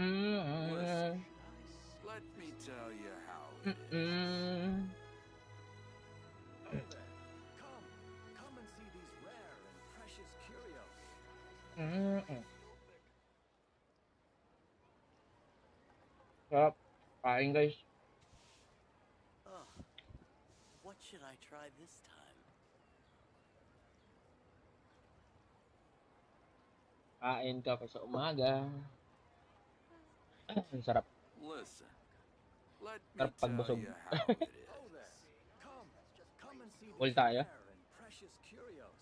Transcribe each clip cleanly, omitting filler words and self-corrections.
Mm-mm. Let me tell you how it is. Mm-mm. Hello there. Come and see these rare and precious curios. Mm-mm. Sarap. Kain guys. Oh, what should I try this time? Kain ka pa sa umaga. Ang sarap. Listen, let me Sarap tell pagbusog. you how it Oh there. is. Come and see Full these tayo. rare and precious curios.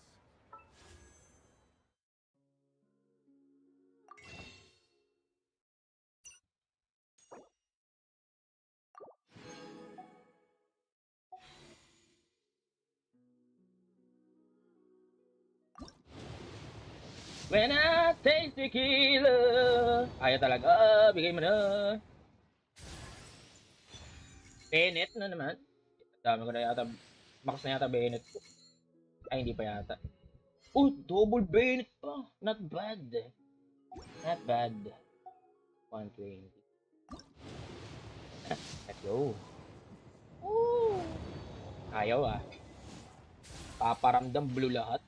When I taste tequila. Ayaw talaga. Bigay mo na. Bennett na naman. Dami ko na yata. Max na yata Bennett ko. Ay, hindi pa yata. Oh, double Bennett pa. Not bad. Not bad. 120. Let's go. Woo! Ayaw ah. Paparamdam blue lahat.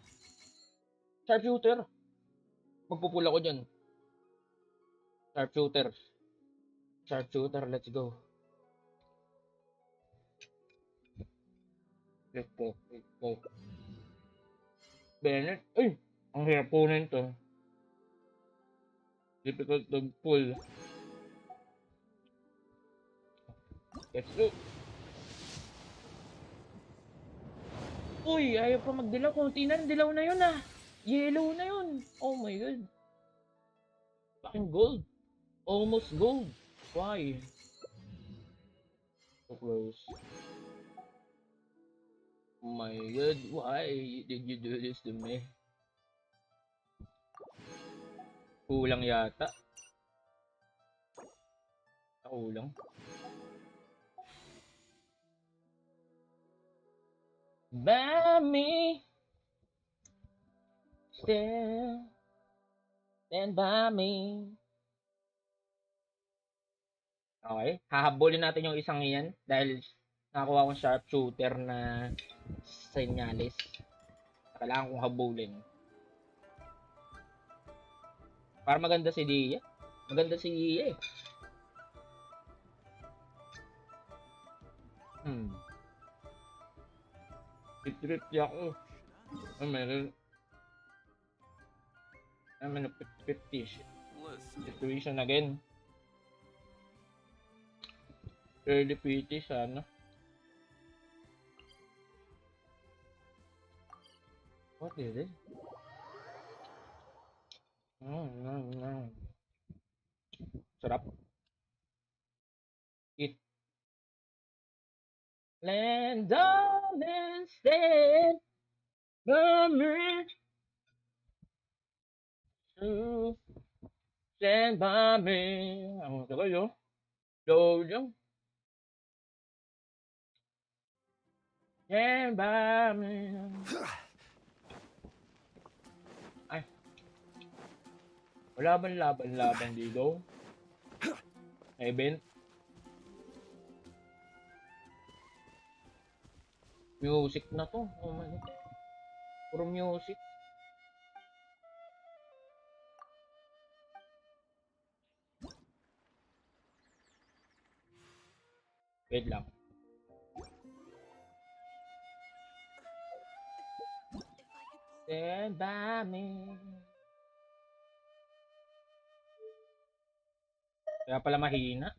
Sharpshooter. Magpupula ko dyan. Sharpshooter. Sharpshooter, let's go. Let's go. Let's go. Bennett. Ay! Ang hirap po na ito. Difficult to pull. Let's go. Uy! Ayaw pa magdilaw. Kunti na. Dilaw na yun ah. Yellow na yun. Oh my god. Fucking gold. Almost gold. Why? So close. Oh my god. Why did you do this to me? Kulang yata. Kulang. By me. Still. Stand by me. Okay. Hahabulin natin yung isang iyan. Dahil nakakuha akong sharpshooter na senyalis. Kailangan kong habulin. Para maganda si Dia. Maganda si Dia eh. Trip ako. Oh, meron. I'm in a 50 situation again. Early PT sana. What is it? No. Sarap. Eat. Land on instead. Memory. To stand by me. Ang tagal yun. Load yung. Stand by me. Ay. Wala bang laban dito? Event. Music na to. Oh my god. Puro music. Wait lang. Stand by me. Kaya pala mahina.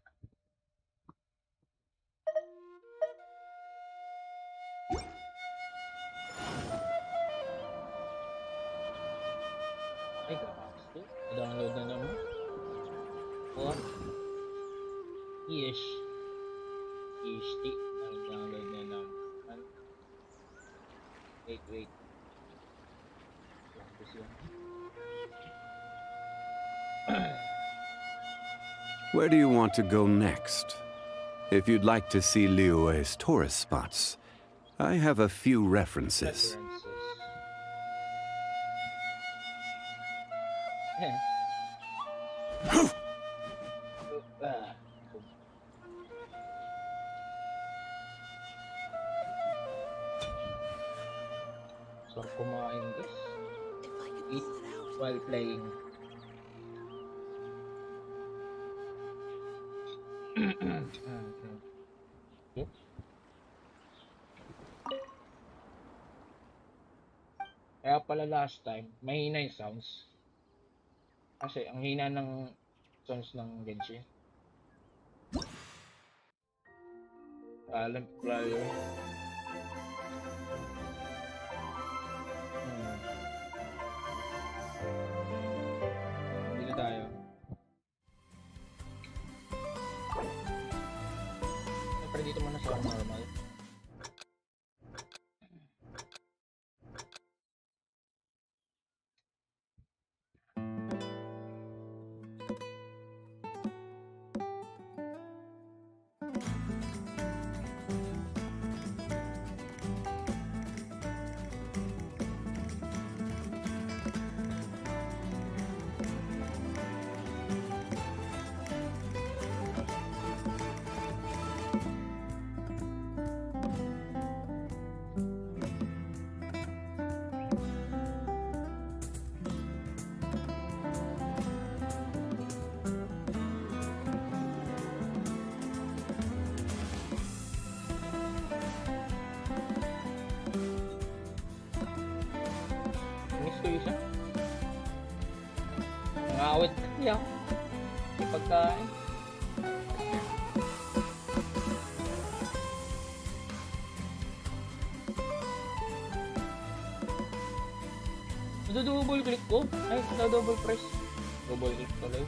Ay, grabe. I-download na naman. What? Ish. Ishti. I-download na naman. Wait. Where do you want to go next? If you'd like to see Liyue's tourist spots, I have a few references. Sarap kumain guys. If I could Eat pull it out. while playing. Okay. Kaya pala last time, mahina yung sounds. Kasi ang hina ng sounds ng Genshin. Alam ko yun. Dito tayo. Siyempre dito muna sa normal. Miss ko yun siya. Nangawit niya. May pagkain. Double click ko. Ay, double press. Double click tuloy.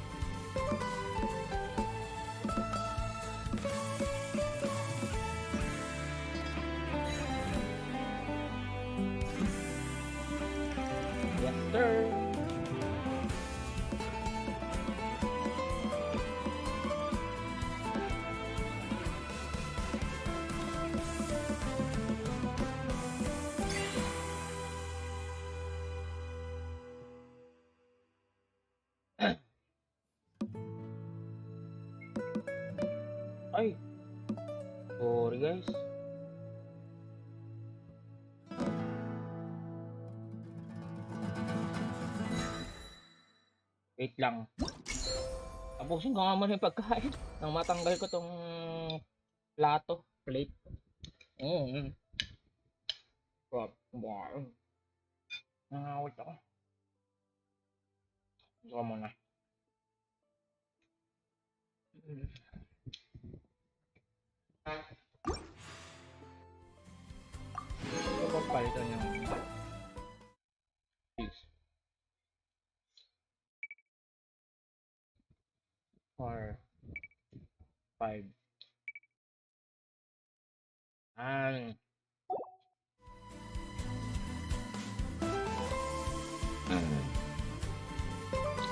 Yes, sir. Ay. Sorry guys. Wait lang. Tapusin ko nga muna yung pagkain. Nang matanggal ko tong plate. Wow. Nangawit ako. Ito muna. Ito palitan yung cheese. 4, 5.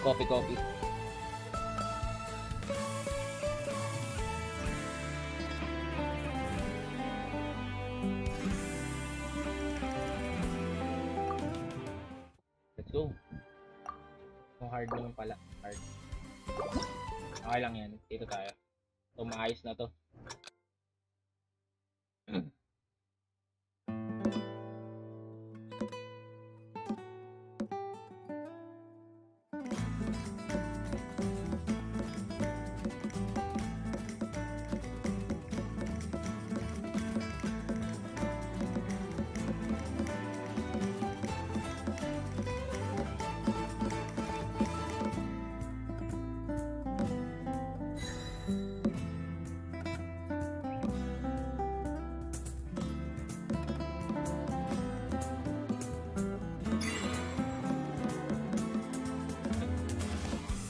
Coffee. Let's go. Hard naman pala. Hard. Okay lang yan. Dito tayo. So, maayos na to.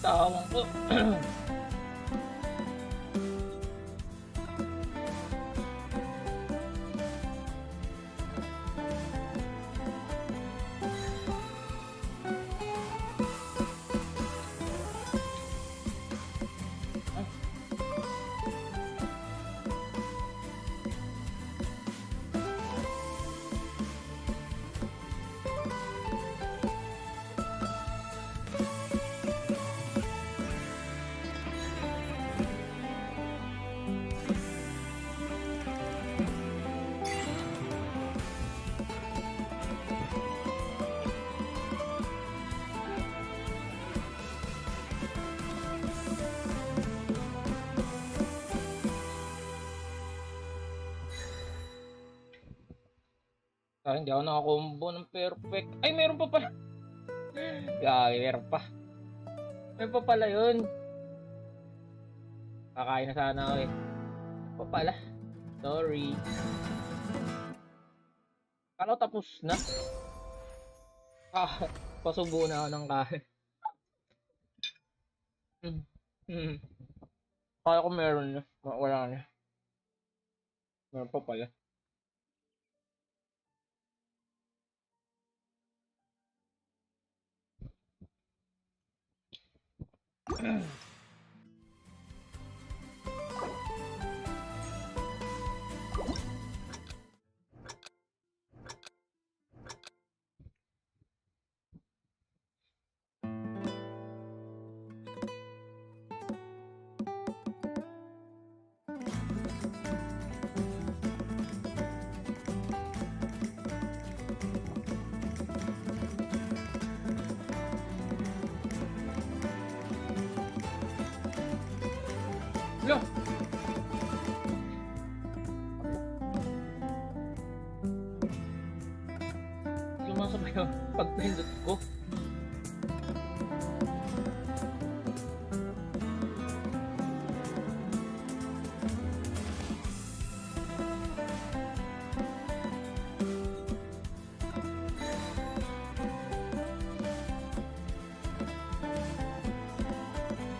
Tawang ko. Ay, hindi ako nakakombo ng perfect. Ay, meron pa pala. Gagi, meron pa. Meron pa pala yun. Kakain na sana ako eh. Meron pa pala. Sorry. Kala ko tapos na. Ah, pasubo na ako ng kain. Hmm. Kaya ko meron na. Wala na. Meron pa pala. Lo! Sumasabay ang pagpindot ko.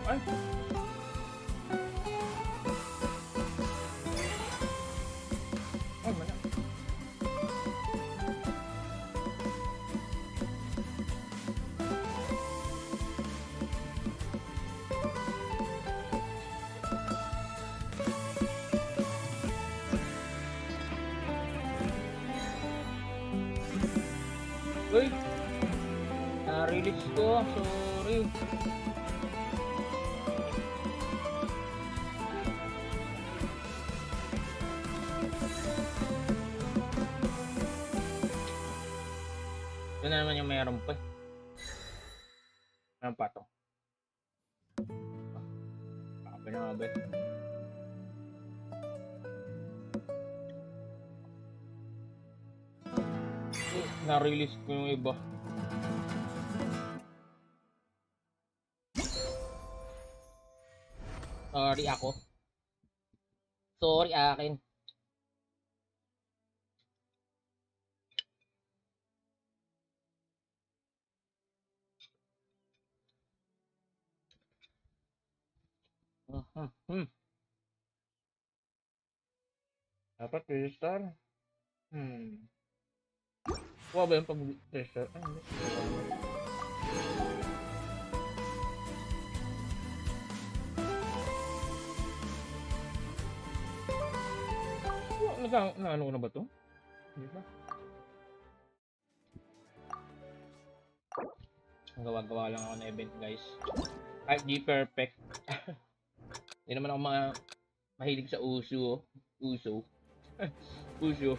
Ay! Ay, mana. Uy! Na-release ko. Sorry. Ito na naman yung mayroon pa. Ano pa to? Kape na nga ba? Na-release ko yung iba. Sorry ako. Sorry akin. Dapat register. Kuha ba yung pag-register? Ay, hindi. Ano ko na ba to? Hindi ba? Ang gawa-gawa lang ako na event, guys. Kahit di perfect. Hindi naman ako mahilig sa uso. Uso. Uso.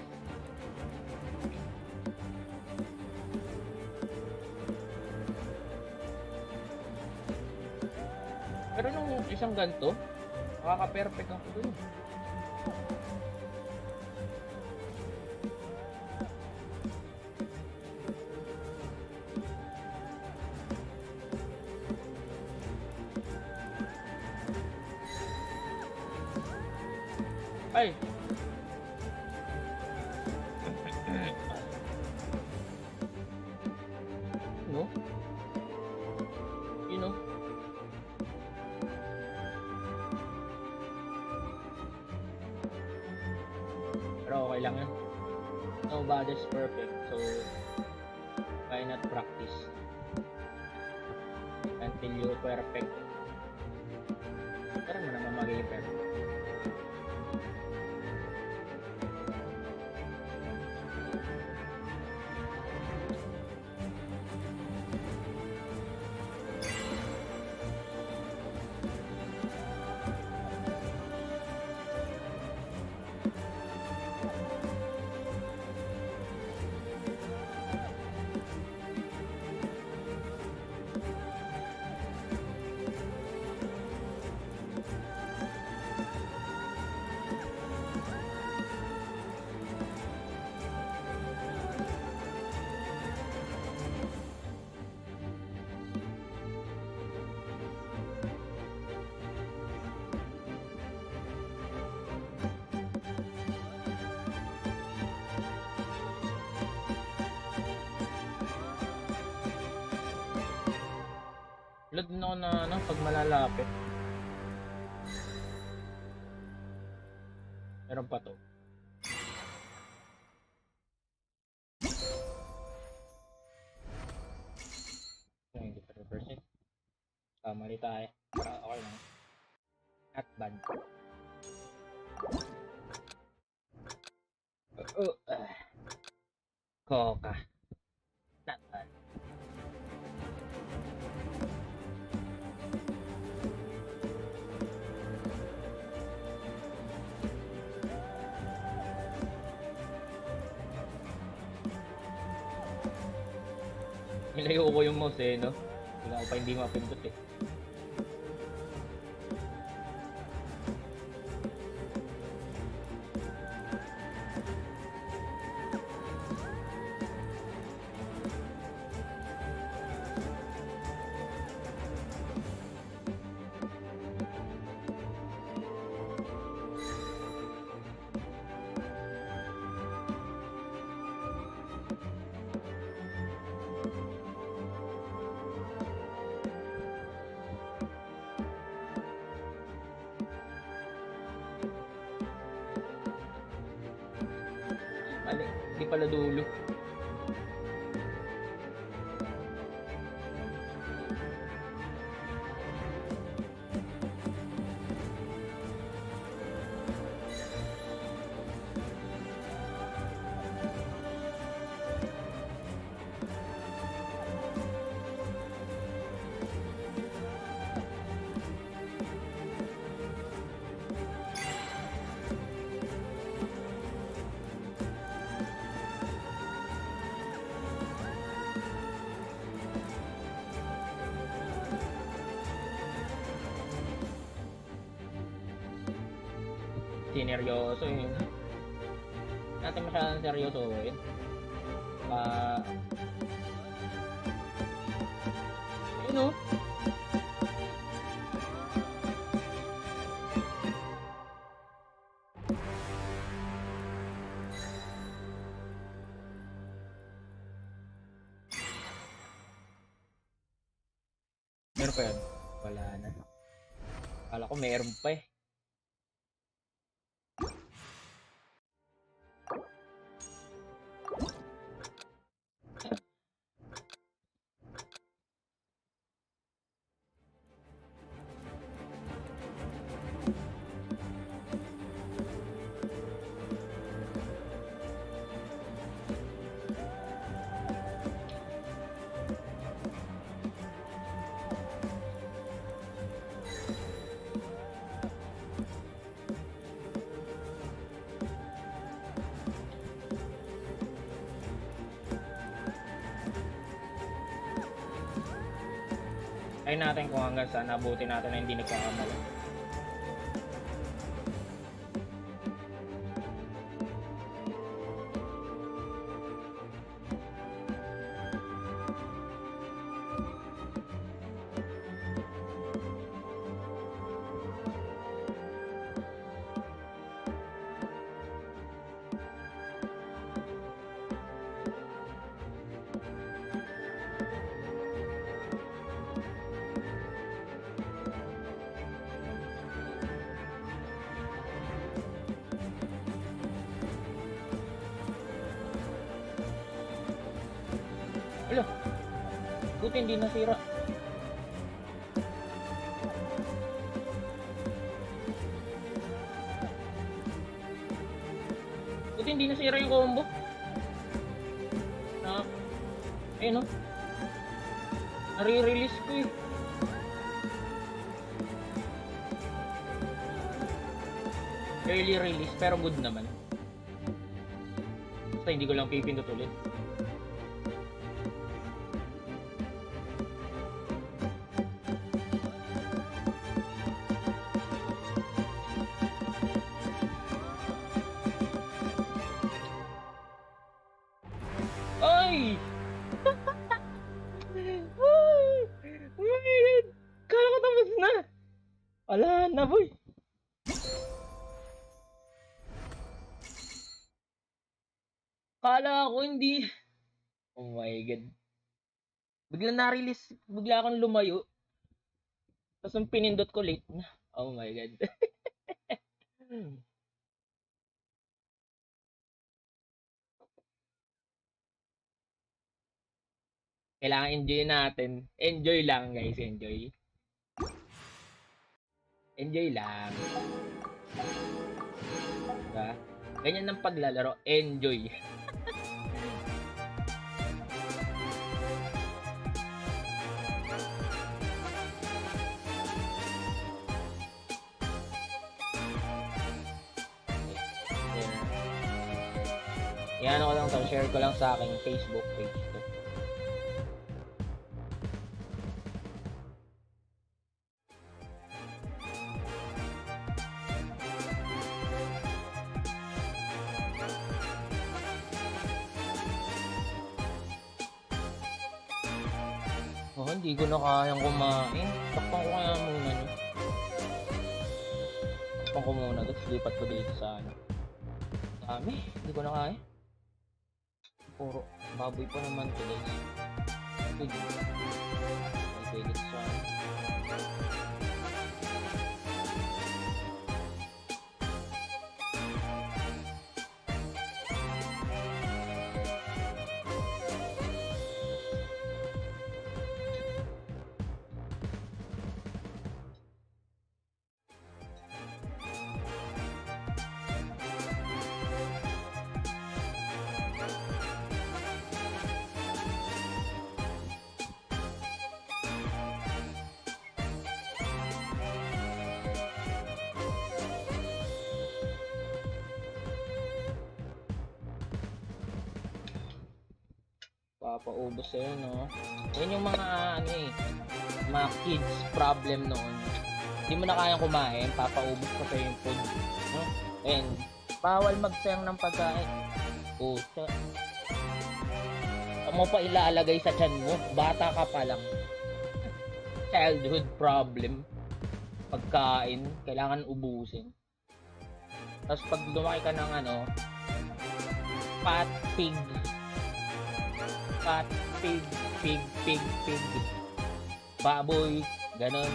Pero nung isang ganto, makaka-perfect ako dun. Ay! No? You know? Pero okay lang yan. Nobody's perfect, so why not practice until you're perfect. Pero mo naman magiging perfect. Load din ako na ano, pag malalapit. Meron pa to. Ay, hindi pa reverse it. Mali tayo. Para okay lang. Not bad. Coca. Not bad. Nilayo ko yung mouse eh, no? Wala ko pa hindi mapindot eh. Mali, hindi pala dulo. Sineryoso eh. Natin masyadong seryoso eh. Ayun o. Meron pa yan? Wala na. Akala ko meron pa eh. Try natin kung hanggang saan nabuti natin na hindi nagkakamali. Ala, buti hindi nasira. Buti hindi nasira yung combo. Ayun o. Nare-release ko eh. Early release pero good naman. Basta hindi ko lang pipindot ulit. Ay! Ay! Kala ko tapos na. Wala na, boy. Kala ko hindi. Oh my god. Bigla na-release, bigla akong lumayo. Tapos nung pinindot ko late na. Oh my God. Kailangan enjoy natin. Enjoy lang guys, enjoy. Enjoy lang. Diba? Ganyan ng paglalaro, enjoy. Yan ko lang to, share ko lang sa aking Facebook page to. Oh, hindi ko na kayang kumain. Takpan ko kaya muna nyo. Takpan ko muna, tapos lipat ko dito sa ano. Dami, hindi ko na kaya. Puro baboy pa naman to guys. Good. May pwede sa papaubos sa'yo, no? Yan yung mga, ano eh, mga kids problem noon. Hindi mo na kayang kumain, papaubos pa sa'yo yung food. No? And, bawal magsayang ng pagkain. Oh, mo pa ilalagay sa tiyan mo, bata ka pa lang. Childhood problem. Pagkain, kailangan ubusin. Tapos pag lumaki ka ng ano, fat pig, baboy, ganon.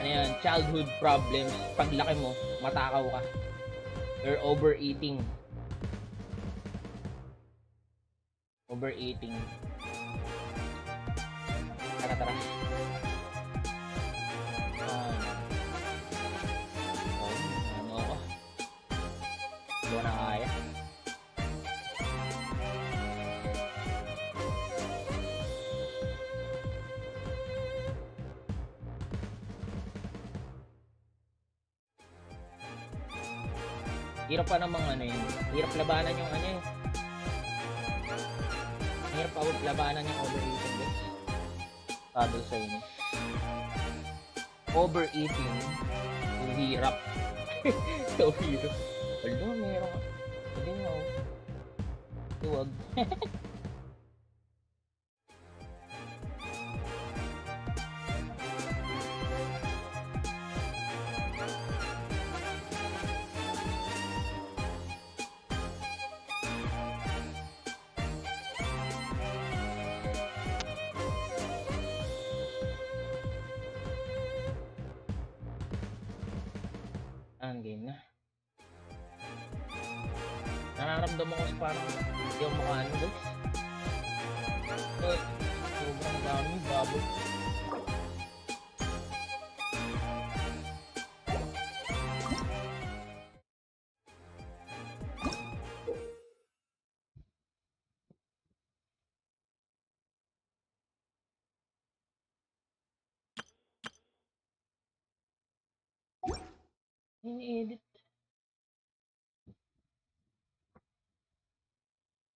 Ano yan, childhood problems. Paglaki mo, matakaw ka. You're overeating. Overeating. Tara. Ano ako? Hindi ko na kaya. Hirap pa namang ano yun. Hirap labanan yung ano yun. Hirap labanan yung overeating guys. Sabi sa inyo. Overeating. Yung hirap. So hirap. Wala, meron ka. Hindi nga oh. Huwag. Ang game na. Nararamdaman ko sa parang hindi ako makaano guys. Sobrang dami baboy. Ini-edit.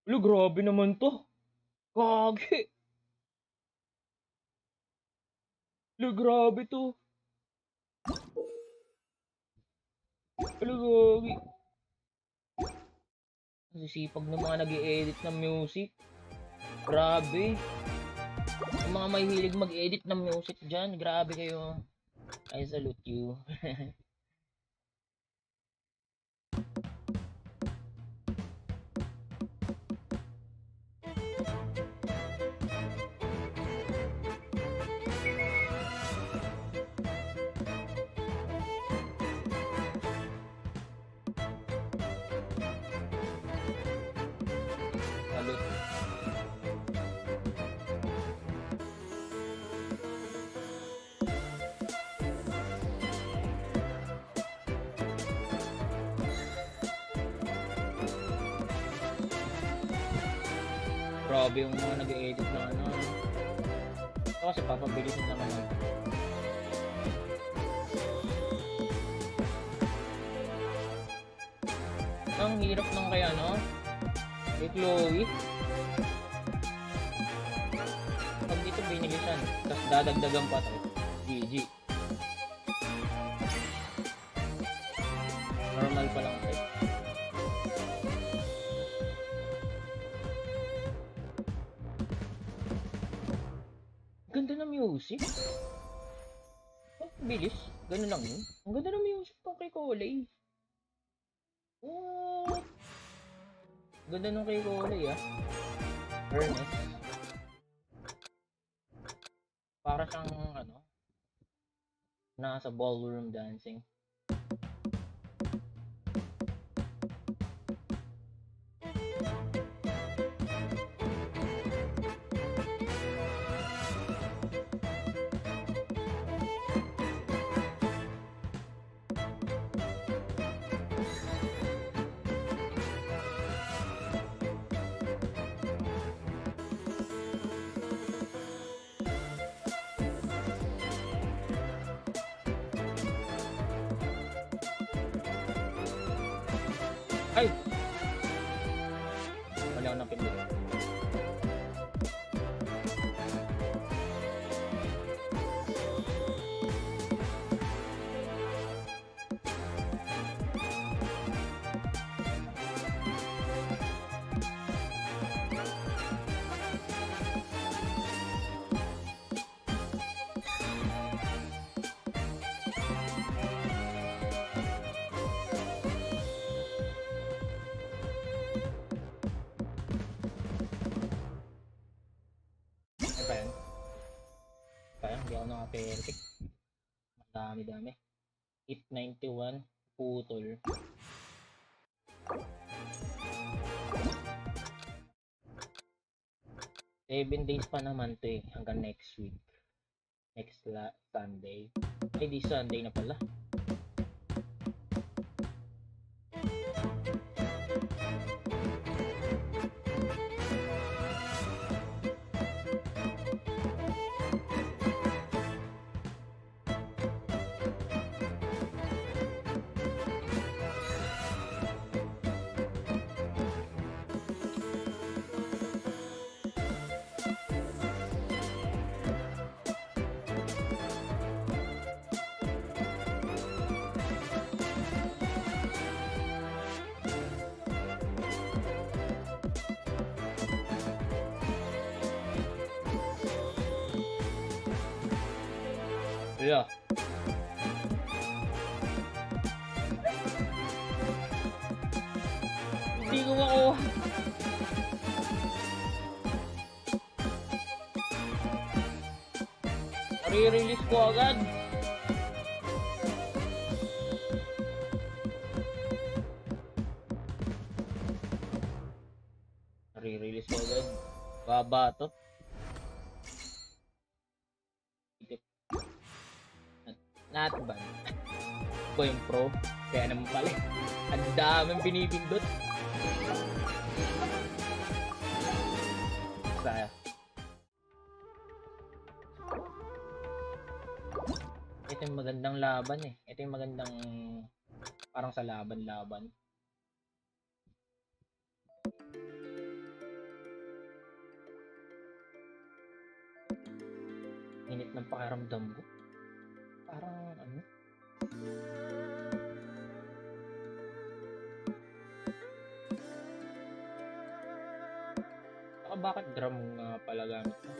Lo, grabe naman to. Kage. Lo, grabe to. Lo, gagi. Sisipag ng mga nag-i-edit ng music. Grabe. Yung mga may hilig mag-edit ng music dyan. Grabe kayo. I salute you. Grabe yung mga nag-edit na ano. Ito kasi papabilisin naman yun. Ang hirap ng kay ano, kay Chloe. Pag dito binilisan, tapos dadagdagan pa to. GG. Normal pa lang ito. Ganda ng music. Oh, bilis. Ganun lang yun. Ang ganda ng music pang kay Coley. What? Ganda nung kay Coley ah. Ernest. Para siyang ano, nasa ballroom dancing. Ay! Wala akong napindot. Ano pa yan? Parang hindi ako naka-perfect. Dami-dami. 891 putol. Seven days pa naman to eh, hanggang next week. Next Sunday. Ay, di Sunday na pala. Yeah. Hindi ko makuha. Re-release ko agad. Re-release ko agad. Baba to. Not bad. Ko yung pro. Kaya naman pala. Ang daming binibindot. Saya. Ito yung magandang laban eh. Ito yung magandang parang sa laban-laban. Init ng pakiramdam ko. Parang ano? Saka bakit drum nga pala gamit mo?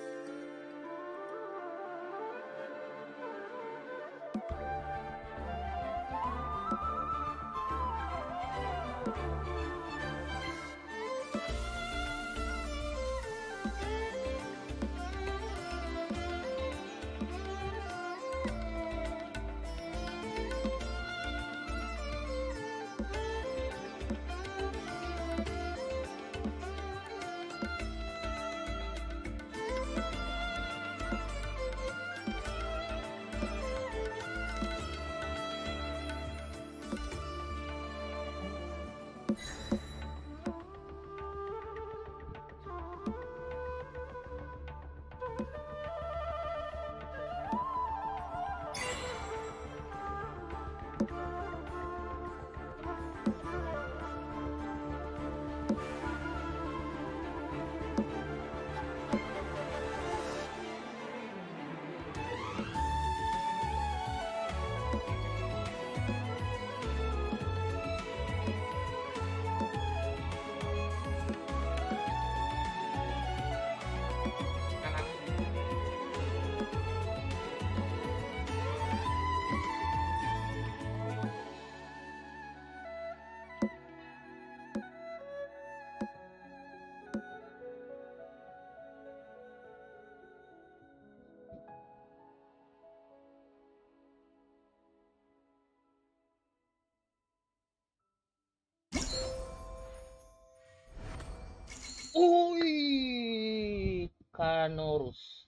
Canorus.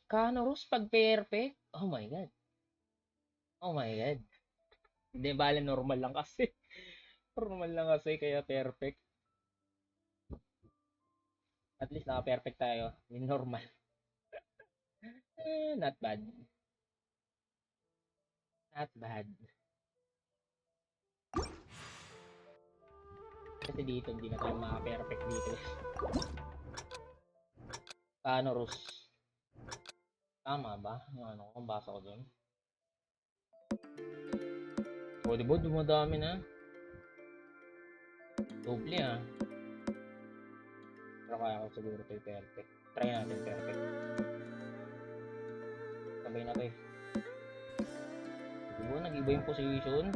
Canorus pag perfect? Oh my god. Oh my god. Hindi, bale normal lang kasi. Normal lang kasi kaya perfect. At least naka-perfect tayo. Yung normal. Not bad. Not bad. Kasi dito, hindi na tayo maka-perfect dito. Canorus. Tama ba? Ano, kung basa ko dun. O, diba? Dumadami na. Doble ah. Pero kaya ko siguro ito yung perfect. Try natin perfect. Sabay na to eh. Diba? Nag-iba yung position.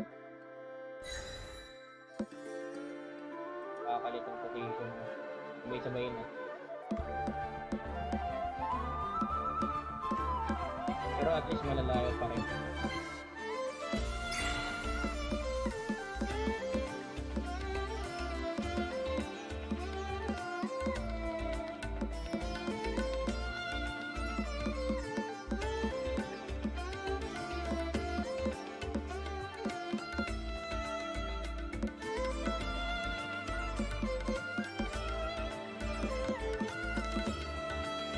Kakalit yung position. Sabay-sabay na. Pero at least malalayo pa rin.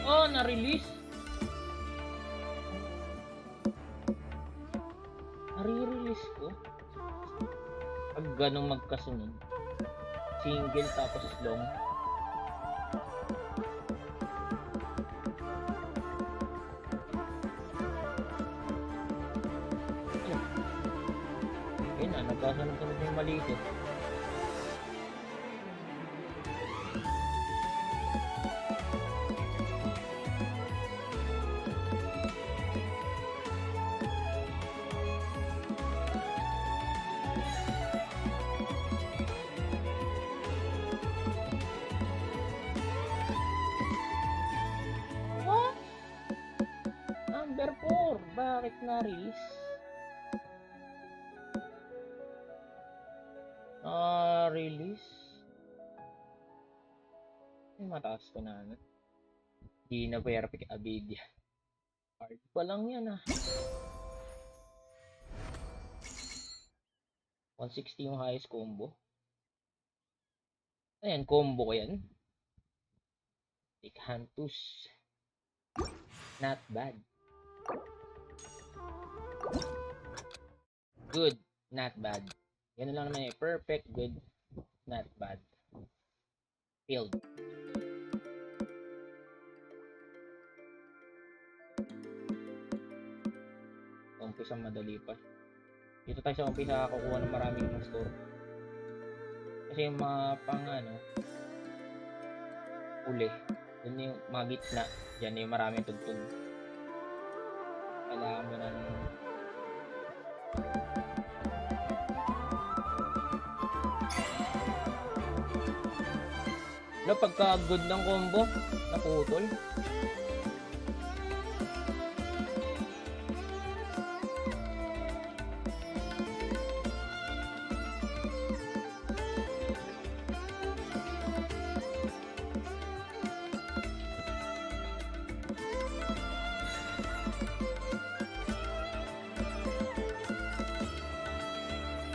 Oh, na-release. Nare-release ko. Pag ganun magkasunod. Single tapos long. Ayun na, nagkasunod-sunod yung mali ko. What? Number 4. Bakit na-release? Release? Ay, mataas ko na ano. Di na perfect Abidia. Hard pa lang yan ah. 160 yung highest combo. Ayan, combo ko yan. Ikhantus. Not bad. Good, not bad. Ganun lang naman eh. Perfect, good, not bad. Failed. Umpisa madali pa. Dito tayo sa umpisa kukuha ng maraming score. Kasi yung mga pang ano, uli. Dun yung mga gitna. Diyan yung maraming tugtog. Kailangan mo ng no, pagka good ng combo, naputol.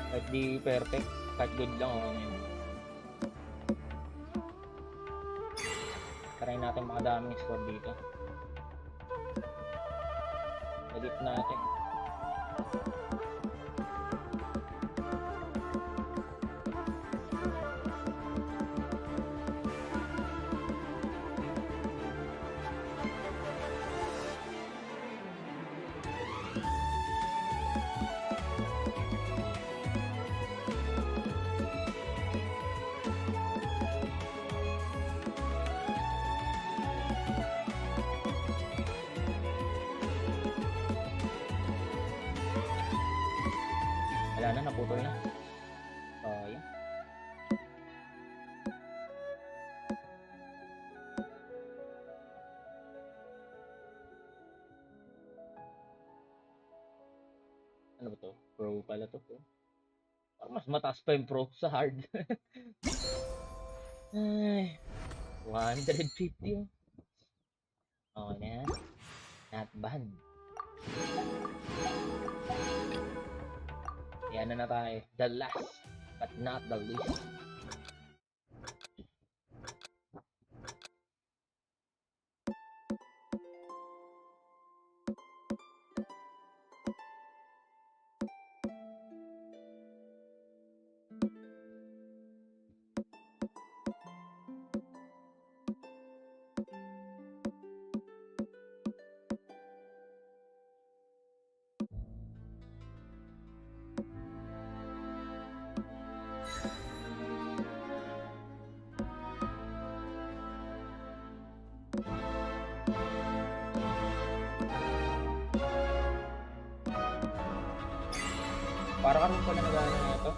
Kahit di perfect, kahit good lang ako ngayon. Try natin makadaming score dito. Edit natin. Wala na, naputol na. Ayan. Ano ba to? Pro pala to, pro. Parang mas mataas pa yung pro sa hard. Ay, 150 oh. Okay na yan. Not bad. Yan na tayo. The last, but not the least. Para kami pala nag-ano na ito.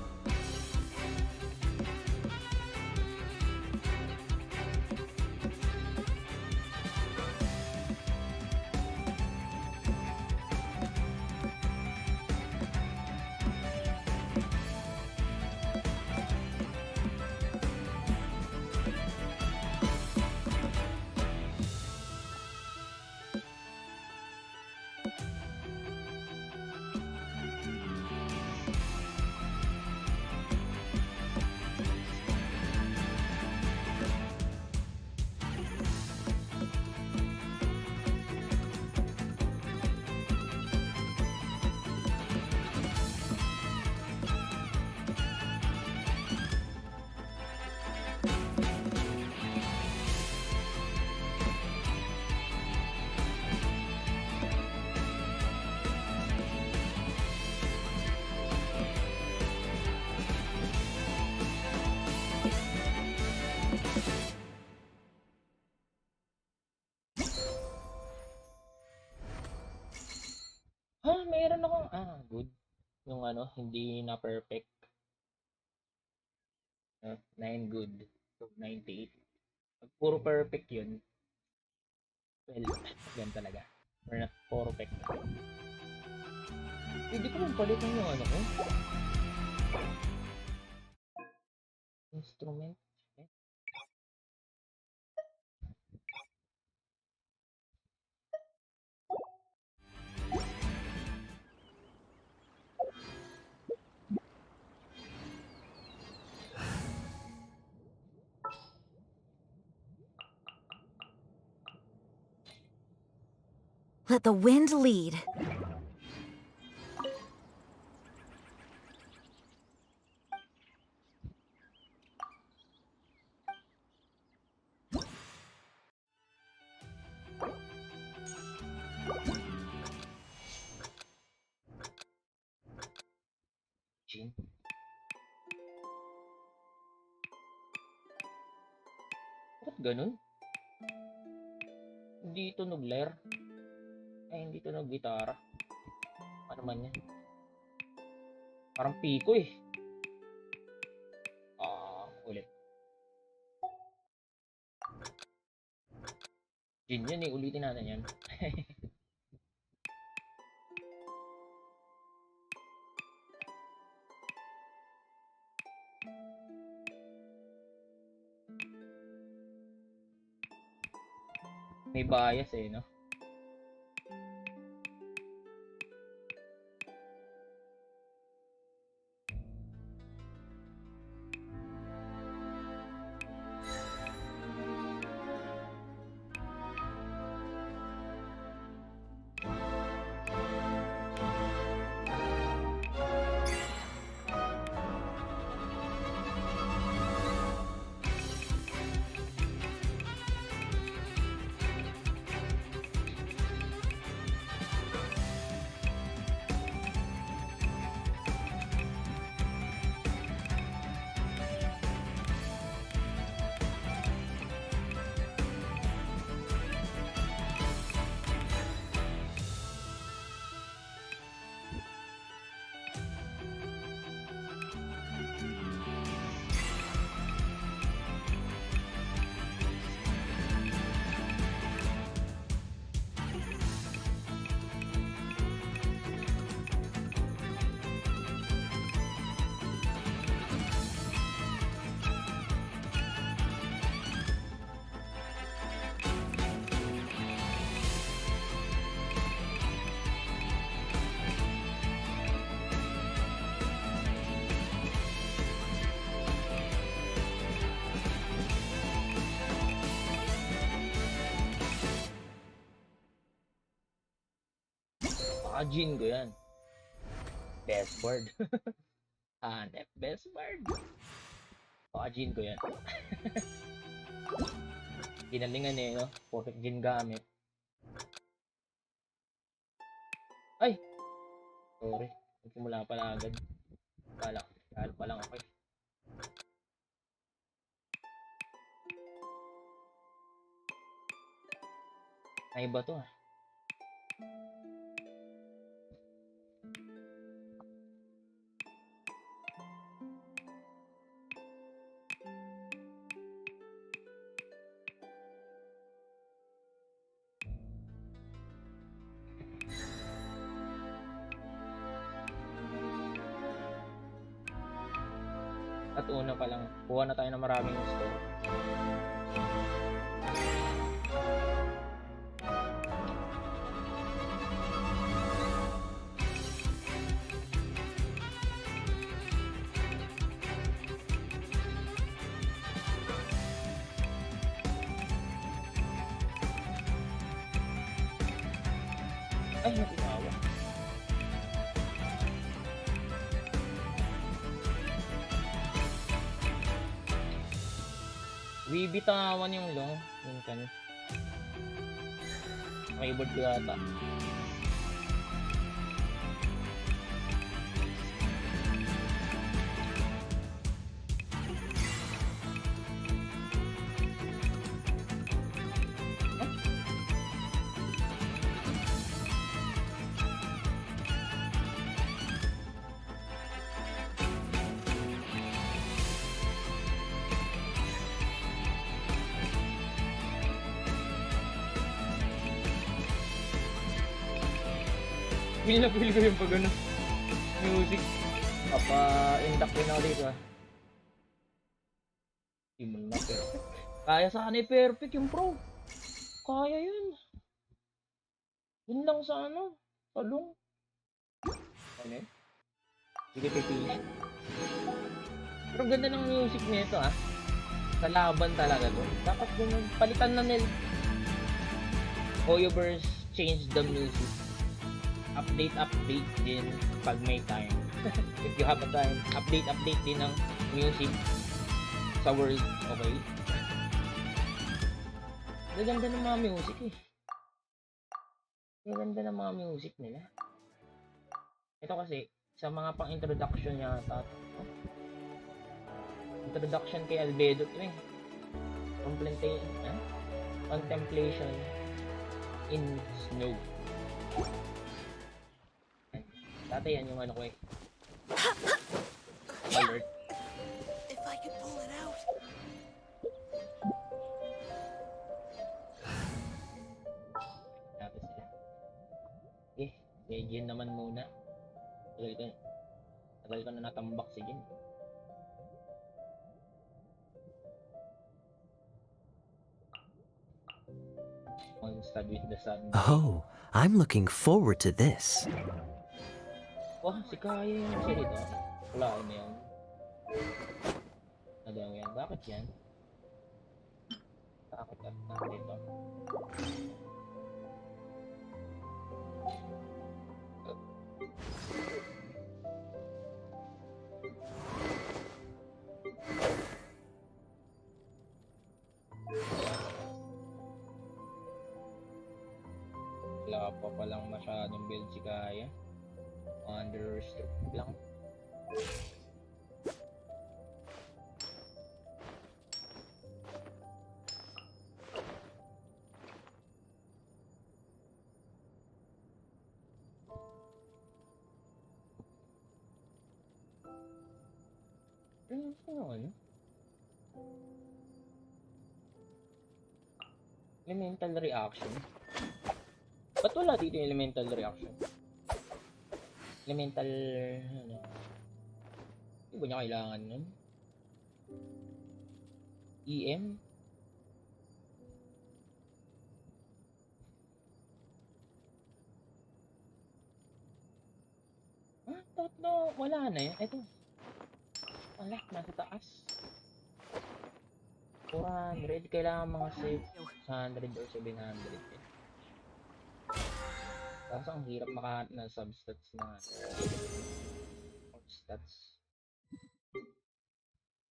Meron akong, good. Yung ano, hindi na perfect. 9 good. So, 98. Pag puro perfect yun, well, yan talaga. Or not perfect. Hindi ko lang palitan yung ano ko. Instrument. Let the wind lead. Gin. Bakit ganun? Hindi tunog lyre. Ay, hindi tunog gitara. Ano man yan? Parang piko eh. Ulit. Gin yan eh. Ulitin natin yan. May bias eh, no? Jin ko yan. Best word. Hanep, best word. Jin ko yan. Ginalingan eh, no? Perfect Jin gamit. Ay! Sorry. Nagsimula pala agad. Kala pa lang ako eh. Ay ba to ah? At una pa lang, kuha na tayo ng maraming store. Ay, natinawa. Bibitawan yung long. Yung kan. Keyboard ko yata. Feel na feel ko yung pag ano, music. Papa-induct din ako dito ah. Hindi mo na perfect. Kaya sana perfect yung pro. Kaya yun. Yun lang sa ano, talong. Ano yun? Sige pipili. Pero ganda ng music nito ah. Sa laban talaga to. Dapat ganun, palitan na nila. Hoyoverse change the music. Update din pag may time. If you have a time, update din ng music sa world, okay? Gaganda ng mga music eh. Gaganda ng mga music nila. Ito kasi, sa mga pang-introduction yata. Introduction kay Albedo ito eh. Contemplation in Snow. Dati yan yung ano ko eh. Alert. If I could pull it out. Dati sila. Okay, si Jen naman muna. Tagal ko na natambak si Jen. Start with the sun. Oh, I'm looking forward to this. Wah, si Kaya yung salita. Wala na yan. Nadaw yan. Bakit yan? Bakit at nandito? Wala pa palang masyadong build si Kaya. Under restrict lang. Ano? Elemental reaction. Ba't wala dito yung elemental reaction? Elemental ano? Hindi ba niya kailangan nun? EM? Tatlo. Wala na yan. Ito. Wala. Nasa taas. 400. Kailangan mga safe 100 or 700. Kaso ang hirap makahanap ng substats na or stats.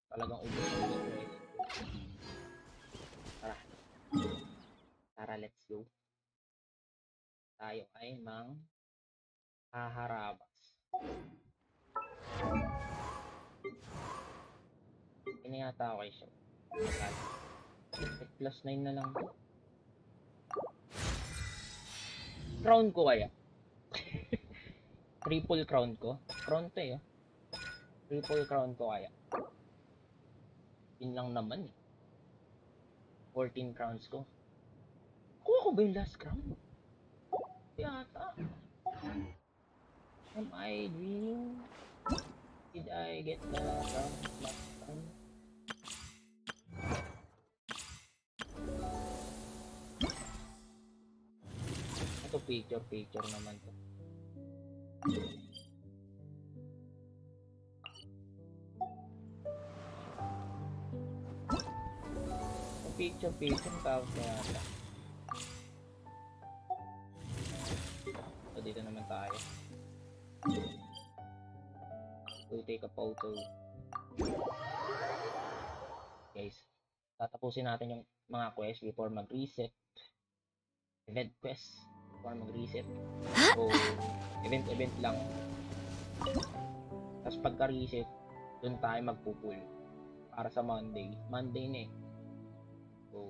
Talagang ubos yung request. Tara. Tara, let's go. Tayo ay mang haharabas. Ini yata ako siya. Plus 9 na lang. Crown ko kaya? Triple crown ko? Crown to eh. Triple crown ko kaya? Yun lang naman eh. 14 crowns ko. Kuha ko ba yung last crown? Yata. Am I dreaming? Did I get the crown last time? Ito picture naman to. Picture tawag na yata. So dito naman tayo. We'll take a photo. Guys, tatapusin natin yung mga quest before mag-reset. Event quest before mag-reset. So, event lang. Tapos pagka-reset, dun tayo magpupul. Para sa Monday. Monday na eh. So,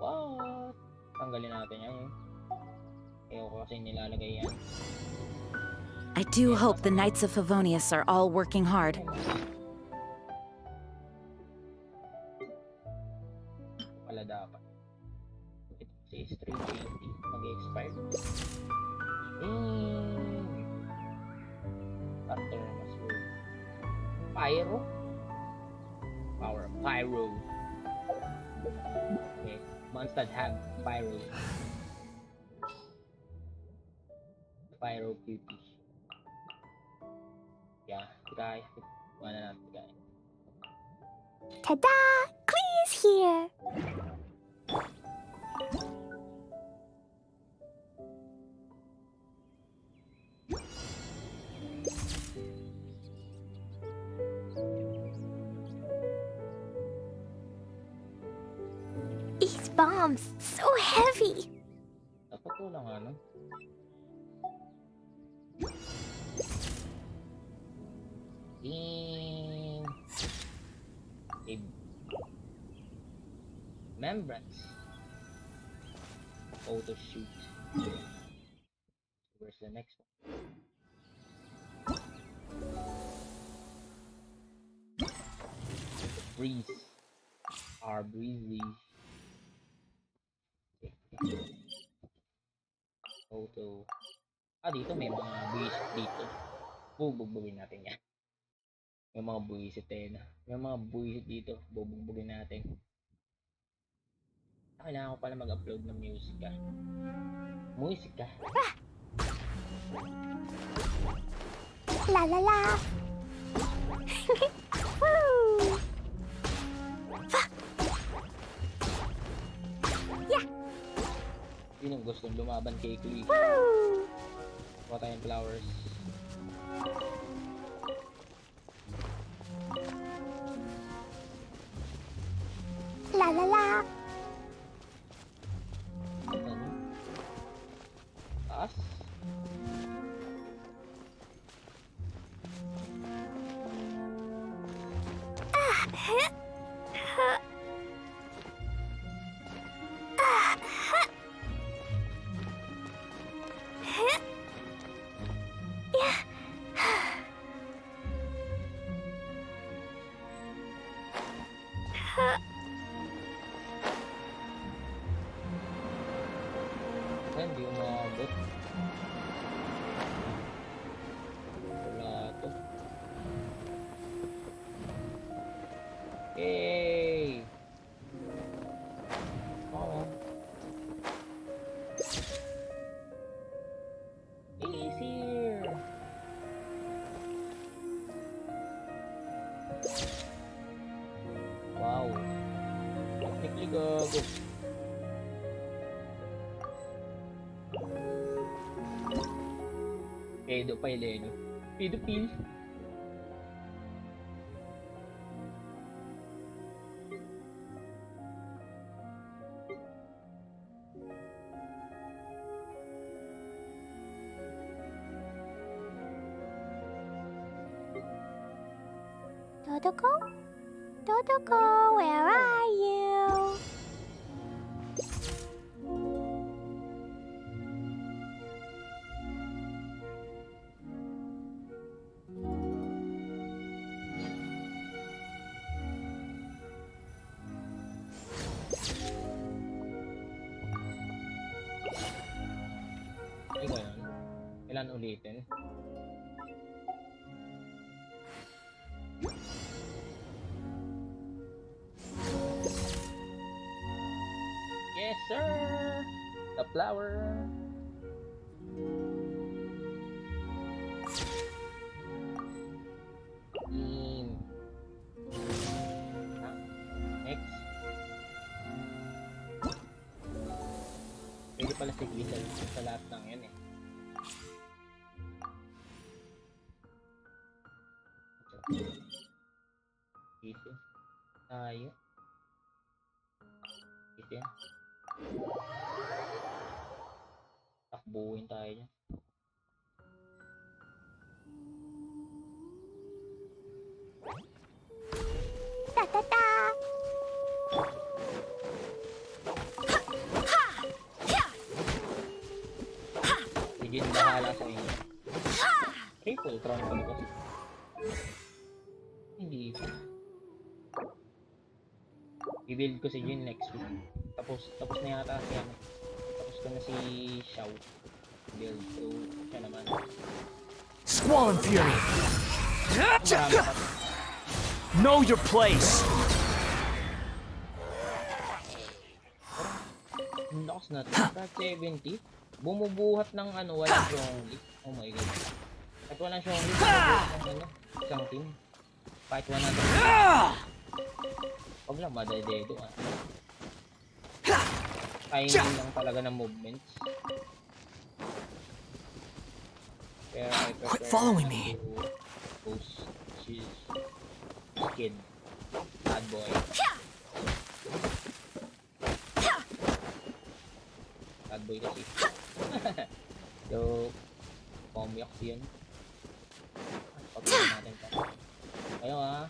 what? Tanggalin natin yan eh. Ayaw ko kasi nilalagay yan. I do hope the Knights of Favonius are all working hard. Wala dapat. Ito kasi is 320. Mag-expire. After mas good. Pyro? Power of Pyro. Okay. Monsters that have Pyro. Pyro beauty. Yeah, guys. Mana natin guys. Ta-da! Clee's here! These bombs, so heavy! Dapat ko lang ano. Ding! Membrance. Photo shoot. Where's the next one? Breeze. Our breezy. Okay. Photo. Dito may mga buwisit dito. Bubugbugin natin yan. May mga buwisit eh. May mga buwisit dito. Bubugbugin natin. Kailangan ko pala mag-upload ng musika. Musika? La la la! Woo! Yeah! Sino gustong lumaban kay Clee? Woo! Kuha tayong flowers. La la la! Ano? Taas? Hindi umabot. Wala to. Yay! Oo. He's here! Wow. Technically gago. Pedo pa Eleno. Pedopil. Dodoko? Dodoko, where are you? Ay, ganun. Kailan ulitin? Yes, sir! The flower! In. Next. Pwede pala si Gila sa lahat ng yan eh. Dito. Tayo. Dito yan. Takbuhin tayo dyan. Ta ta ta. Sige, bahala sa inyo. Triple crown ko na kasi. Hindi pa. I-build ko si Jin next week. Tapos na yata si ano. Tapos ko na si Xiao. Build. So, siya naman. Squall and Fury! Marami pa. Know your place! Lakas na to. 70. Bumubuhat ng ano, walang strongly. Oh my god. Kahit walang strongly, bumubuhat ng ano, isang team. Kahit 100. Huwag lang madadedo ah. Timing lang talaga ng movements. Pero I prefer Quit following me. Ghost Cheese Kid Bad boy. Bad boy kasi. So, pomyak yun. Pagkakas natin pa. Ayaw ah.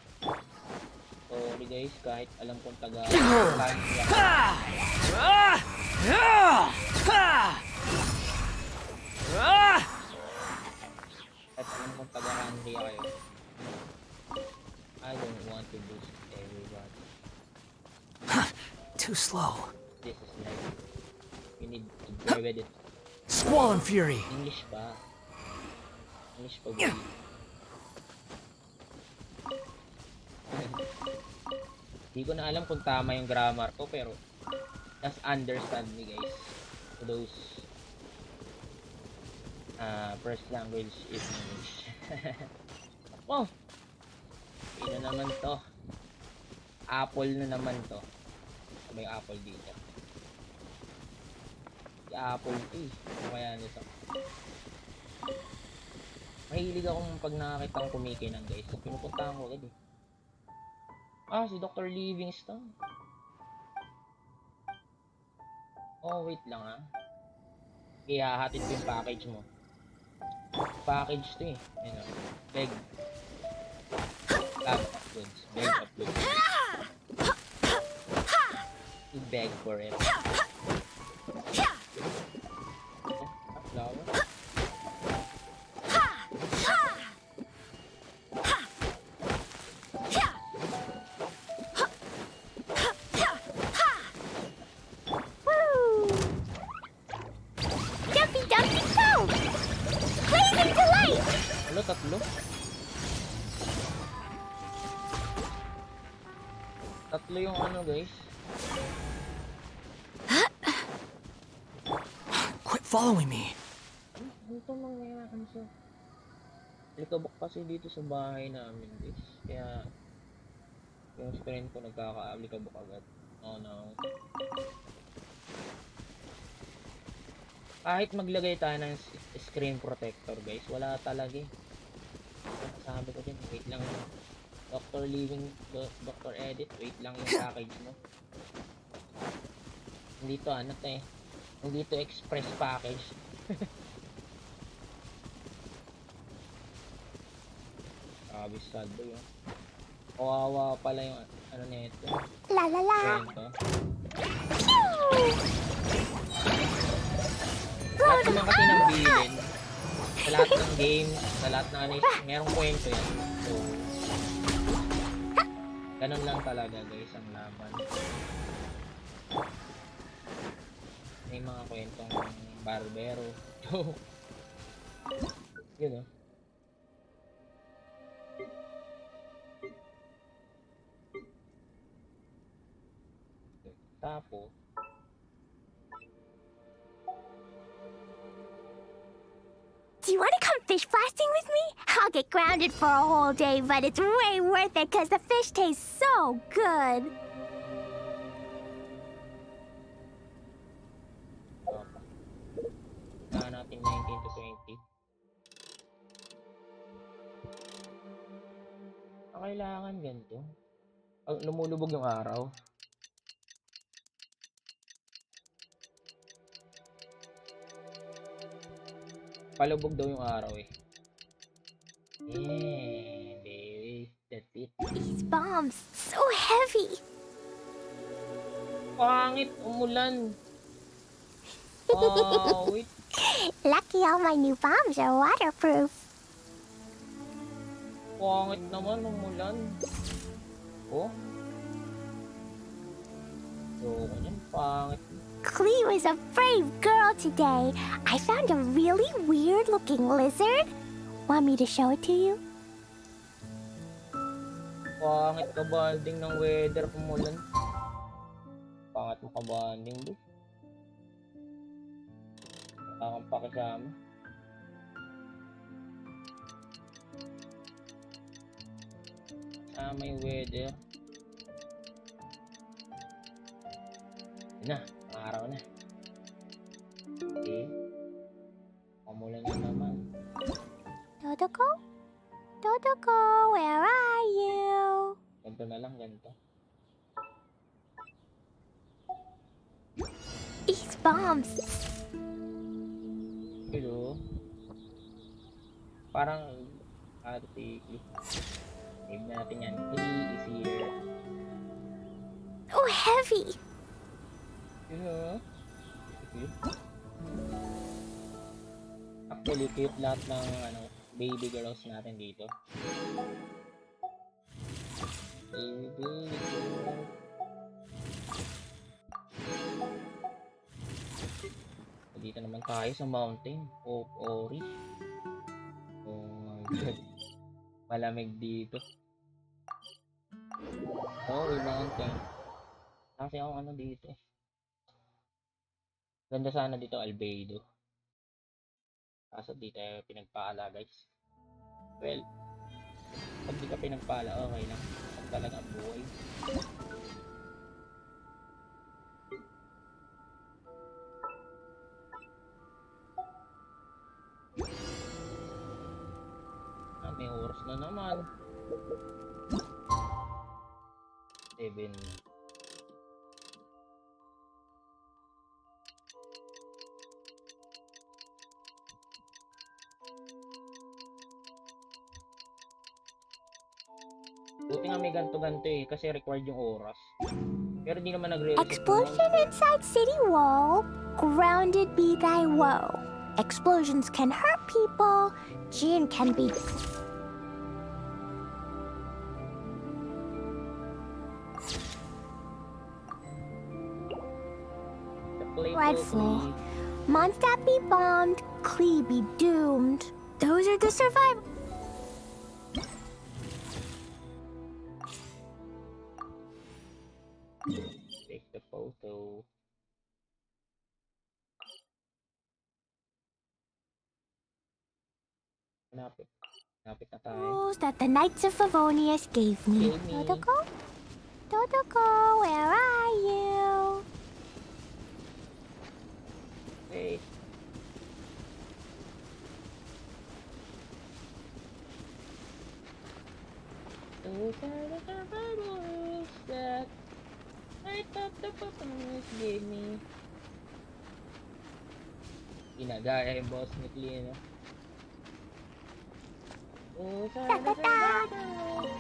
Sorry guys, kahit alam kong taga kahit alam kong taga-Henry kayo. I don't want to boost everybody. Too slow. This is life. You need to play with it. Squall and Fury! English pa. English pa ba? Hindi ko na alam kung tama yung grammar ko, pero just understand me guys. To those first language is English. Oh! Ino naman to. Apple na naman to. May apple dito. Si Apple to eh. Ano kaya nito? Mahilig akong pag nakakita kong kumikinang guys. So, pinupuntahan ko agad eh. Ah, si Dr. Livingstone. Oh, wait lang ah. Okay, hahatid ko yung package mo. Package to eh. Ayun o. Beg. Tab of goods. Beg of goods. You beg for it. Flower. Woo! Jumpy Dumpy Go! Blazing Delight! Ano, tatlo? Tatlo yung ano guys. Quit following me. Ano itong nangyayari sa... Likabok kasi dito sa bahay namin guys. Kaya... yung friend ko nagkaka-likabok agad. Oh no. Kahit maglagay tayo ng screen protector guys, wala talaga eh. Sabi ko din, wait lang yung Dr. Edit, wait lang yung package mo. Hindi to ano to eh. Hindi to express package. Grabe sad boy yun. Kawawa pala yung ano nito. La la la. Kwento. Lahat naman kasi ng bilin, sa lahat ng games, sa lahat ng ano, merong kwento yan. So, ganun lang talaga guys ang laban. May mga kwentong barbero. Yun o. Tapos, Do you want to come fish blasting with me? I'll get grounded for a whole day, but it's way worth it because the fish tastes so good. natin 19 to 20. Ang kailangan ganito. Pag lumulubog yung araw. Palubog daw yung araw eh. Yeah, baby. That's it. These bombs, so heavy. Pangit, umulan. Wait. Lucky all my new bombs are waterproof. Pangit naman, umulan. Oh. So, ganyan, pangit. Cleo is a brave girl today. I found a really weird-looking lizard. Want me to show it to you? Pangit ka banding ng weather, umulan. Pangit mo ka banding, boy. Wala kang pakisama. Kasama yung weather. Yun na, araw na. Okay. Umulan na naman. Dodoko? Dodoko, where are you? Ganito na lang, ganito. These bombs. Hello. Parang article. Save natin yan. Klee is here. Oh, heavy. Hello. Actually, cute lahat ng ano, baby girls natin dito. Baby girl. Dito naman tayo sa mountain of Ori. Oh my god. Malamig dito. Ori mountain. Kasi ako ano dito eh. Ganda sana dito albedo. Kaso di tayo pinagpala guys. Well, pag di ka pinagpala okay lang. Pag talaga ang buhay. May oras na naman. 7. Buti nga may ganto-ganto eh, kasi required yung oras. Pero di naman nagre-reset. Explosion inside city wall. Grounded be thy woe. Explosions can hurt people. Jin can be... Dreadful. Mondstadt be bombed. Klee be doomed. Those are the survivors. Take the photo. Napit. Napit na tayo. Rules that the Knights of Favonius gave me. Gave me. Dodoko? Dodoko, where are you? Wait. Those are the survivors that I thought the performance gave me. Ginagaya yung boss ni Clean, no? Those are the survivors.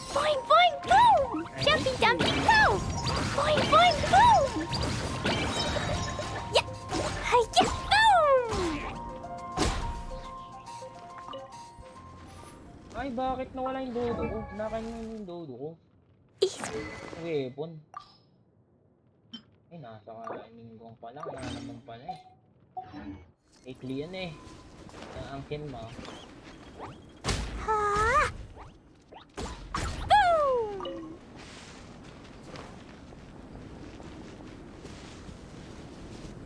Boing, boing, boom! Jumpy, jumpy, go! Boing, boing, boom! Yeah! Hi-ya, boom! Ay, bakit nawala yung dodo ko? Nakain mo yung dodo ko. Weapon. Ay, nasa kaninggong pala. Kaya naman pala eh. Ikli yan eh. Naangkin mo. Ha? Boom!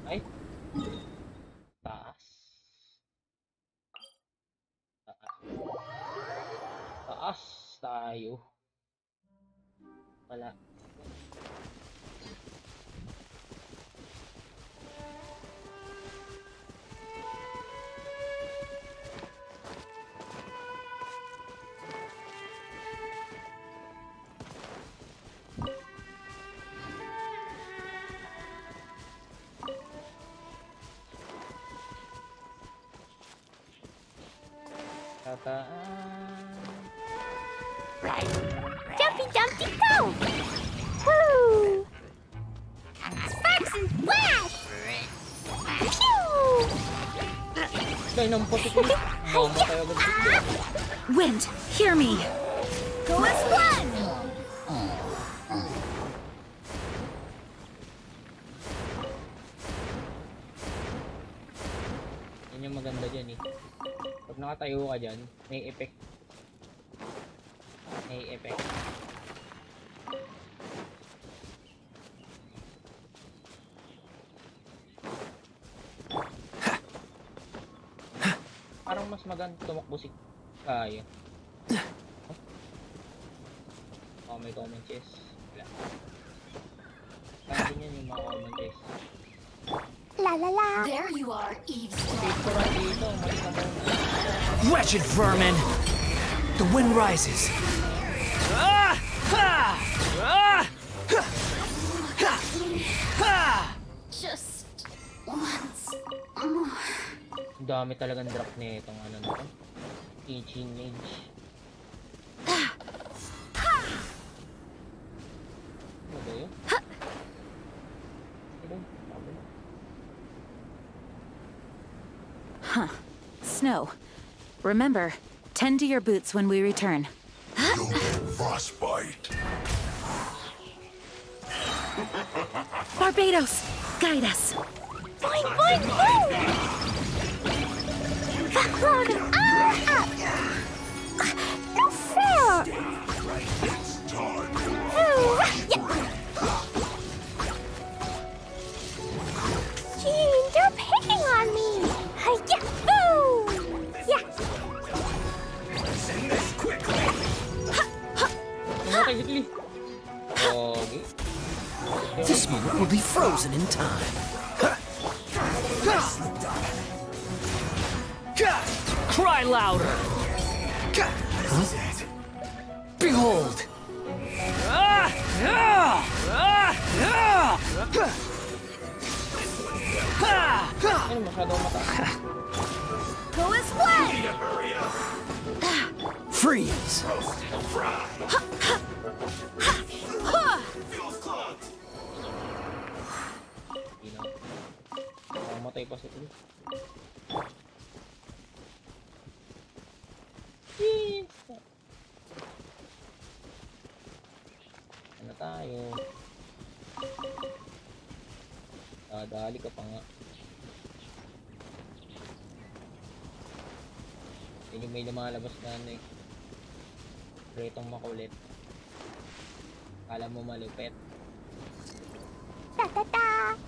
Ay. Taas. Taas. Taas tayo. Wala. Tataan. Jumpy, jumpy, go! Woo! Sparks and splash! Pew! Kaya nang patik ko. Mamatay agad dito. Wind, hear me. Go as one! Yan yung maganda dyan eh. Pag nakatayo ka dyan, may effect. May effect. Parang mas maganda tumakbo si Kaya. Oh, may common chest. Wala. Kasi yan yung mga common chest. La la la! There you are, eavesdropper. Dito na dito, mali na mo. Wretched vermin! The wind rises. Ah! Ha! Ah! Ha! Ha! Ha! Just once more. Ang dami talagang drop na itong ano na to. Genshin Mage. Ano ba yun? Ano? Huh. Snow. Remember, tend to your boots when we return. Frostbite. Barbados, guide us. Boing, boing, boom! Backload! Ah! No fair! Gene, they're picking on me! Hi-ya! Boom! Yeah! Namatay si Klee. Okay. This moment will be frozen in time. Cry louder! Behold! Ano masyado mataas? Go as one! Freeze! Hindi na. Mamatay pa si Klee. Ano tayo? Dali ka pa nga. Yan yung may lumalabas na ano eh. Pretong makulit. Kala mo malupet. Ta-ta-ta!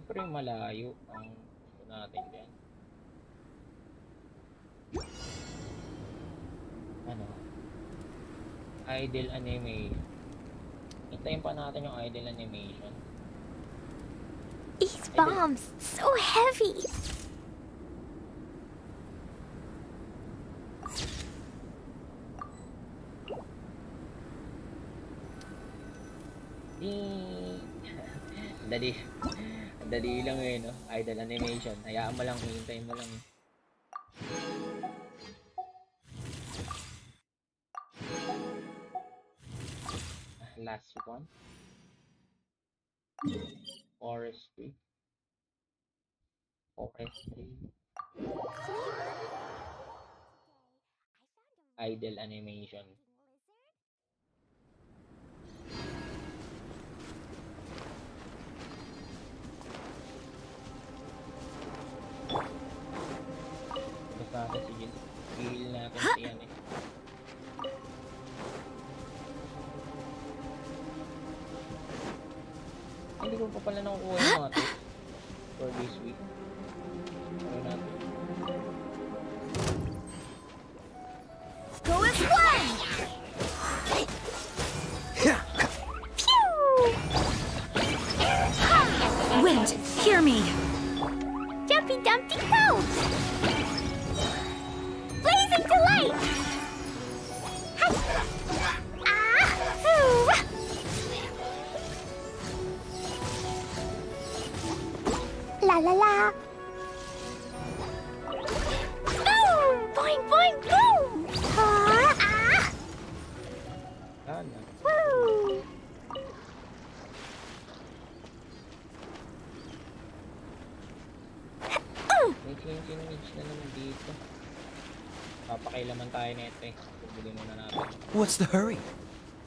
Siyempre malayo ang ano, idle animation. Hintayin pa natin yung idle animation. These bombs, so heavy. Dali. Dali lang eh, no? Idle animation. Hayaan mo lang, hihintayin mo lang eh. Last one. Forestry. Idle animation. Basta natin si Jill. Heal natin si yan eh. Hindi ko pa pala nakukuha yung mga tips for this week. Ano natin? Go as one! Wind, hear me. Jumpy Dumpty go! Blazing delight! La la la! Boom! Boing boing boom! Sana. Woo! May clinch na naman dito. Papakailaman tayo nito eh. Bili muna natin. What's the hurry?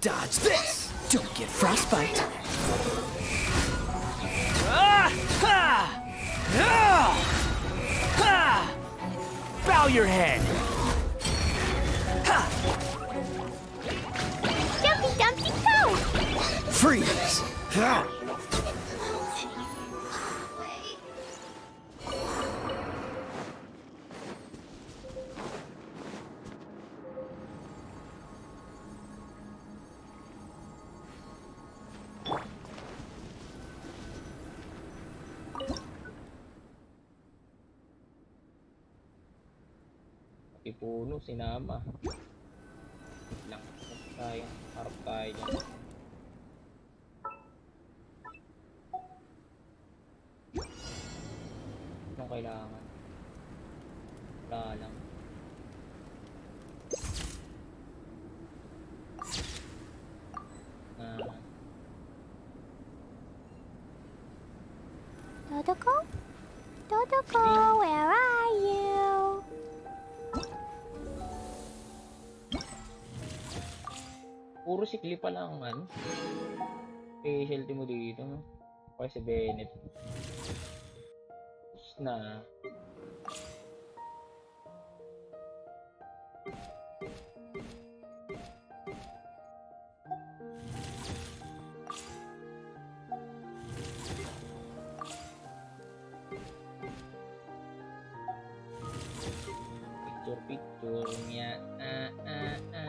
Dodge this! Don't get frostbite. Ah! Ha! Ah! Ha! Bow your head. Ha! Jumpy Dumpty go! Freeze. Ha! Puno, sinama. Lang. Tayo. Harap tayo dyan. Anong kailangan? Wala lang. Dodoko? Dodoko, where are you? Puro sikli pa lang man. Specialty mo dito, no? Kaya si Bennett. Tapos na. Picture niya. Ayun na.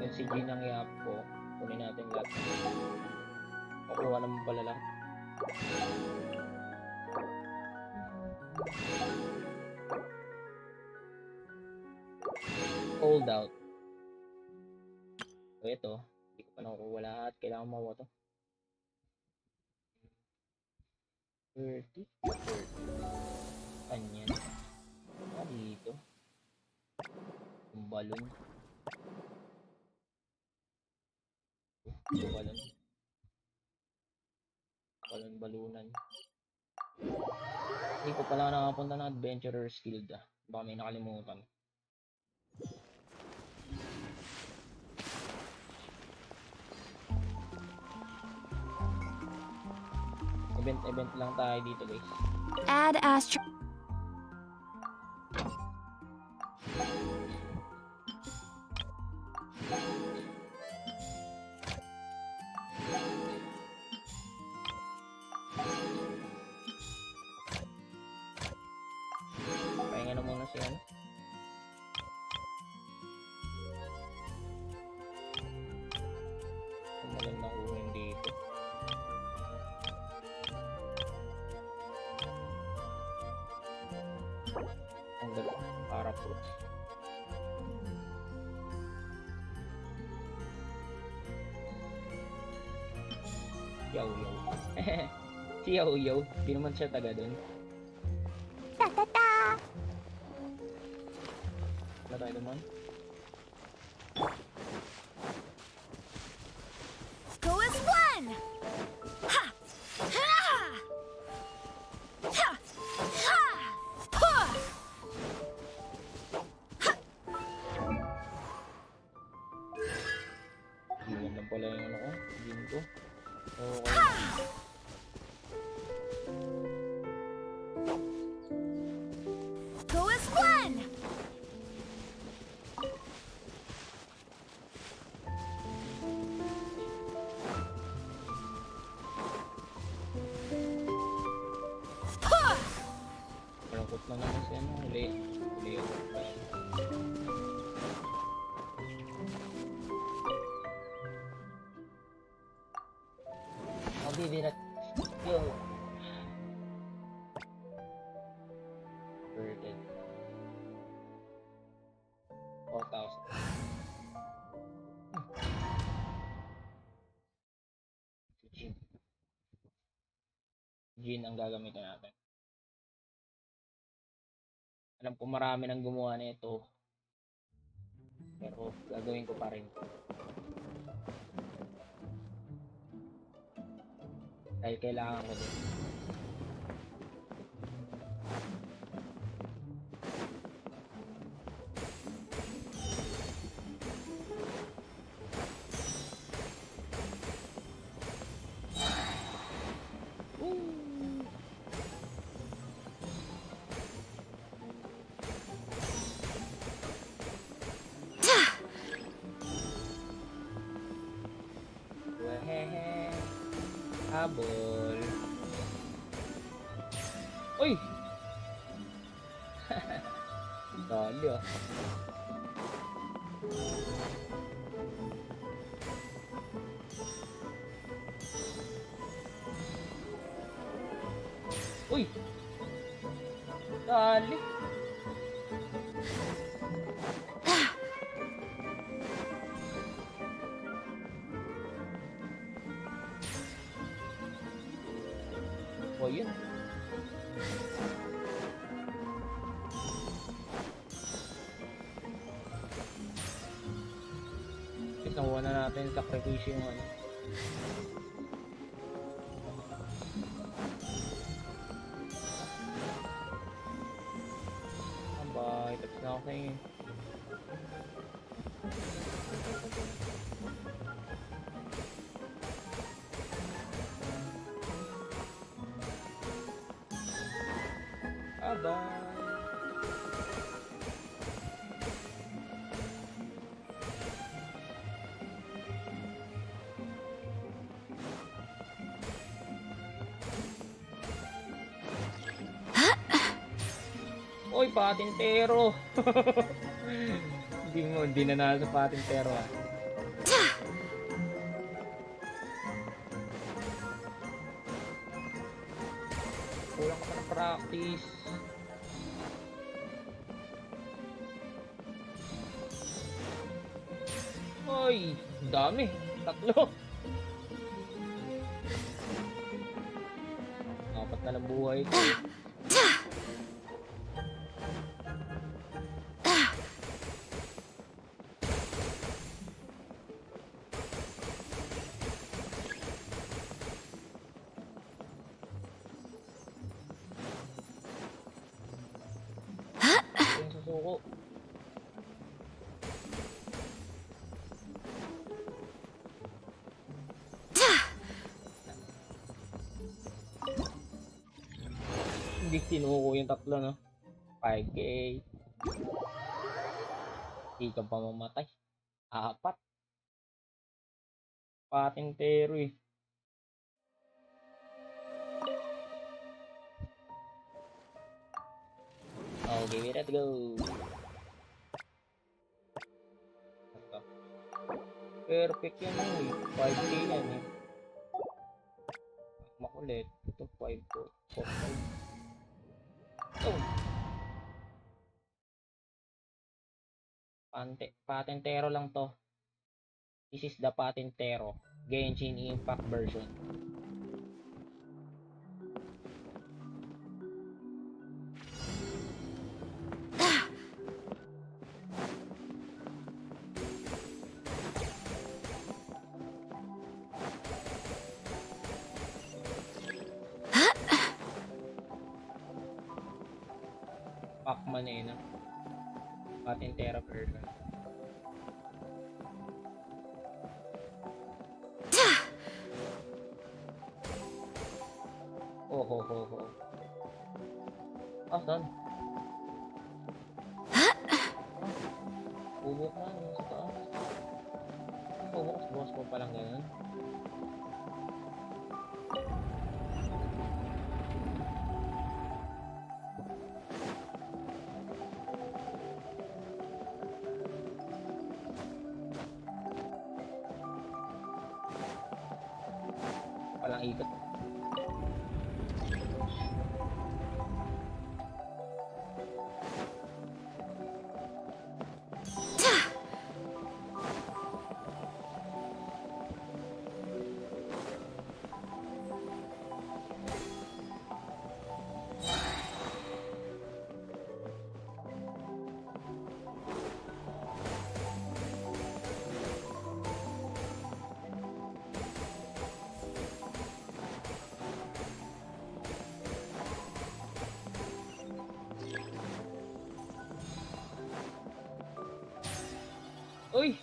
Yung si G ng i-up ko, kunin natin lahat. Makuha naman pala lang. Hold out. So ito, hindi ko pa nakukuha lahat. Kailangan makuha to. 30. Kanyan. Dito. Yung balon. Yung balon. Balunan. Hindi ko pala nakapunta ng Adventurer's Guild ah. Baka may nakalimutan. Event lang tayo dito guys. Add astro. Pahinga na muna si ano. Ang magandang kunin dito. Ang ganda. Para po. Yaw yaw. Si yaw yaw. Di naman siya taga dun. Ta-ta-ta! Wala tayo naman. Go as one! Ha! Ha! Ha! Ha! Ha! Yun lang pala yung ano ko. Gin ko. Okay. Go as one! Ha! Malungkot na naman si ano. Huli. Huli ako. I'll be right. Yo. Birded. 4,000. Gin. Gin ang gagamitin natin. Alam ko marami nang gumawa nito. Pero gagawin ko pa rin. Dahil kailangan ko din. Wehehe. Habol. Uy! Dali ah. Uy! Dali. O yun. Kasi nakuha na natin sakripisyo yung ano. Abay, tapos na ako sa'yo. Bye-bye. Oy, patintero. Hindi na nasa patintero ah. Kulang ka pa ng practice. Oy, dami. 3. 4 na lang buhay ko. Yung susuko. Hindi sinuko yung 3, no? 5K. Di ka pa mamatay. 4. Patintero eh. Okay, let's go. Ito. Perfect yan eh. 5K yan eh. Makulit. Ito 5 to 4. Oh. Patentero lang to. This is the Patentero Genshin Impact version. Pacman eh, no? Patentero version. Oh, ho, ho, ho. Asan? Bubok na, ano sa taas? Bubok, bukas ko palang ganun. Palang ikot. Uy!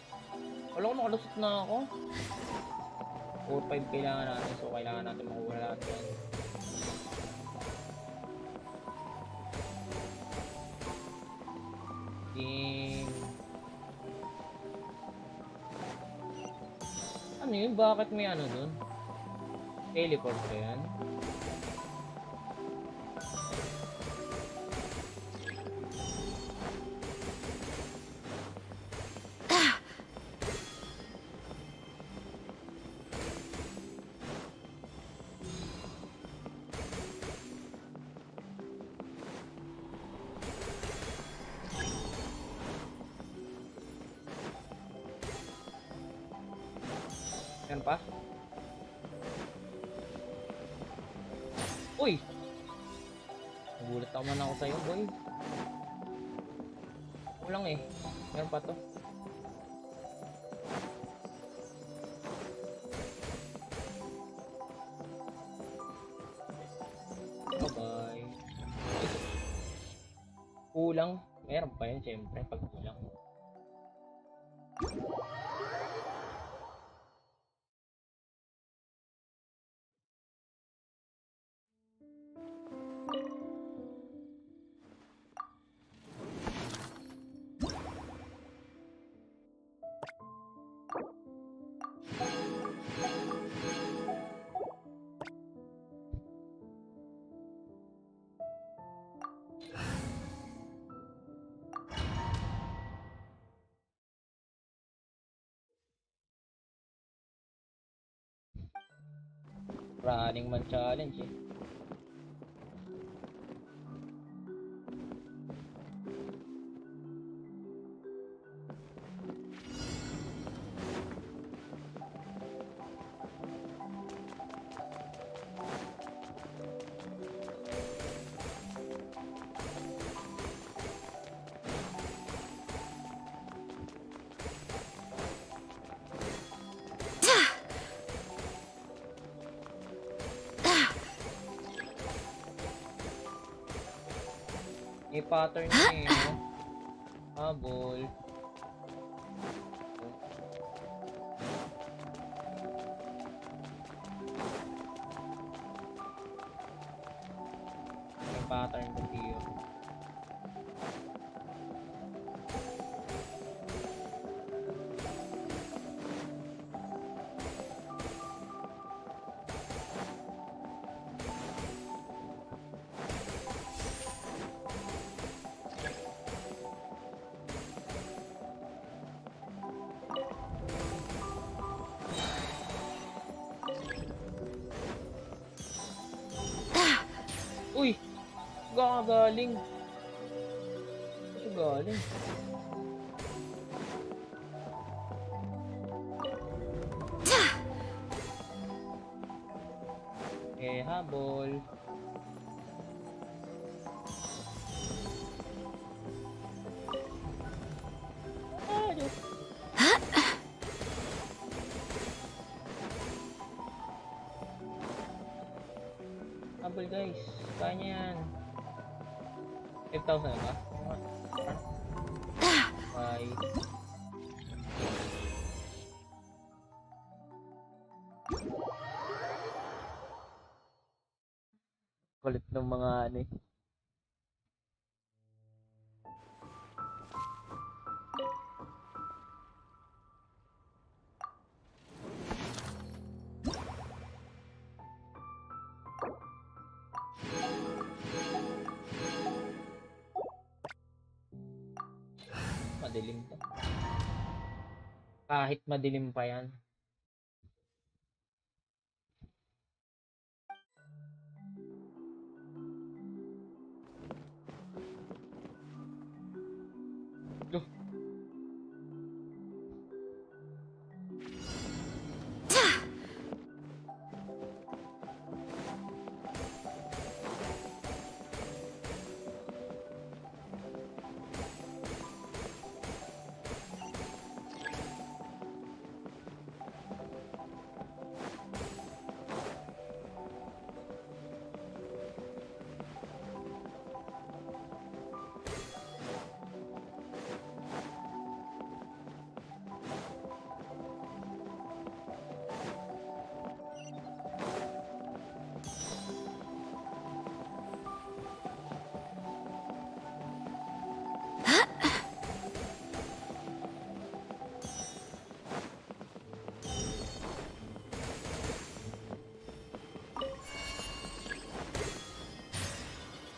Wala ko, nakalusot na ako. 4-5 kailangan natin, so kailangan natin makuha lahat yan. Ding. Ano yun? Bakit may ano dun? Teleport ba yan? Yan pa? Uy! Nagulat naman ako sa'yo, boy. Kulang eh. Meron pa to. Bye-bye. Kulang. Meron pa yun, siyempre, pag kulang. Running Man challenge eh. May pattern niya eh, no? Habol. May pattern ko dito. Uy! Gagaling. Galing. Habol. Habol guys. Kaya niya yan. 5,000 ba? Bye. Kulit ng mga ano eh. Madilim to. Kahit madilim pa yan. Loh.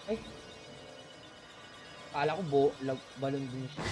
Ay. Akala ko balon din siya.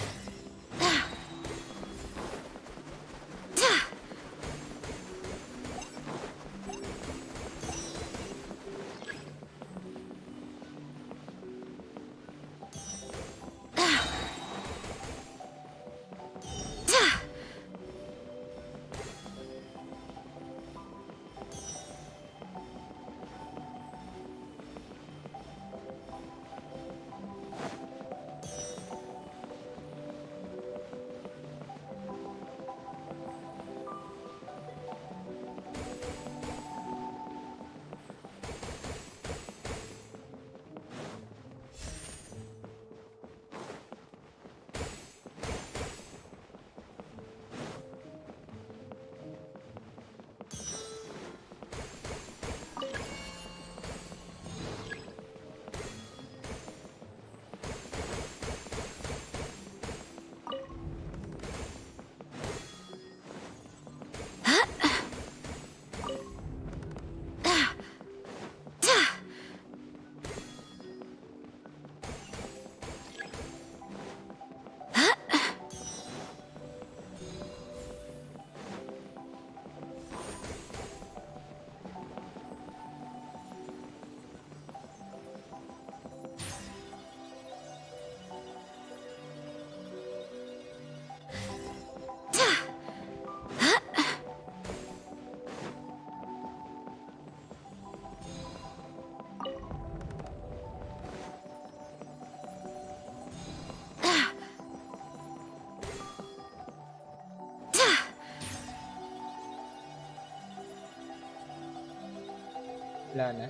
Wala na.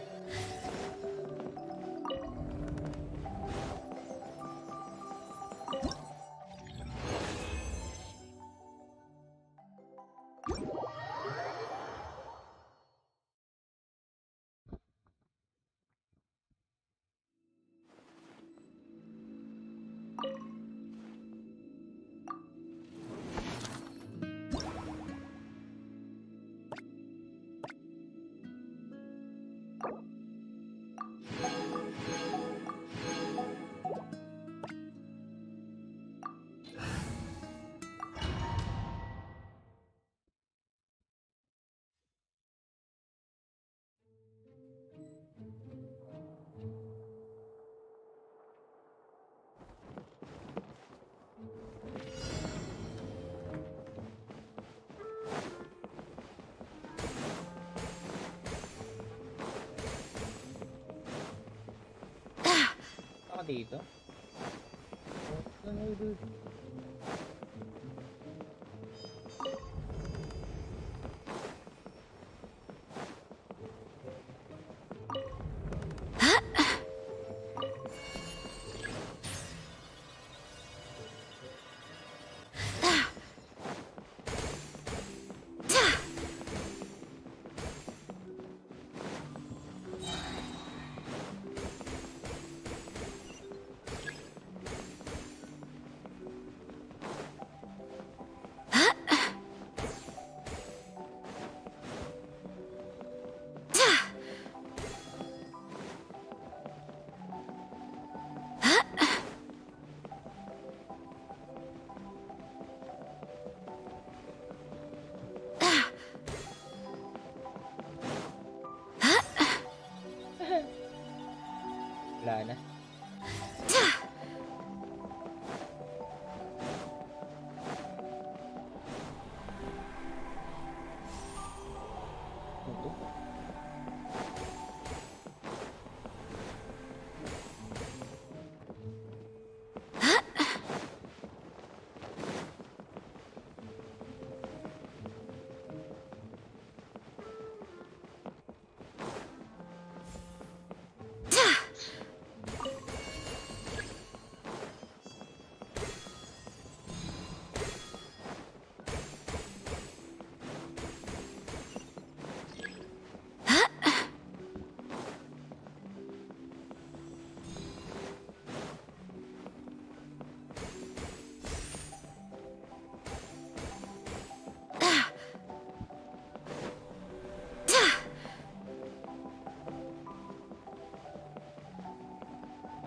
dito? Wala na. Ito.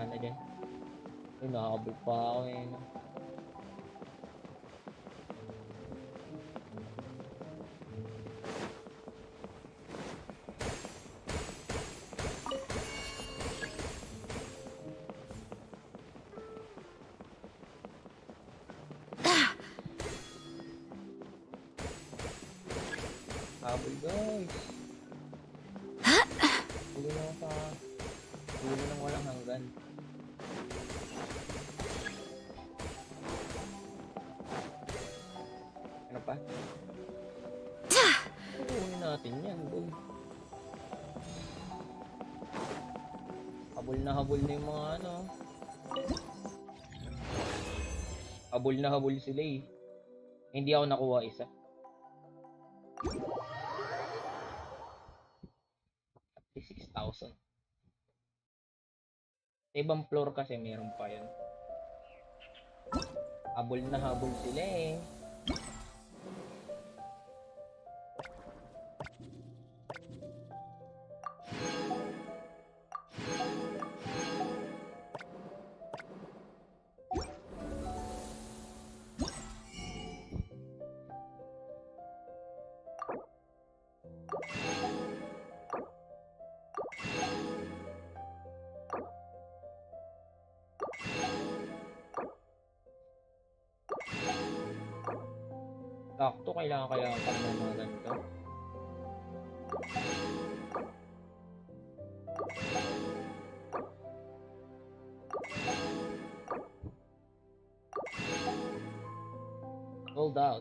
Ano dyan? Ay, nakakabot pa ako eh. No? Habol guys. Huli na sa... Huli nang walang hanggan. Ano pa? Huli natin yan, boy. Habol na yung mga ano. Habol na habol sila eh. Hindi ako nakuha isa. At least 6,000. Sa ibang floor kasi meron pa yan. Habol na habol sila eh. Sakto, kailangan kaya pa ng mga ganito. Sold out.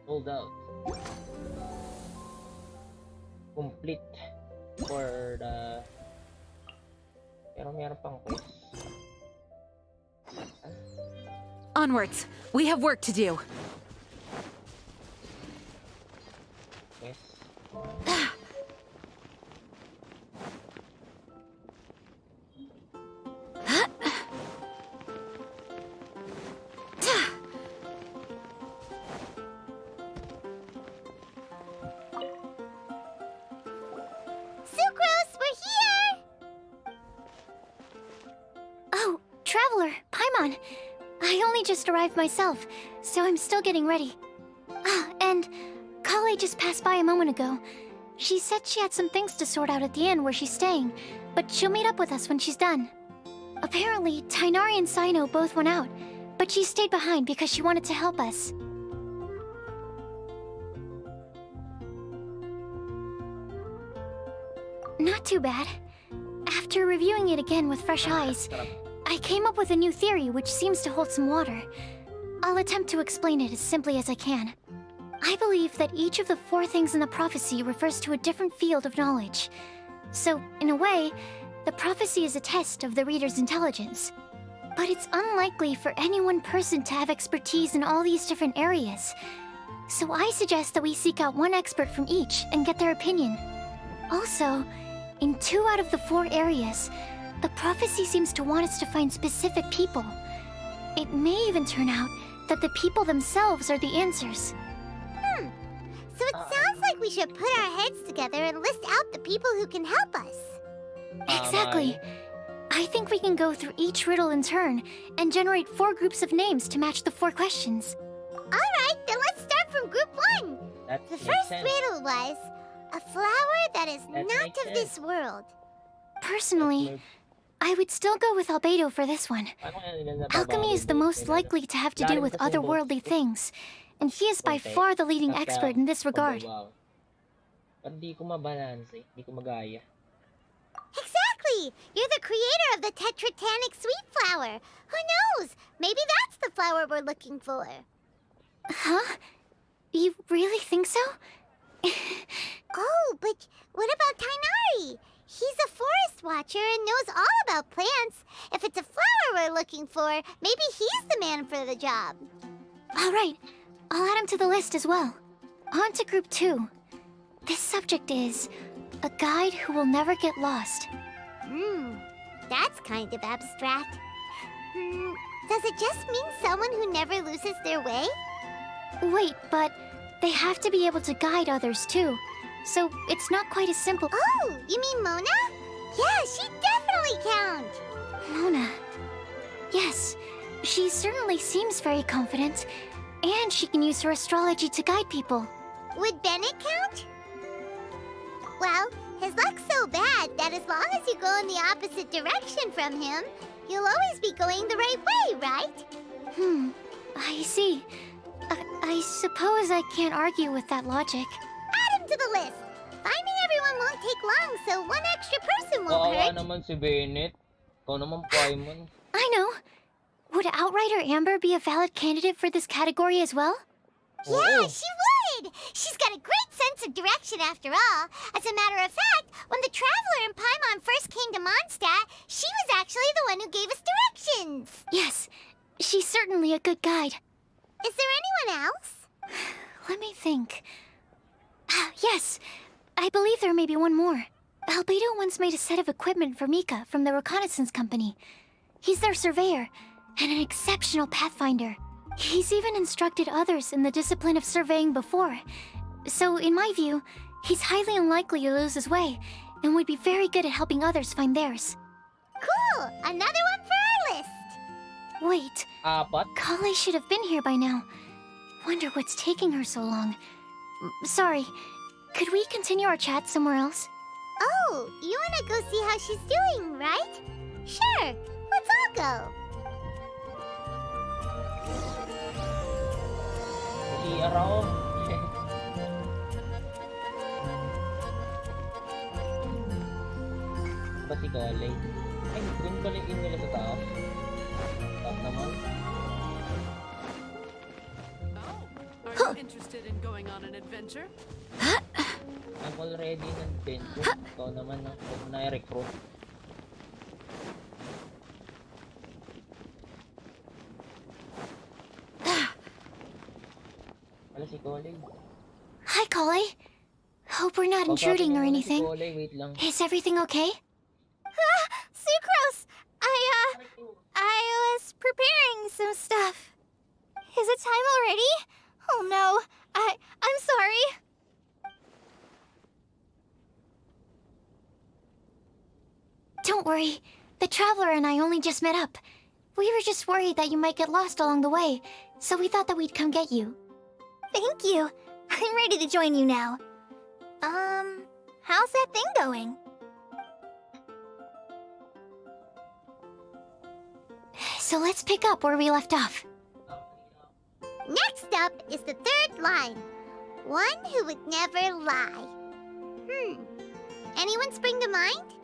Sold out. Complete for the... Pero meron pang quest. Onwards. We have work to do. Yes. Sucrose, we're here! Oh, Traveler, Paimon. I only just arrived myself, so I'm still getting ready. Ah, and Kale just passed by a moment ago. She said she had some things to sort out at the inn where she's staying, but she'll meet up with us when she's done. Apparently, Tainari and Sino both went out, but she stayed behind because she wanted to help us. Not too bad. After reviewing it again with fresh eyes, Sarap. I came up with a new theory which seems to hold some water. I'll attempt to explain it as simply as I can. I believe that each of the 4 things in the prophecy refers to a different field of knowledge. So, in a way, the prophecy is a test of the reader's intelligence. But it's unlikely for any one person to have expertise in all these different areas. So I suggest that we seek out one expert from each and get their opinion. Also, in 2 out of the 4 areas, the prophecy seems to want us to find specific people. It may even turn out that the people themselves are the answers. So it sounds like we should put our heads together and list out the people who can help us. Exactly. I think we can go through each riddle in turn and generate 4 groups of names to match the 4 questions. Alright, then let's start from group 1. That The makes first sense. riddle was a flower that is That not makes of sense. this world. Personally, I would still go with Albedo for this one. Paano kaya nila Alchemy is the most likely to have to do with otherworldly things, and he is by far the leading expert in this regard. Wow. Pero di ko mabalanse, di ko magaya. Exactly! You're the creator of the tetratanic sweet flower. Who knows? Maybe that's the flower we're looking for. Huh? You really think so? Oh, but what about Tainari? He's a forest watcher and knows all about plants. If it's a flower we're looking for, maybe he's the man for the job. Alright, I'll add him to the list as well. On to group 2. This subject is a guide who will never get lost. That's kind of abstract. Does it just mean someone who never loses their way? Wait, but they have to be able to guide others too. So it's not quite as simple. Oh, you mean Mona? Yeah, she definitely counts. Mona. Yes, she certainly seems very confident, and she can use her astrology to guide people. Would Bennett count? Well, his luck's so bad that as long as you go in the opposite direction from him, you'll always be going the right way, right? I see. I suppose I can't argue with that logic. Add him to the list. Finding everyone won't take long, so one extra person won't Kawawa hurt. naman si Bennett. Ikaw naman, Paimon. I know. Would Outrider Amber be a valid candidate for this category as well? Yeah, she would! She's got a great sense of direction after all. As a matter of fact, when the Traveler and Paimon first came to Mondstadt, she was actually the one who gave us directions. Yes, she's certainly a good guide. Is there anyone else? Let me think. Yes, I believe there may be one more. Albedo once made a set of equipment for Mika from the reconnaissance company. He's their surveyor and an exceptional pathfinder. He's even instructed others in the discipline of surveying before. So, in my view, he's highly unlikely to lose his way and would be very good at helping others find theirs. Cool! Another one for our list! Wait, 4? Kale should have been here by now. Wonder what's taking her so long. Sorry, could we continue our chat somewhere else? Oh, you wanna go see how she's doing, right? Sure, let's all go. CR ako. Ba si Kale? Ay, dun pala yung nila sa taas. Taas naman. Oh, are you interested in going on an adventure? I'm already nag-venture. Ikaw naman na. Huwag mo na i-recruit. Wala si Kale. Hi, Kale. Hope we're not intruding or anything. Wait lang. Is everything okay? Sucrose! I was preparing some stuff. Is it time already? Oh no, I'm sorry. Don't worry. The Traveler and I only just met up. We were just worried that you might get lost along the way, so we thought that we'd come get you. Thank you. I'm ready to join you now. How's that thing going? So let's pick up where we left off. Next up is the third line. One who would never lie. Anyone spring to mind?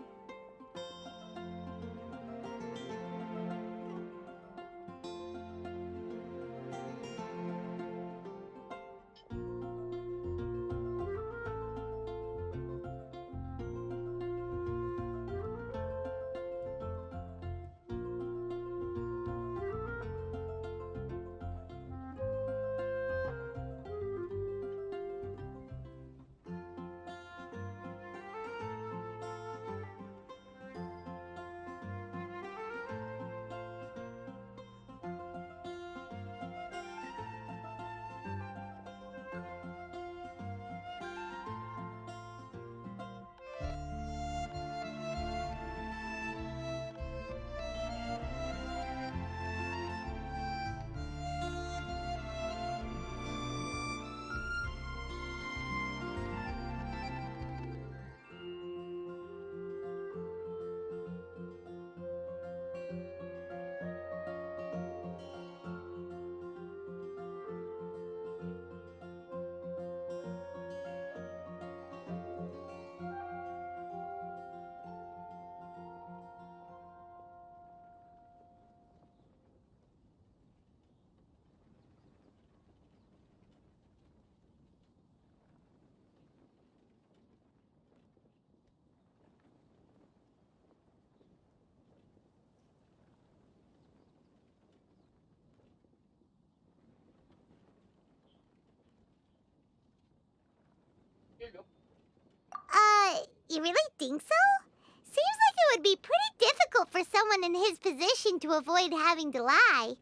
You really think so? Seems like it would be pretty difficult for someone in his position to avoid having to lie.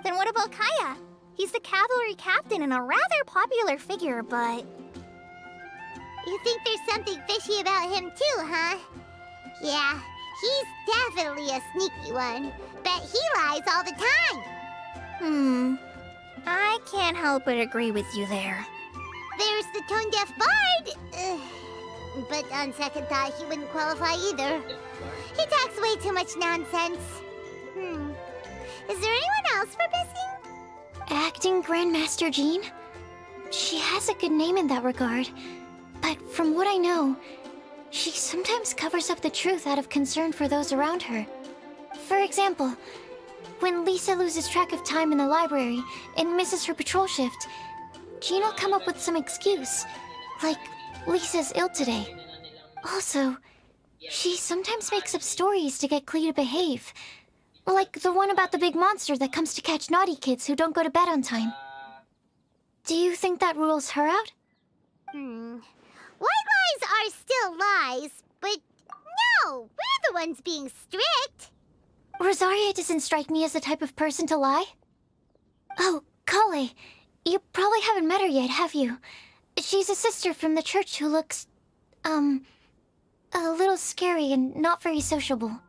Then what about Kaya? He's the cavalry captain and a rather popular figure, but... You think there's something fishy about him too, huh? Yeah, he's definitely a sneaky one. Bet he lies all the time. I can't help but agree with you there. There's the tone-deaf bard. But on second thought, he wouldn't qualify either. He talks way too much nonsense. Is there anyone else for Bissing? Acting Grandmaster Jean? She has a good name in that regard. But from what I know, she sometimes covers up the truth out of concern for those around her. For example, when Lisa loses track of time in the library and misses her patrol shift, Jean will come up with some excuse, like Lisa's ill today. Also, she sometimes makes up stories to get Klee to behave. Like the one about the big monster that comes to catch naughty kids who don't go to bed on time. Do you think that rules her out? White lies are still lies, but no, we're the ones being strict. Rosaria doesn't strike me as the type of person to lie. Oh, Kale, you probably haven't met her yet, have you? She's a sister from the church who looks, a little scary and not very sociable.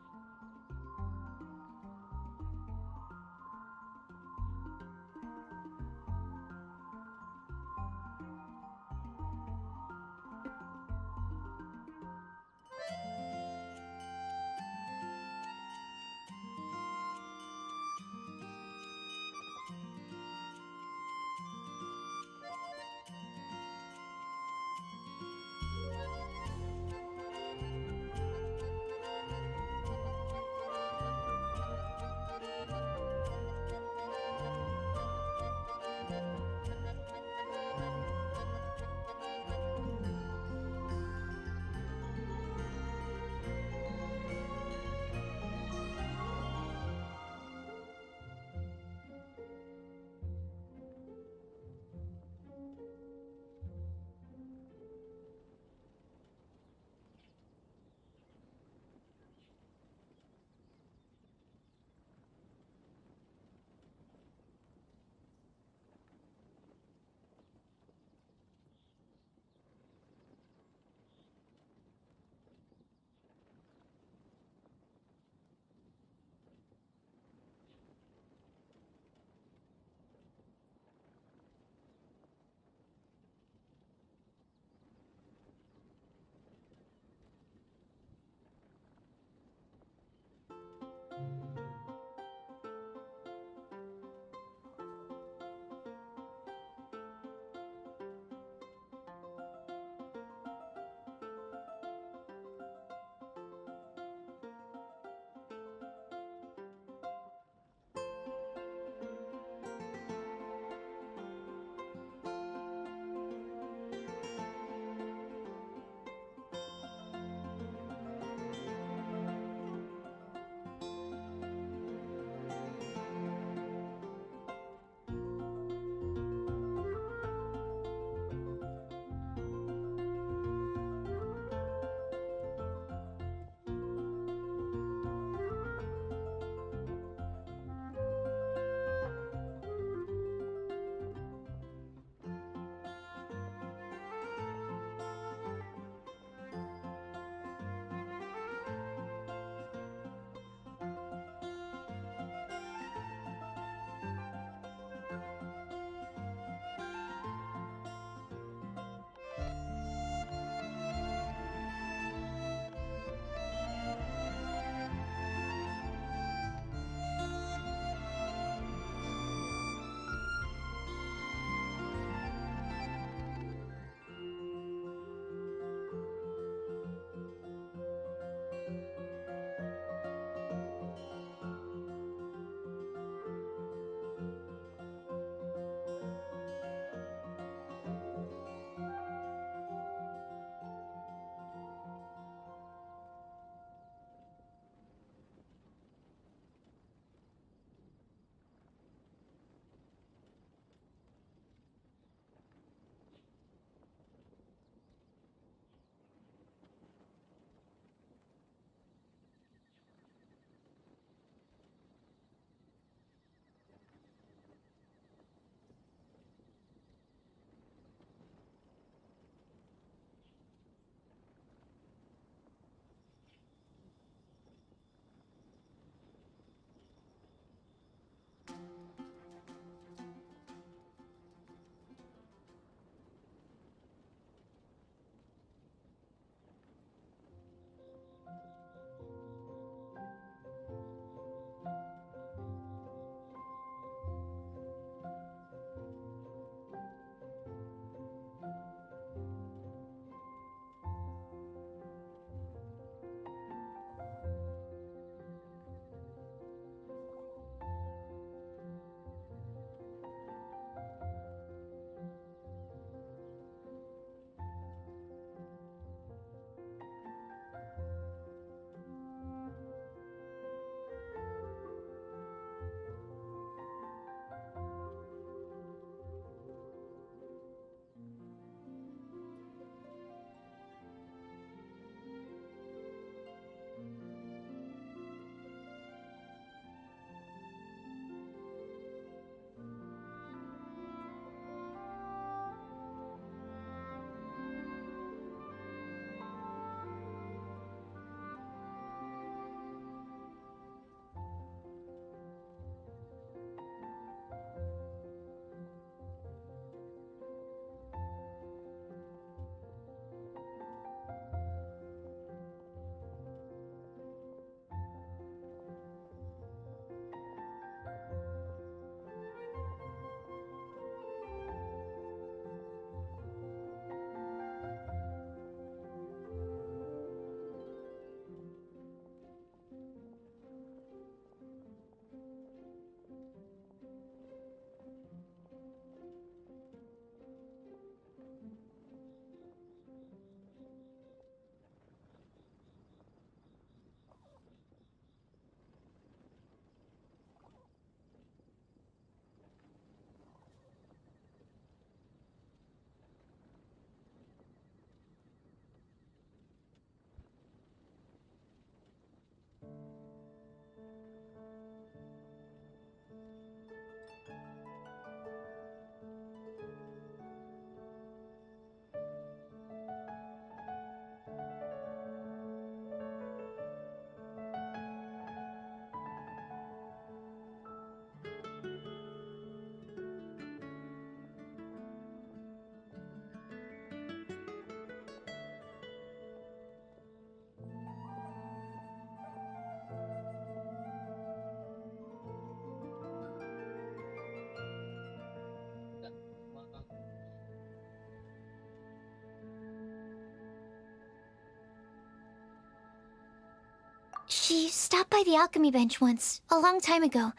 She stopped by the alchemy bench once, a long time ago,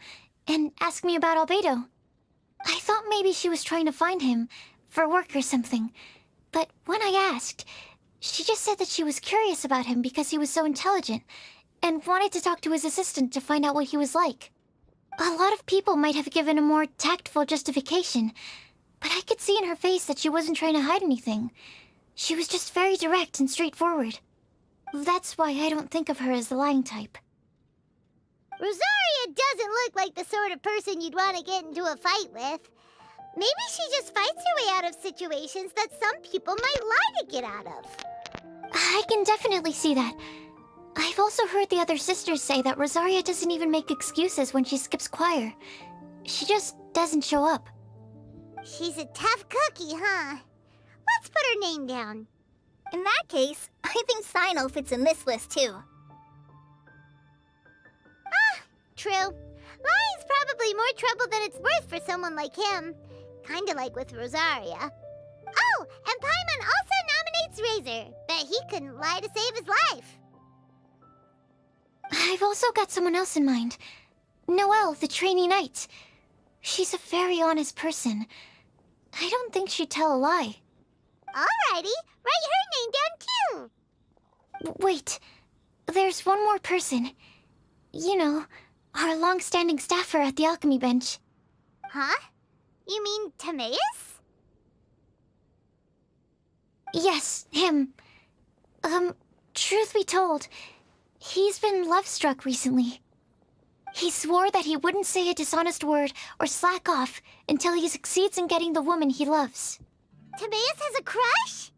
and asked me about Albedo. I thought maybe she was trying to find him, for work or something. But when I asked, she just said that she was curious about him because he was so intelligent, and wanted to talk to his assistant to find out what he was like. A lot of people might have given a more tactful justification, but I could see in her face that she wasn't trying to hide anything. She was just very direct and straightforward. That's why I don't think of her as the lying type. Rosaria doesn't look like the sort of person you'd want to get into a fight with. Maybe she just fights her way out of situations that some people might lie to get out of. I can definitely see that. I've also heard the other sisters say that Rosaria doesn't even make excuses when she skips choir. She just doesn't show up. She's a tough cookie, huh? Let's put her name down. In that case, I think Sino fits in this list too. Ah, true. Lying's probably more trouble than it's worth for someone like him. Kinda like with Rosaria. Oh, and Paimon also nominates Razor, but he couldn't lie to save his life. I've also got someone else in mind. Noelle, the trainee knight. She's a very honest person. I don't think she'd tell a lie. Alrighty, write her name down too. Wait, there's one more person. You know, our long-standing staffer at the alchemy bench. Huh? You mean Timaeus? Yes, him. Truth be told, he's been love-struck recently. He swore that he wouldn't say a dishonest word or slack off until he succeeds in getting the woman he loves. Timaeus has a crush?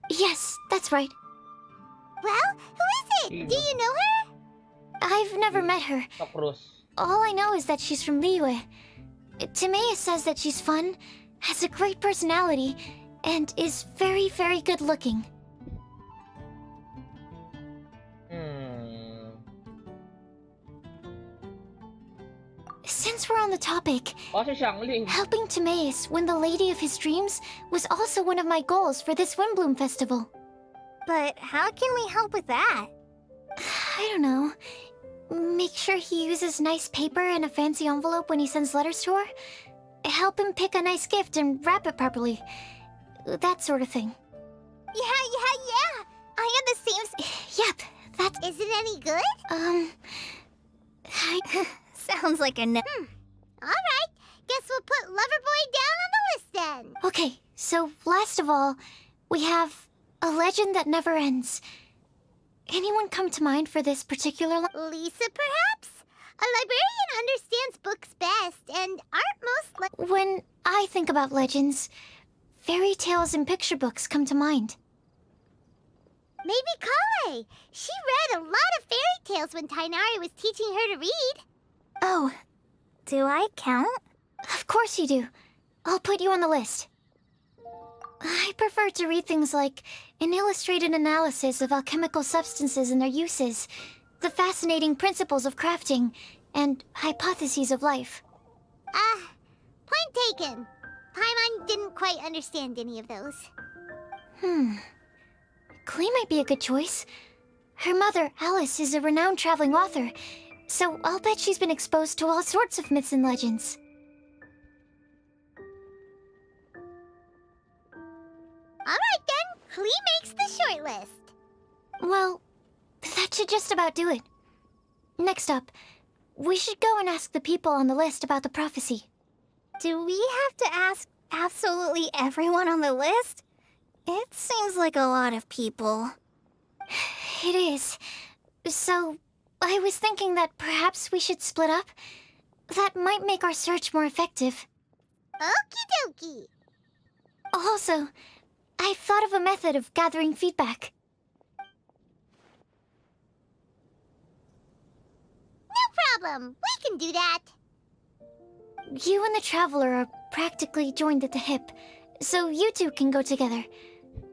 Yes, that's right. Well, who is it? Do you know her? I've never met her. All I know is that she's from Liyue. Timaeus says that she's fun, has a great personality, and is very, very good looking. Since we're on the topic, helping Timaeus win the lady of his dreams was also one of my goals for this Windbloom Festival. But how can we help with that? I don't know. Make sure he uses nice paper and a fancy envelope when he sends letters to her. Help him pick a nice gift and wrap it properly. That sort of thing. Yeah. I had the same... Yep, that's... Is it any good? Sounds like a no. Alright, guess we'll put Loverboy down on the list then. Okay, so last of all, we have a legend that never ends. Anyone come to mind for this particular Lisa, perhaps? A librarian understands books best and aren't most When I think about legends, fairy tales and picture books come to mind. Maybe Kale. She read a lot of fairy tales when Tainari was teaching her to read. Oh. Do I count? Of course you do. I'll put you on the list. I prefer to read things like an illustrated analysis of alchemical substances and their uses, the fascinating principles of crafting, and hypotheses of life. Point taken. Paimon didn't quite understand any of those. Klee might be a good choice. Her mother, Alice, is a renowned traveling author, so I'll bet she's been exposed to all sorts of myths and legends. Alright then, Klee makes the short list. Well, that should just about do it. Next up, we should go and ask the people on the list about the prophecy. Do we have to ask absolutely everyone on the list? It seems like a lot of people. It is. So, I was thinking that perhaps we should split up. That might make our search more effective. Okie dokie. Also, I've thought of a method of gathering feedback. No problem. We can do that. You and the Traveler are practically joined at the hip, so you two can go together.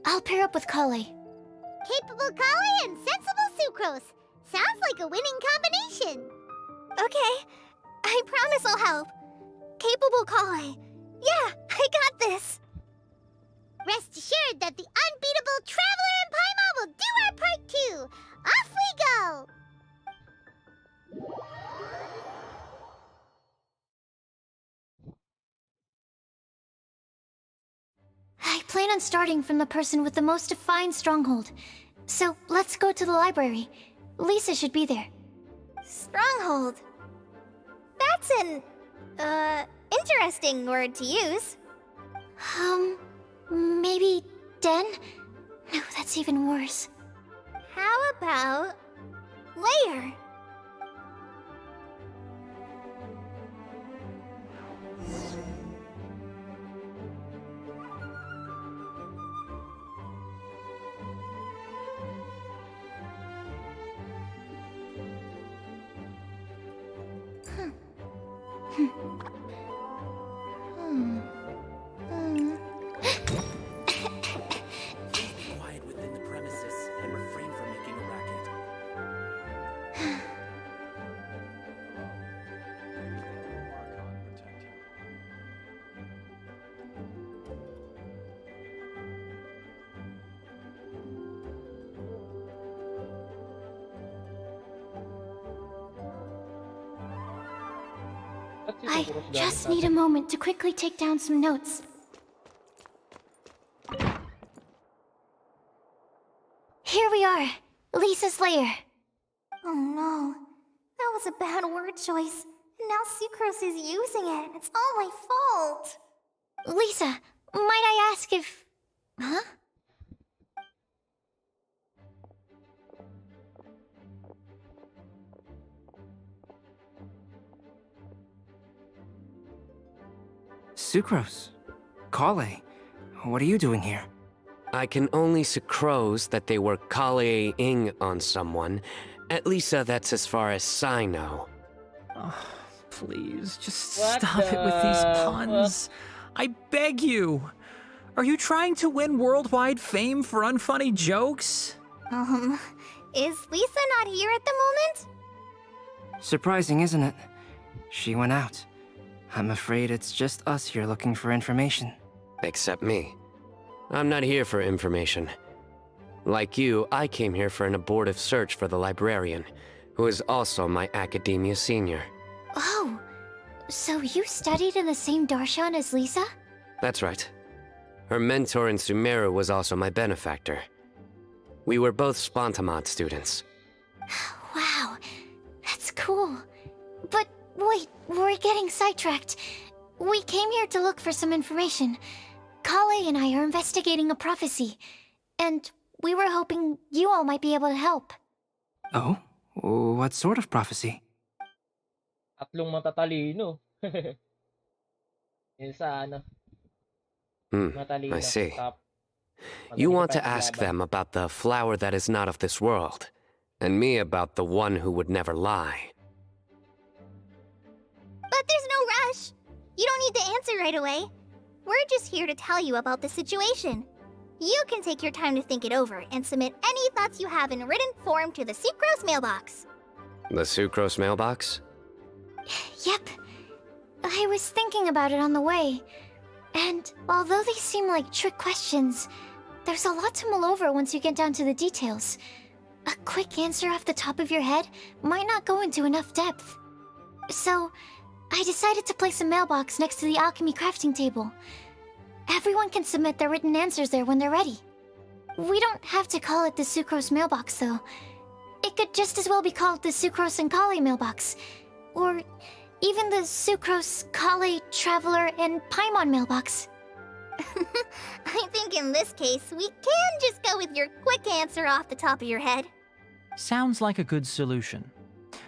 I'll pair up with Kale. Capable Kale and sensible Sucrose. Sounds like a winning combination. Okay, I promise I'll help. Capable Kale. Yeah, I got this. Rest assured that the unbeatable Traveler and Paimon will do our part too. Off we go. plan on starting from the person with the most defined stronghold. So let's go to the library. Lisa should be there. Stronghold. That's an, interesting word to use. Maybe den? No, that's even worse. How about layer? Please be quiet within the premises and refrain from making a racket. Archon protect him. Ba't si I Sucrose galing just sa need a atin? moment to quickly take down some notes. Here we are, Lisa's lair. Oh no, that was a bad word choice. And now Sucrose is using it. It's all my fault. Lisa, might I ask if... Huh? Sucrose. Kale. What are you doing here? I can only sucrose that they were Kale-ing on someone. At least that's as far as I know. Oh, please, just What stop it with these the puns. I beg you. Are you trying to win worldwide fame for unfunny jokes? Is Lisa not here at the moment? Surprising, isn't it? She went out. I'm afraid it's just us here looking for information. Except me. I'm not here for information. Like you, I came here for an abortive search for the librarian, who is also my academia senior. Oh, so you studied in the same darshan as Lisa? That's right. Her mentor in Sumeru was also my benefactor. We were both Spontamod students. Wow, that's cool. But wait, we're getting sidetracked. We came here to look for some information. Kale and I are investigating a prophecy, and we were hoping you all might be able to help. Oh? What sort of prophecy? Tatlong matatalino. Yung sa ano, matalino. I see. Tap. You Magaling want pa to ask ipaglaban. them about the flower that is not of this world, and me about the one who would never lie. But there's no rush. You don't need to answer right away. We're just here to tell you about the situation. You can take your time to think it over and submit any thoughts you have in written form to the Sucrose mailbox. The Sucrose mailbox? Yep. I was thinking about it on the way. And although they seem like trick questions, there's a lot to mull over once you get down to the details. A quick answer off the top of your head might not go into enough depth. So, I decided to place a mailbox next to the alchemy crafting table. Everyone can submit their written answers there when they're ready. We don't have to call it the Sucrose mailbox, though. It could just as well be called the Sucrose and Kale mailbox. Or even the Sucrose, Kale, Traveler, and Paimon mailbox. I think in this case, we can just go with your quick answer off the top of your head. Sounds like a good solution.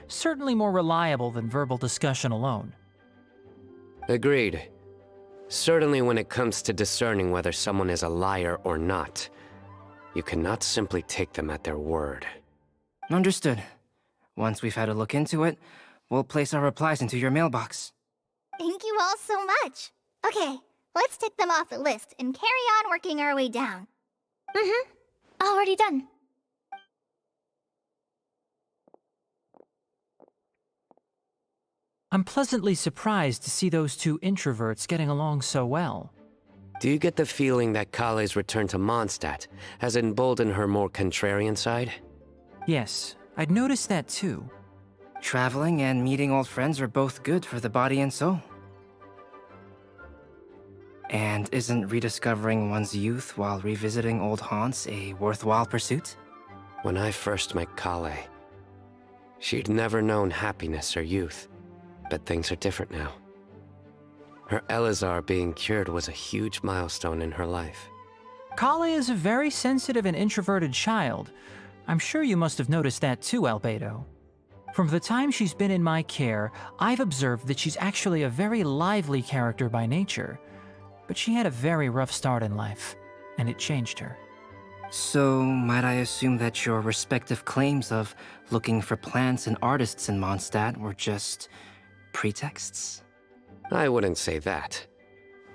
Certainly more reliable than verbal discussion alone. Agreed. Certainly when it comes to discerning whether someone is a liar or not, you cannot simply take them at their word. Understood. Once we've had a look into it, we'll place our replies into your mailbox. Thank you all so much. Okay, let's tick them off the list and carry on working our way down. Already done. I'm pleasantly surprised to see those two introverts getting along so well. Do you get the feeling that Kale's return to Mondstadt has emboldened her more contrarian side? Yes, I'd noticed that too. Traveling and meeting old friends are both good for the body and soul. And isn't rediscovering one's youth while revisiting old haunts a worthwhile pursuit? When I first met Kale, she'd never known happiness or youth, but things are different now. Her Elazar being cured was a huge milestone in her life. Kale is a very sensitive and introverted child. I'm sure you must have noticed that too, Albedo. From the time she's been in my care, I've observed that she's actually a very lively character by nature. But she had a very rough start in life, and it changed her. So, might I assume that your respective claims of looking for plants and artists in Mondstadt were just pretexts? I wouldn't say that.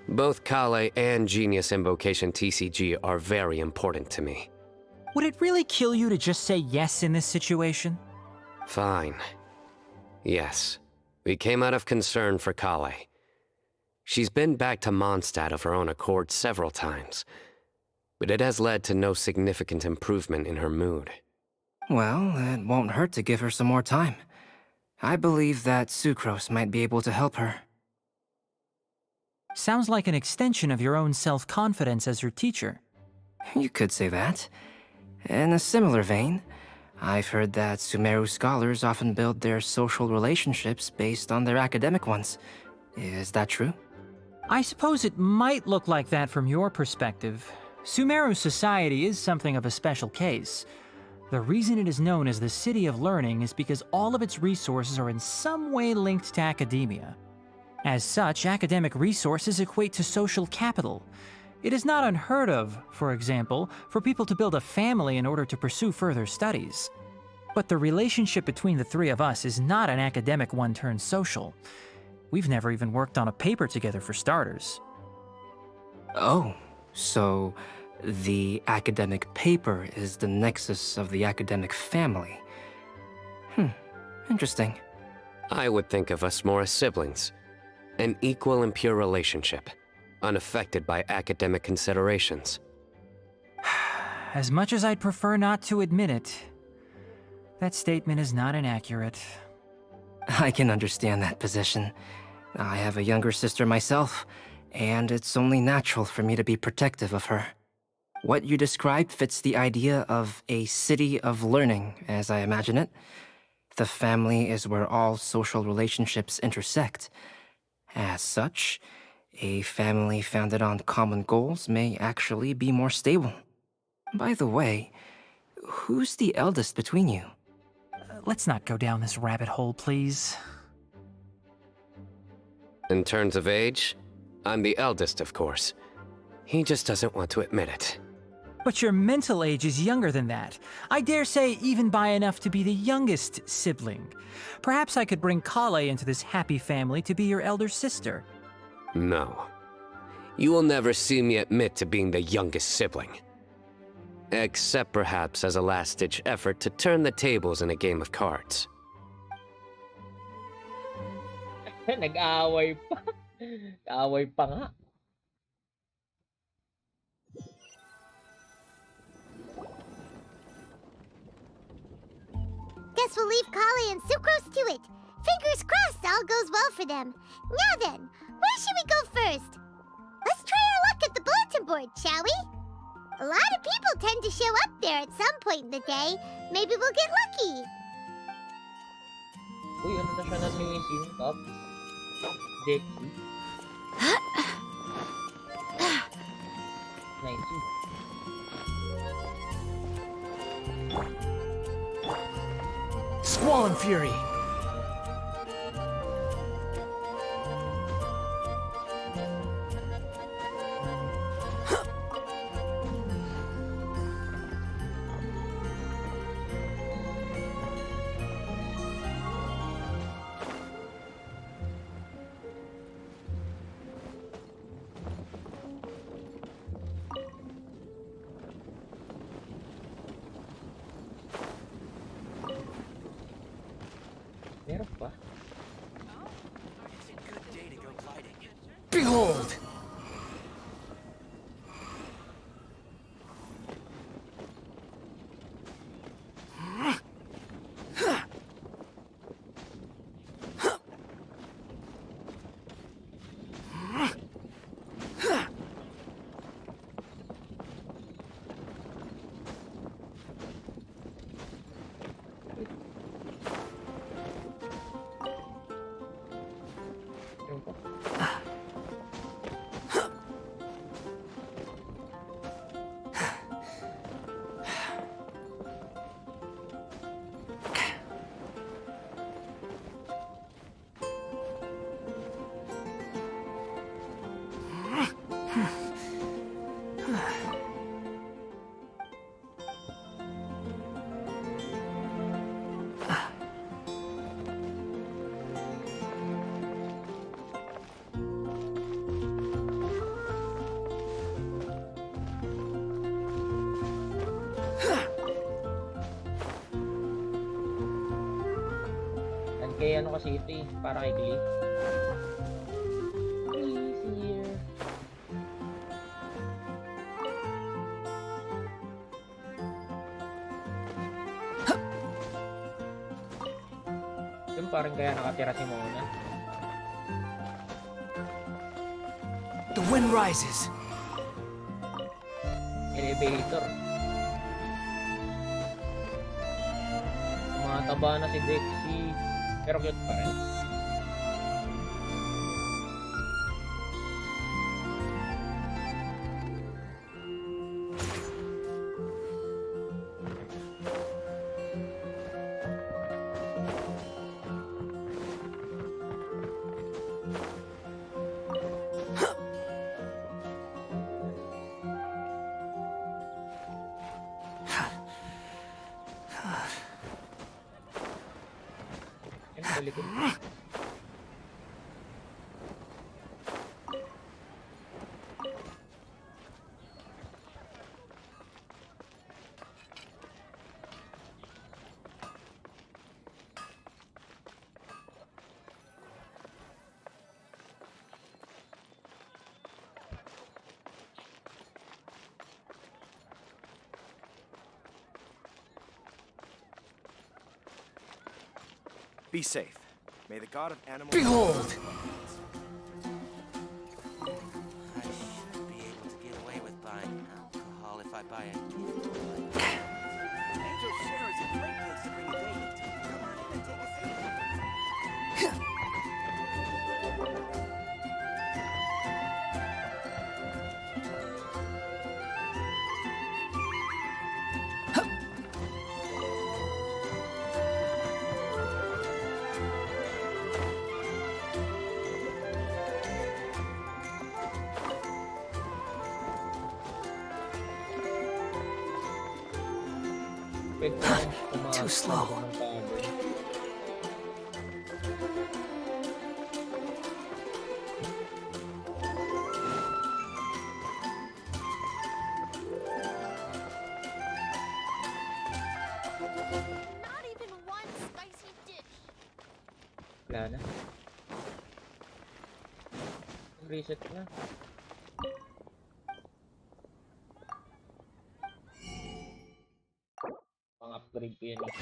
Both Kale and Genius Invocation TCG are very important to me. Would it really kill you to just say yes in this situation? Fine. Yes. We came out of concern for Kale. She's been back to Mondstadt of her own accord several times, but it has led to no significant improvement in her mood. Well, it won't hurt to give her some more time. I believe that Sucrose might be able to help her. Sounds like an extension of your own self-confidence as her teacher. You could say that. In a similar vein, I've heard that Sumeru scholars often build their social relationships based on their academic ones. Is that true? I suppose it might look like that from your perspective. Sumeru society is something of a special case. The reason it is known as the City of Learning is because all of its resources are in some way linked to academia. As such, academic resources equate to social capital. It is not unheard of, for example, for people to build a family in order to pursue further studies. But the relationship between the three of us is not an academic one turned social. We've never even worked on a paper together for starters. Oh, so the academic paper is the nexus of the academic family. Interesting. I would think of us more as siblings. An equal and pure relationship, unaffected by academic considerations. As much as I'd prefer not to admit it, that statement is not inaccurate. I can understand that position. I have a younger sister myself, and it's only natural for me to be protective of her. What you described fits the idea of a city of learning, as I imagine it. The family is where all social relationships intersect. As such, a family founded on common goals may actually be more stable. By the way, who's the eldest between you? Let's not go down this rabbit hole, please. In terms of age, I'm the eldest, of course. He just doesn't want to admit it. But your mental age is younger than that. I dare say even by enough to be the youngest sibling. Perhaps I could bring Kale into this happy family to be your elder sister. No. You will never see me admit to being the youngest sibling. Except perhaps as a last-ditch effort to turn the tables in a game of cards. Nag-aaway pa. Nag-aaway pa nga. Guess we'll leave Kali and Sucrose to it. Fingers crossed all goes well for them. Now then, where should we go first? Let's try our luck at the bulletin board, shall we? A lot of people tend to show up there at some point in the day. Maybe we'll get lucky. Uy, ano na siya nanisingkap? Dexy. 90. Squall and Fury! Meron pa? It's a good day to go gliding. Behold! kay ano kasi ito eh, para kay Glee. Glee's here. Yung parang kaya nakatira si Mona. The wind rises. Elevator. Tumataba na si Dexy. Pero cute pa rin. Yan, balik ko. Be safe. May the god of animals... Behold! I should be able to get away with buying alcohol if I buy a gift. Angel Share is a great place to bring a date to. Come on in and take a seat. Too slow. Not even one spicy dish. Wala na. Reset na. Pang-upgrade ko yan eh.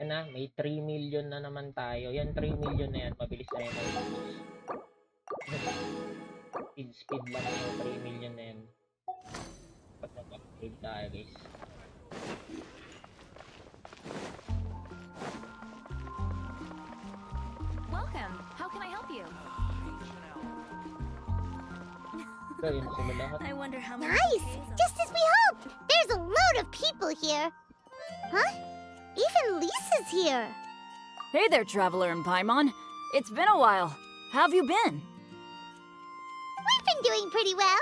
Yan na, may 3 million na naman tayo. Yan, 3 million na yan. Mabilis na yan. Speed lang yung 3 million na yan. Pag nag-upgrade tayo guys. Welcome. How can I help you? Ayun, sila lahat. I wonder how many. Nice! Just as we hoped! There's a load of people here. Huh? Even Lisa's here. Hey there, Traveler in Paimon. It's been a while. How have you been? We've been doing pretty well.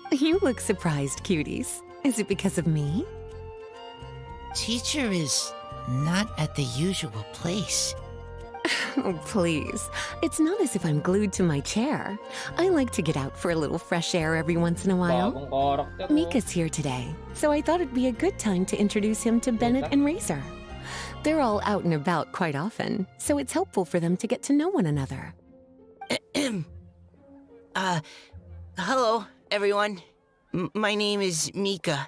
You look surprised, cuties. Is it because of me? Teacher is not at the usual place. Oh, please. It's not as if I'm glued to my chair. I like to get out for a little fresh air every once in a while. Mika's here today, so I thought it'd be a good time to introduce him to Bennett and Razor. They're all out and about quite often, so it's helpful for them to get to know one another. Hello, everyone. My name is Mika.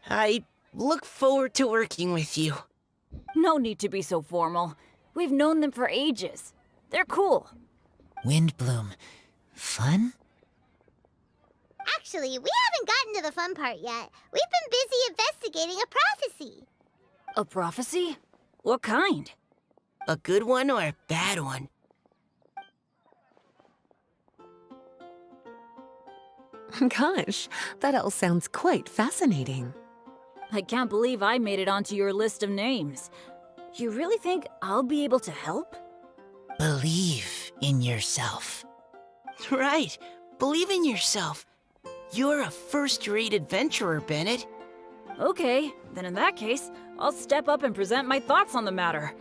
I look forward to working with you. No need to be so formal. We've known them for ages. They're cool. Windbloom. Fun? Actually, we haven't gotten to the fun part yet. We've been busy investigating a prophecy. A prophecy? What kind? A good one or a bad one? Gosh, that all sounds quite fascinating. I can't believe I made it onto your list of names. You really think I'll be able to help? Believe in yourself. Right. Believe in yourself. You're a first-rate adventurer, Bennett. Okay, then in that case, I'll step up and present my thoughts on the matter.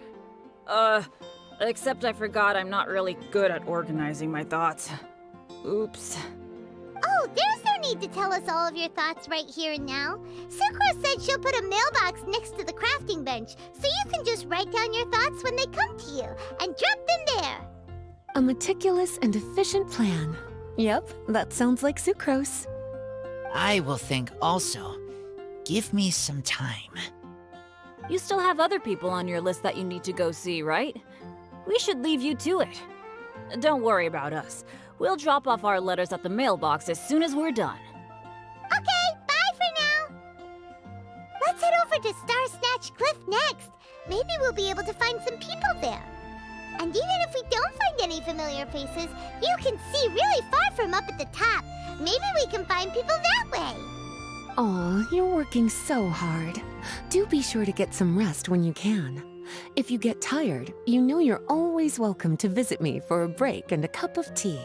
Except I forgot I'm not really good at organizing my thoughts. Oops. Oh, there's no need to tell us all of your thoughts right here and now. Sucrose said she'll put a mailbox next to the crafting bench, so you can just write down your thoughts when they come to you, and drop them there. A meticulous and efficient plan. Yep, that sounds like Sucrose. I will think also. Give me some time. You still have other people on your list that you need to go see, right? We should leave you to it. Don't worry about us. We'll drop off our letters at the mailbox as soon as we're done. Okay, bye for now. Let's head over to Star Snatch Cliff next. Maybe we'll be able to find some people there. And even if we don't find any familiar faces, you can see really far from up at the top. Maybe we can find people that way. Aw, you're working so hard. Do be sure to get some rest when you can. If you get tired, you know you're always welcome to visit me for a break and a cup of tea.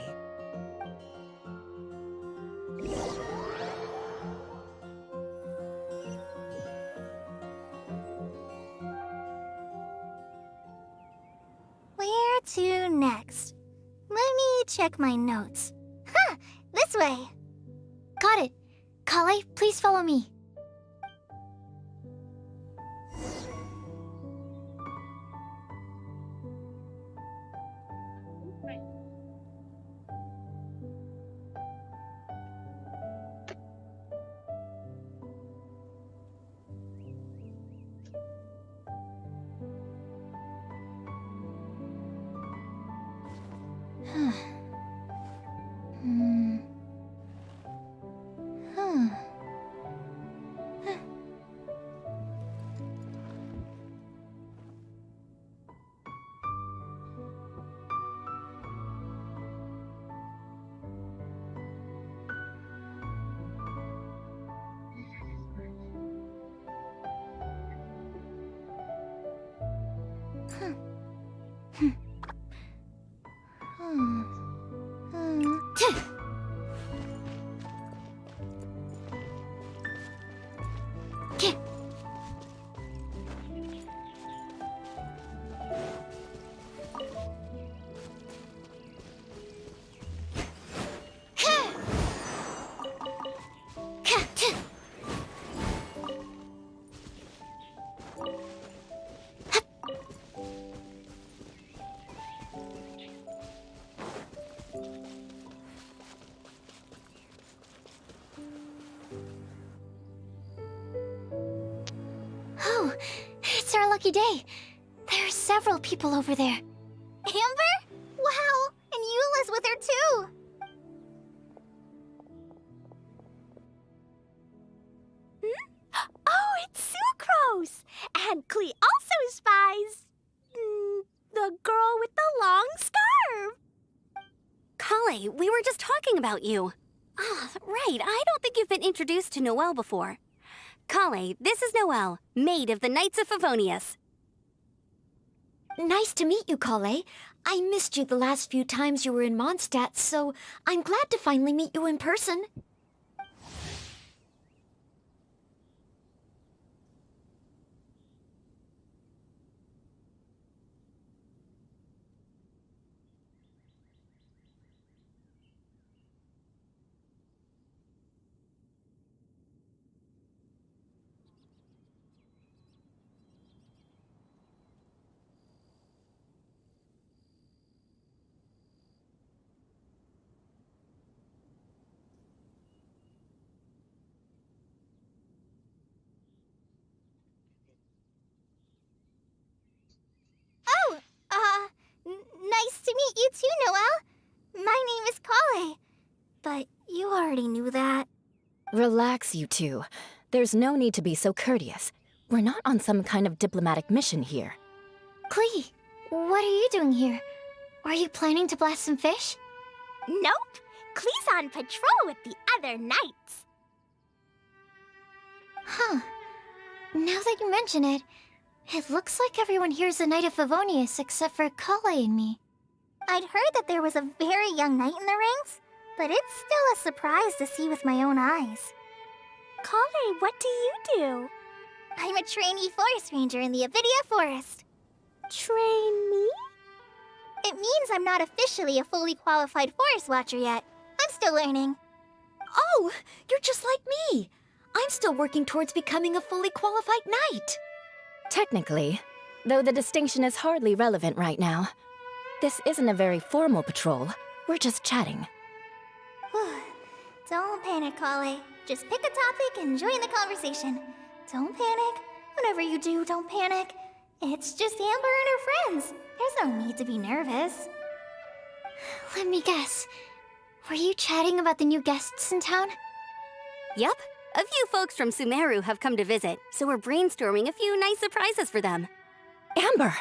Where to next? Let me check my notes. Huh, this way. Got it. Kale, please follow me. Oh, it's our lucky day. There are several people over there. Amber? Wow, and Eula's with her too. Oh, it's Sucrose! And Klee also spies... the girl with the long scarf! Kale, we were just talking about you. Ah, right, I don't think you've been introduced to Noelle before. Kale, this is Noelle, maid of the Knights of Favonius. Nice to meet you, Kale. I missed you the last few times you were in Mondstadt, so I'm glad to finally meet you in person. Nice to meet you too, Noelle. My name is Kale. But you already knew that. Relax, you two. There's no need to be so courteous. We're not on some kind of diplomatic mission here. Klee, what are you doing here? Are you planning to blast some fish? Nope. Klee's on patrol with the other knights. Huh. Now that you mention it, it looks like everyone here is a Knight of Favonius except for Kale and me. I'd heard that there was a very young knight in the ranks, but it's still a surprise to see with my own eyes. Kale, what do you do? I'm a trainee forest ranger in the Avidia Forest. Trainee? It means I'm not officially a fully qualified forest watcher yet. I'm still learning. Oh, you're just like me. I'm still working towards becoming a fully qualified knight. Technically, though the distinction is hardly relevant right now. This isn't a very formal patrol. We're just chatting. Don't panic, Kale. Just pick a topic and join the conversation. Don't panic. Whatever you do, don't panic. It's just Amber and her friends. There's no need to be nervous. Let me guess. Were you chatting about the new guests in town? Yup. A few folks from Sumeru have come to visit, so we're brainstorming a few nice surprises for them. Amber!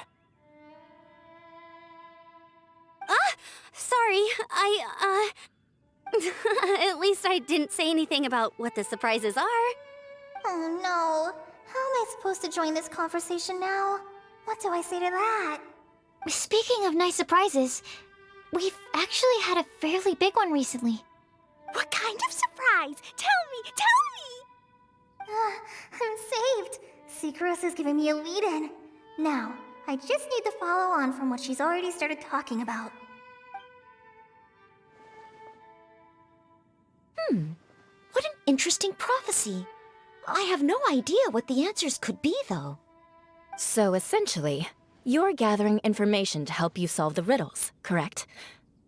Sorry, At least I didn't say anything about what the surprises are. Oh no. How am I supposed to join this conversation now? What do I say to that? Speaking of nice surprises, we've actually had a fairly big one recently. What kind of surprise? Tell me! I'm saved. Secros is giving me a lead-in. Now, I just need to follow on from what she's already started talking about. What an interesting prophecy. I have no idea what the answers could be, though. So essentially, you're gathering information to help you solve the riddles, correct?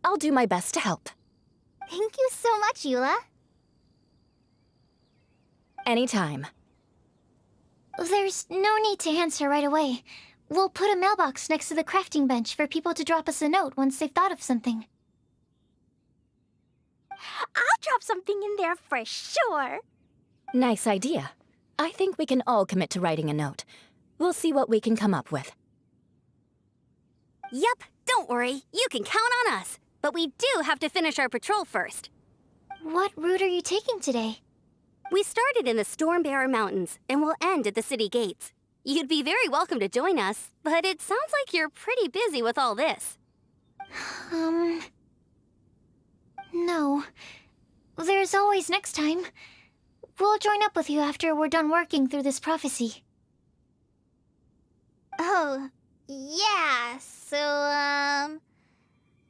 I'll do my best to help. Thank you so much, Eula. Anytime. There's no need to answer right away. We'll put a mailbox next to the crafting bench for people to drop us a note once they've thought of something. I'll drop something in there for sure. Nice idea. I think we can all commit to writing a note. We'll see what we can come up with. Yup, don't worry. You can count on us. But we do have to finish our patrol first. What route are you taking today? We started in the Stormbearer Mountains, and we'll end at the city gates. You'd be very welcome to join us, but it sounds like you're pretty busy with all this. No. There's always next time. We'll join up with you after we're done working through this prophecy. Oh, yeah, so,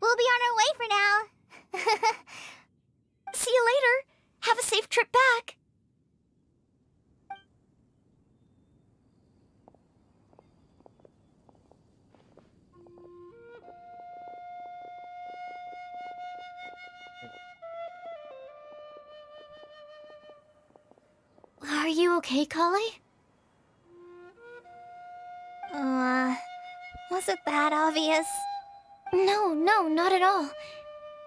we'll be on our way for now. See you later. Have a safe trip back. Are you okay, Kale? Was it that obvious? No, not at all.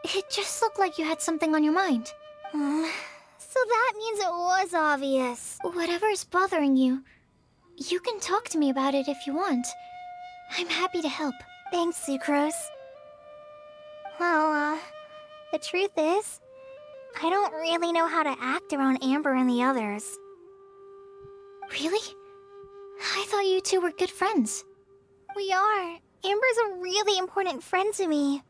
It just looked like you had something on your mind. So that means it was obvious. Whatever's bothering you, you can talk to me about it if you want. I'm happy to help. Thanks, Sucrose. Well, the truth is, I don't really know how to act around Amber and the others. Really? I thought you two were good friends. We are. Amber's a really important friend to me.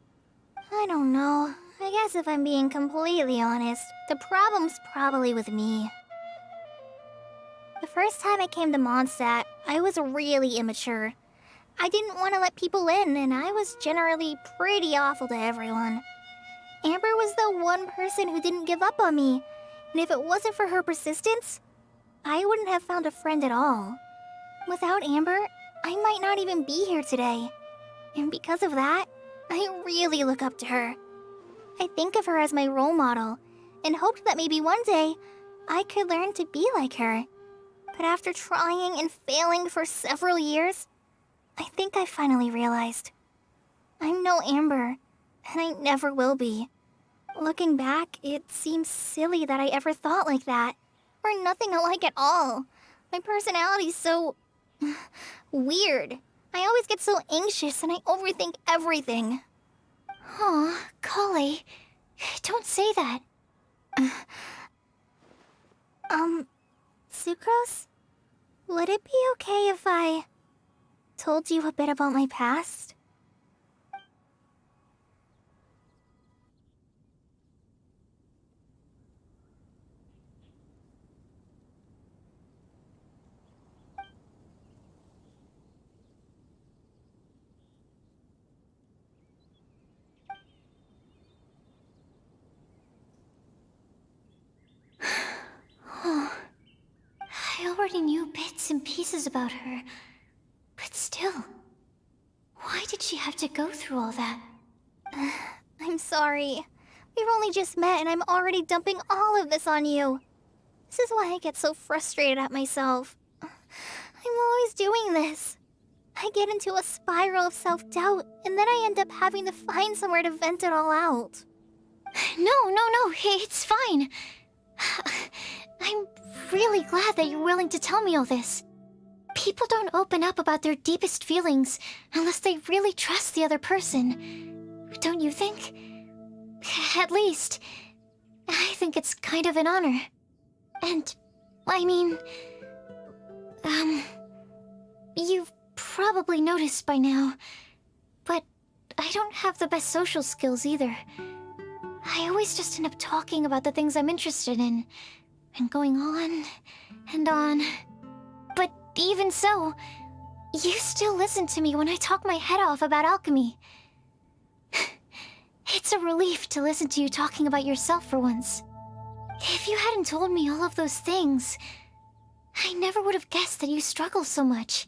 I don't know. I guess if I'm being completely honest, the problem's probably with me. The first time I came to Mondstadt, I was really immature. I didn't want to let people in, and I was generally pretty awful to everyone. Amber was the one person who didn't give up on me, and if it wasn't for her persistence, I wouldn't have found a friend at all. Without Amber, I might not even be here today. And because of that, I really look up to her. I think of her as my role model, and hoped that maybe one day, I could learn to be like her. But after trying and failing for several years, I think I finally realized. I'm no Amber, and I never will be. Looking back, it seems silly that I ever thought like that. We're nothing alike at all. My personality's so... weird. I always get so anxious and I overthink everything. Aw, Kale, don't say that. Sucrose? Would it be okay if I told you a bit about my past? already knew bits and pieces about her. But still, why did she have to go through all that? I'm sorry. We've only just met and I'm already dumping all of this on you. This is why I get so frustrated at myself. I'm always doing this. I get into a spiral of self-doubt, and then I end up having to find somewhere to vent it all out. No, it's fine. I'm really glad that you're willing to tell me all this. People don't open up about their deepest feelings unless they really trust the other person. Don't you think? At least, I think it's kind of an honor. And, I mean... You've probably noticed by now, but I don't have the best social skills either. I always just end up talking about the things I'm interested in, and going on and on. But even so, you still listen to me when I talk my head off about alchemy. It's a relief to listen to you talking about yourself for once. If you hadn't told me all of those things, I never would have guessed that you struggle so much.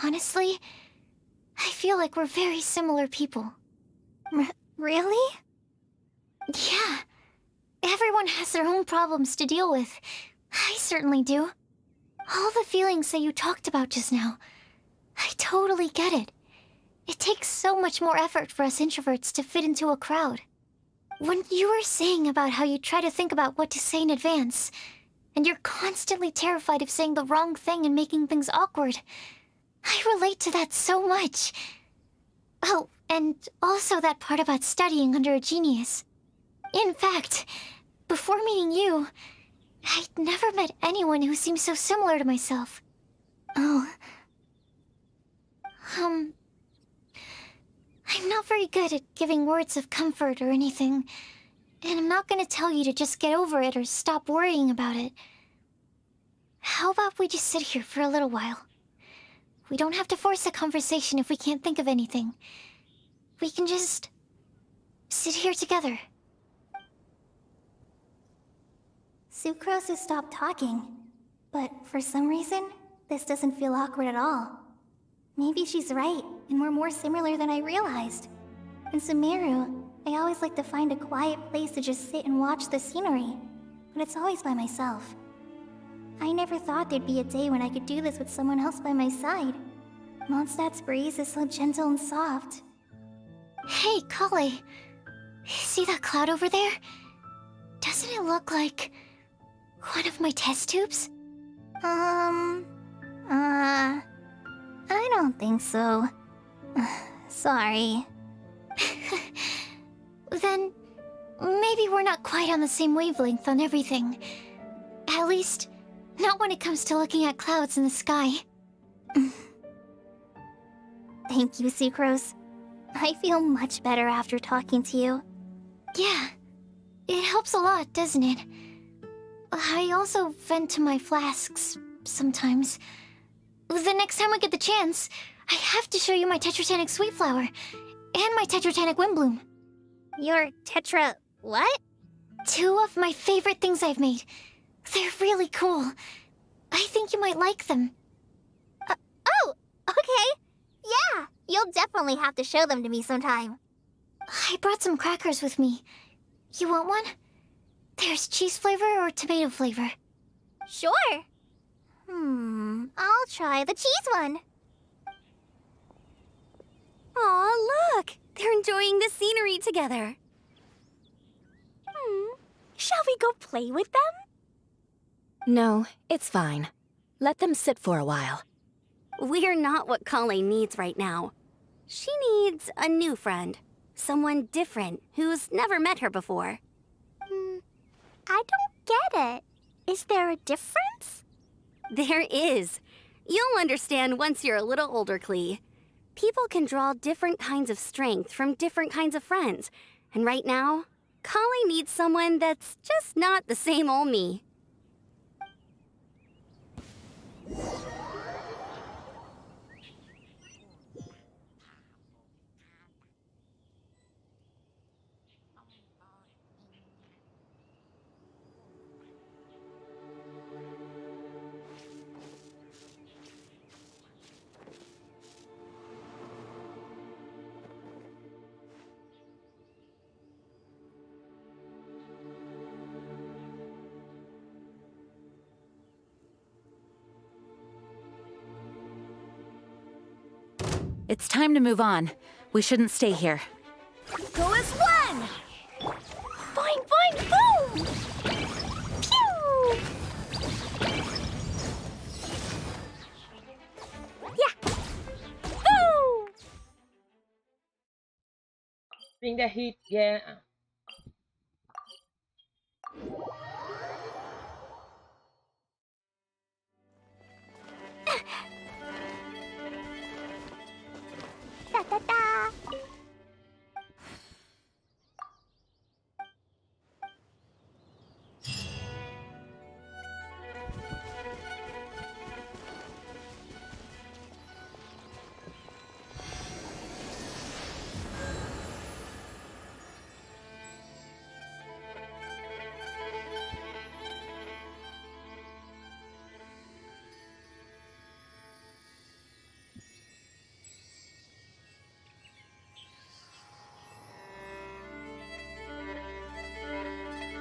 Honestly, I feel like we're very similar people. Really? Yeah. Everyone has their own problems to deal with. I certainly do. All the feelings that you talked about just now, I totally get it. It takes so much more effort for us introverts to fit into a crowd. When you were saying about how you try to think about what to say in advance, and you're constantly terrified of saying the wrong thing and making things awkward, I relate to that so much. Oh, and also that part about studying under a genius. In fact, before meeting you, I'd never met anyone who seemed so similar to myself. Oh. I'm not very good at giving words of comfort or anything, and I'm not gonna tell you to just get over it or stop worrying about it. How about we just sit here for a little while? We don't have to force a conversation if we can't think of anything. We can just sit here together. Sucrose has stopped talking, but for some reason, this doesn't feel awkward at all. Maybe she's right, and we're more similar than I realized. In Sumeru, I always like to find a quiet place to just sit and watch the scenery, but it's always by myself. I never thought there'd be a day when I could do this with someone else by my side. Mondstadt's breeze is so gentle and soft. Hey, Kale. See that cloud over there? Doesn't it look like one of my test tubes? I don't think so. Sorry. Then, maybe we're not quite on the same wavelength on everything. At least, not when it comes to looking at clouds in the sky. Thank you, Sucrose. I feel much better after talking to you. Yeah, it helps a lot, doesn't it? I also vent to my flasks sometimes. The next time I get the chance, I have to show you my Tetratanic Sweet Flower and my Tetratanic Windbloom. Your Tetra... what? 2 of my favorite things I've made. They're really cool. I think you might like them. Oh, okay. Yeah, you'll definitely have to show them to me sometime. I brought some crackers with me. You want one? There's cheese flavor or tomato flavor. Sure. I'll try the cheese one. Aw, look! They're enjoying the scenery together. Shall we go play with them? No, it's fine. Let them sit for a while. We're not what Kale needs right now. She needs a new friend. Someone different, who's never met her before. I don't get it. Is there a difference? There is. You'll understand once you're a little older, Klee. People can draw different kinds of strength from different kinds of friends. And right now, Kale needs someone that's just not the same old me. It's time to move on. We shouldn't stay here. Go as one! Boing, boing, boom! Pew! Yeah! Boo! Bring the heat, yeah. Da da da.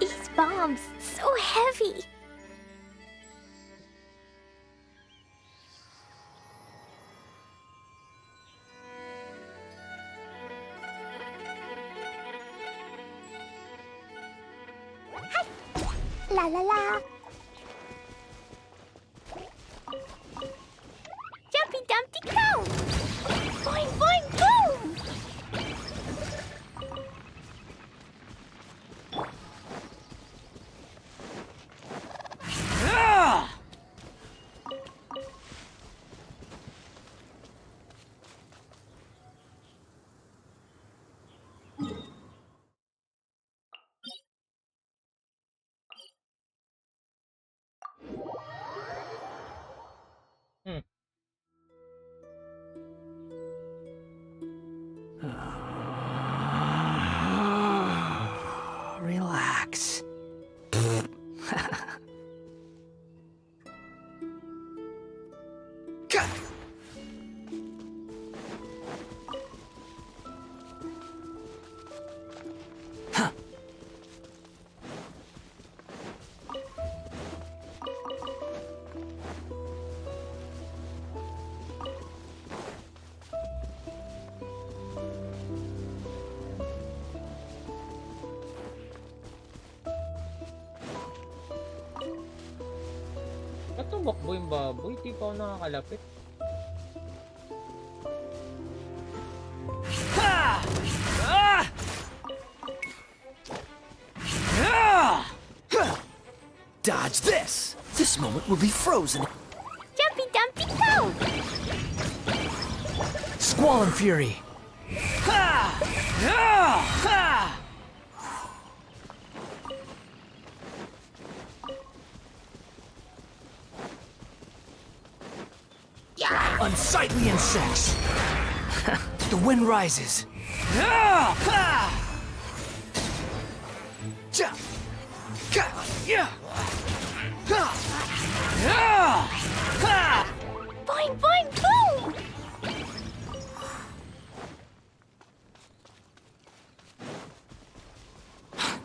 These bombs, so heavy. Hi. La la la. Jumpy Dumpty go! Boing boing boom! Relax. Ba't tumakbo yung baboy? Di pa ako nakakalapit. Dodge this! This moment will be frozen. Jumpy Dumpty go! Squall and Fury. Unsightly insects. The wind rises. Boing boing boom!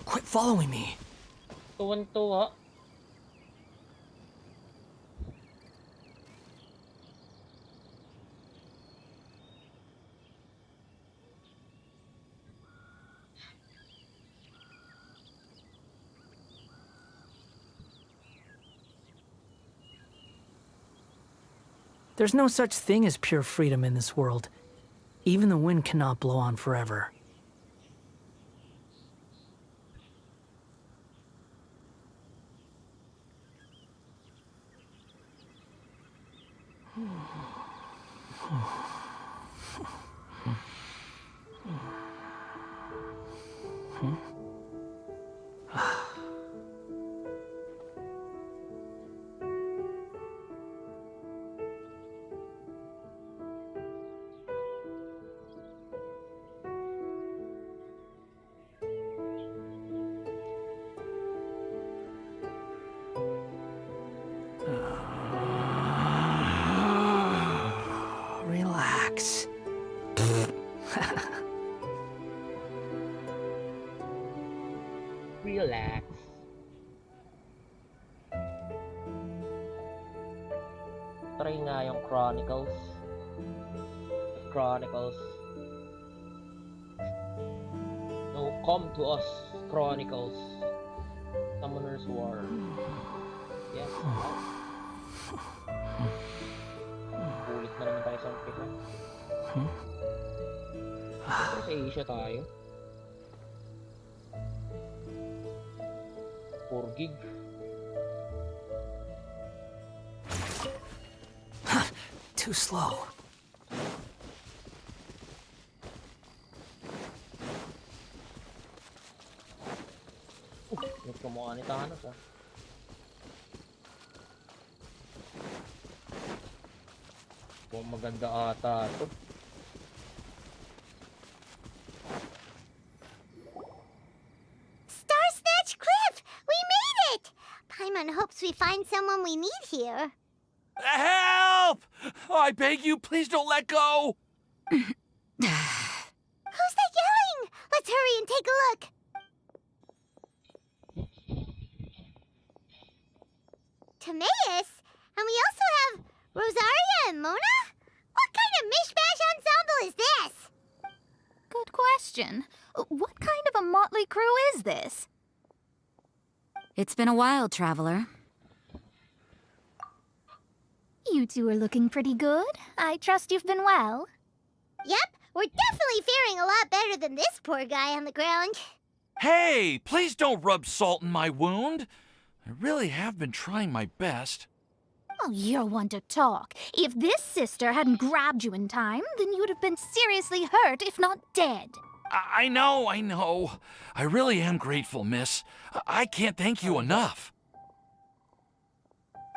Quit following me. Tuwan-tuwa. There's no such thing as pure freedom in this world. Even the wind cannot blow on forever. Relax. Relax. Try nga yung Chronicles. Chronicles. No, come to us, Chronicles. Summoner's War. Yes. Ulit na naman tayo sa umpisa. Siyempre sa Asia tayo. 4 gig. Too slow. Nagkamukha ni Thanos ah. Kung maganda ata ito. Star Snatch Cliff! We made it! Paimon hopes we find someone we need here. Help! Oh, I beg you, please don't let go! Who's that yelling? Let's hurry and take a look. Timaeus? And we also have Rosaria and Mona? What kind of mishmash ensemble is this? Good question. What kind of a motley crew is this? It's been a while, Traveler. You two are looking pretty good. I trust you've been well. Yep, we're definitely faring a lot better than this poor guy on the ground. Hey, please don't rub salt in my wound. I really have been trying my best. Oh, you're one to talk. If this sister hadn't grabbed you in time, then you would have been seriously hurt, if not dead. I know. I really am grateful, miss. I can't thank you enough.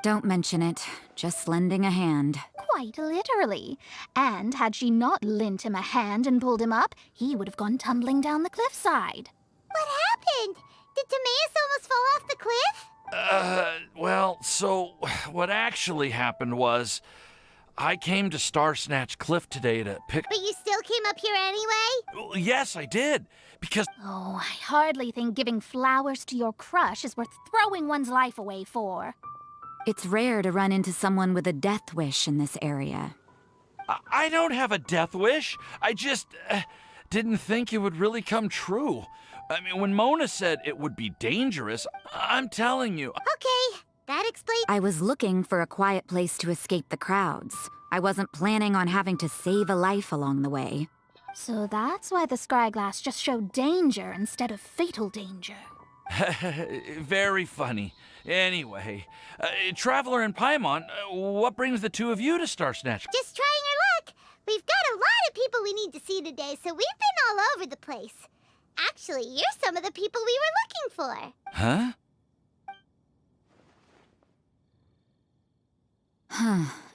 Don't mention it. Just lending a hand. Quite literally. And had she not lent him a hand and pulled him up, he would have gone tumbling down the cliffside. What happened? Did Timaeus almost fall off the cliff? Well, so what actually happened was I came to Star Snatch Cliff today to pick... But you still came up here anyway? Yes, I did, because... Oh, I hardly think giving flowers to your crush is worth throwing one's life away for. It's rare to run into someone with a death wish in this area. I don't have a death wish. I just didn't think it would really come true. I mean, when Mona said it would be dangerous, I'm telling you... Okay, that explains... I was looking for a quiet place to escape the crowds. I wasn't planning on having to save a life along the way. So that's why the scryglass just showed danger instead of fatal danger. Very funny. Anyway, Traveler and Paimon, what brings the two of you to Star Snatch? Just trying our luck. We've got a lot of people we need to see today, so we've been all over the place. Actually, you're some of the people we were looking for. Huh?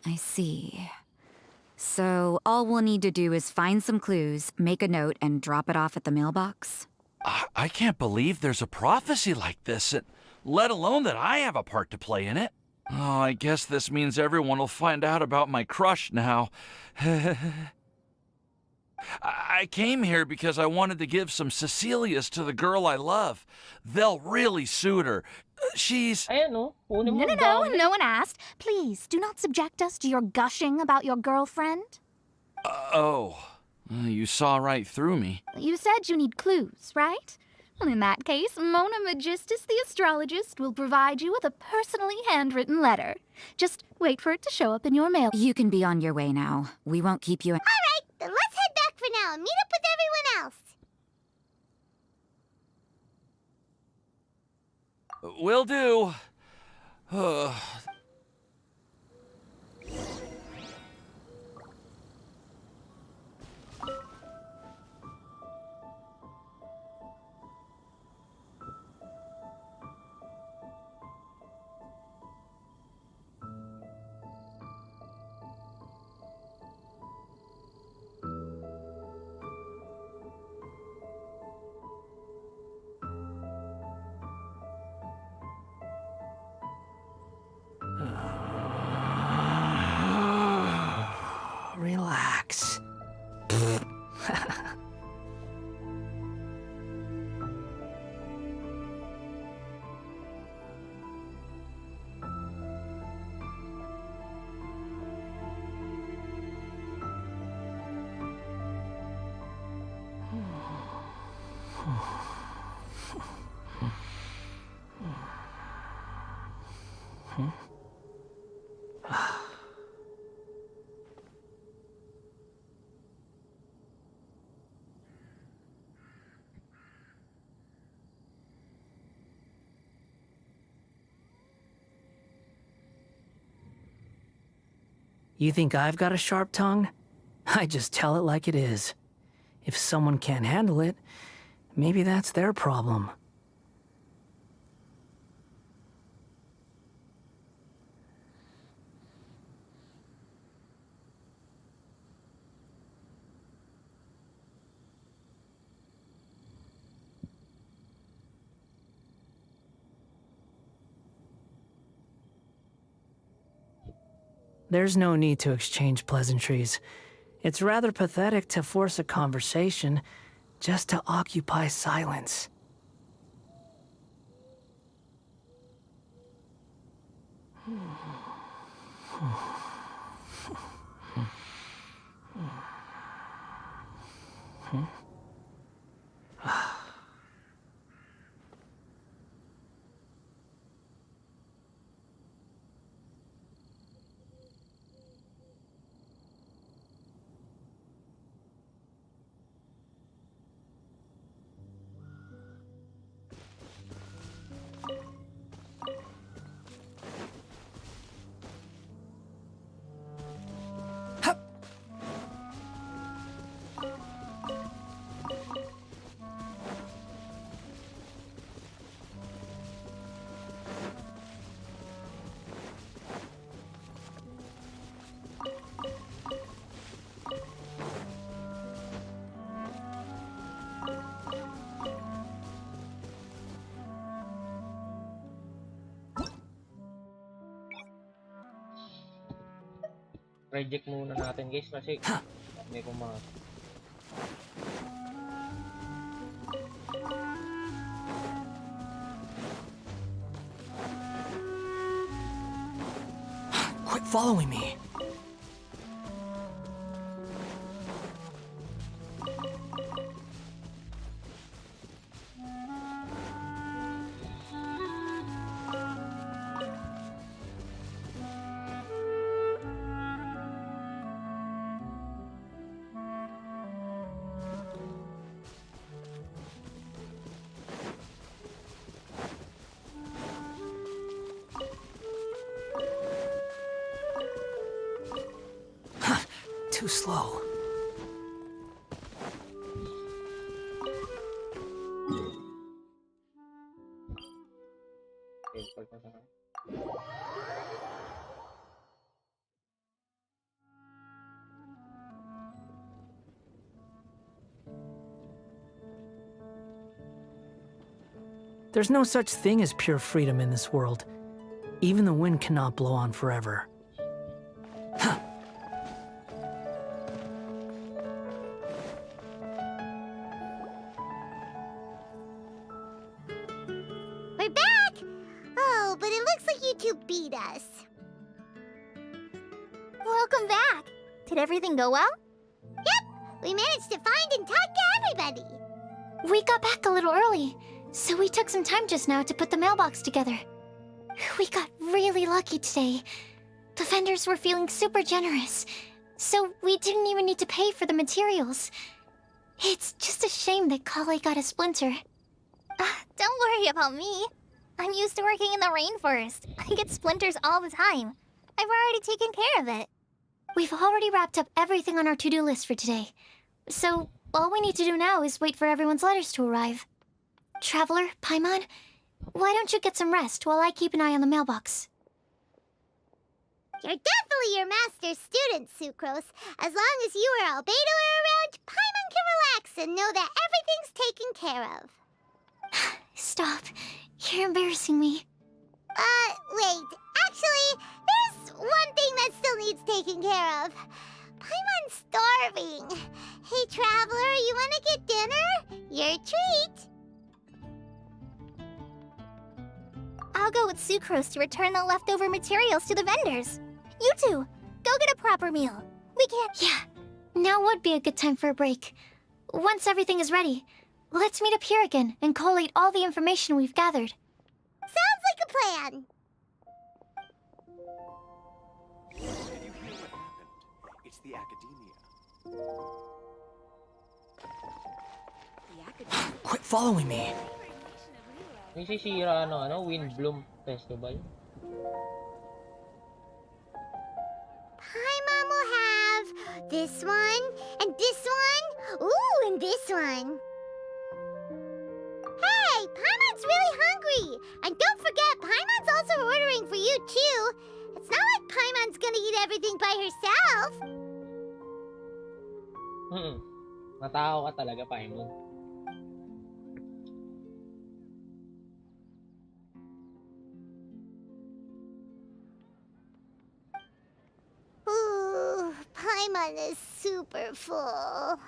I see. So all we'll need to do is find some clues, make a note, and drop it off at the mailbox? I can't believe there's a prophecy like this, let alone that I have a part to play in it. Oh, I guess this means everyone will find out about my crush now. I came here because I wanted to give some Cecilias to the girl I love. They'll really suit her. She's... No, no one asked. Please, do not subject us to your gushing about your girlfriend. You saw right through me. You said you need clues, right? Well, in that case, Mona Magistus the astrologist will provide you with a personally handwritten letter. Just wait for it to show up in your mail. You can be on your way now. We won't keep you in... All right, then let's head back for now and meet up with everyone else. Will do. Relax. You think I've got a sharp tongue? I just tell it like it is. If someone can't handle it, maybe that's their problem. There's no need to exchange pleasantries. It's rather pathetic to force a conversation just to occupy silence. Reject muna natin guys kasi may pumasok. Quit following me. Too slow. There's no such thing as pure freedom in this world. Even the wind cannot blow on forever. We're back! Oh, but it looks like you two beat us. Welcome back. Did everything go well? Yep! We managed to find and talk to everybody! We got back a little early, so we took some time just now to put the mailbox together. We got really lucky today. The vendors were feeling super generous, so we didn't even need to pay for the materials. It's just a shame that Kale got a splinter. Don't worry about me. I'm used to working in the rainforest. I get splinters all the time. I've already taken care of it. We've already wrapped up everything on our to-do list for today. So, all we need to do now is wait for everyone's letters to arrive. Traveler, Paimon, why don't you get some rest while I keep an eye on the mailbox? You're definitely your master's student, Sucrose. As long as you or Albedo are around, Paimon can relax and know that everything's taken care of. Stop. You're embarrassing me. Wait. Actually, there's one thing that still needs taking care of. Paimon's starving. Hey, Traveler, you wanna get dinner? Your treat. I'll go with Sucrose to return the leftover materials to the vendors. You two, go get a proper meal. We can't... Yeah, now would be a good time for a break. Once everything is ready, Let's meet up here again and collate all the information we've gathered. Sounds like a plan. Did you hear what happened? It's the academia. Quit following me. May sisira Windbloom Festival. Paimon will have this one, and this one, ooh, and this one. Hey, Paimon's really hungry! And don't forget, Paimon's also ordering for you, too. It's not like Paimon's gonna eat everything by herself. Matao ka talaga, Paimon. Ooh, Paimon is super full.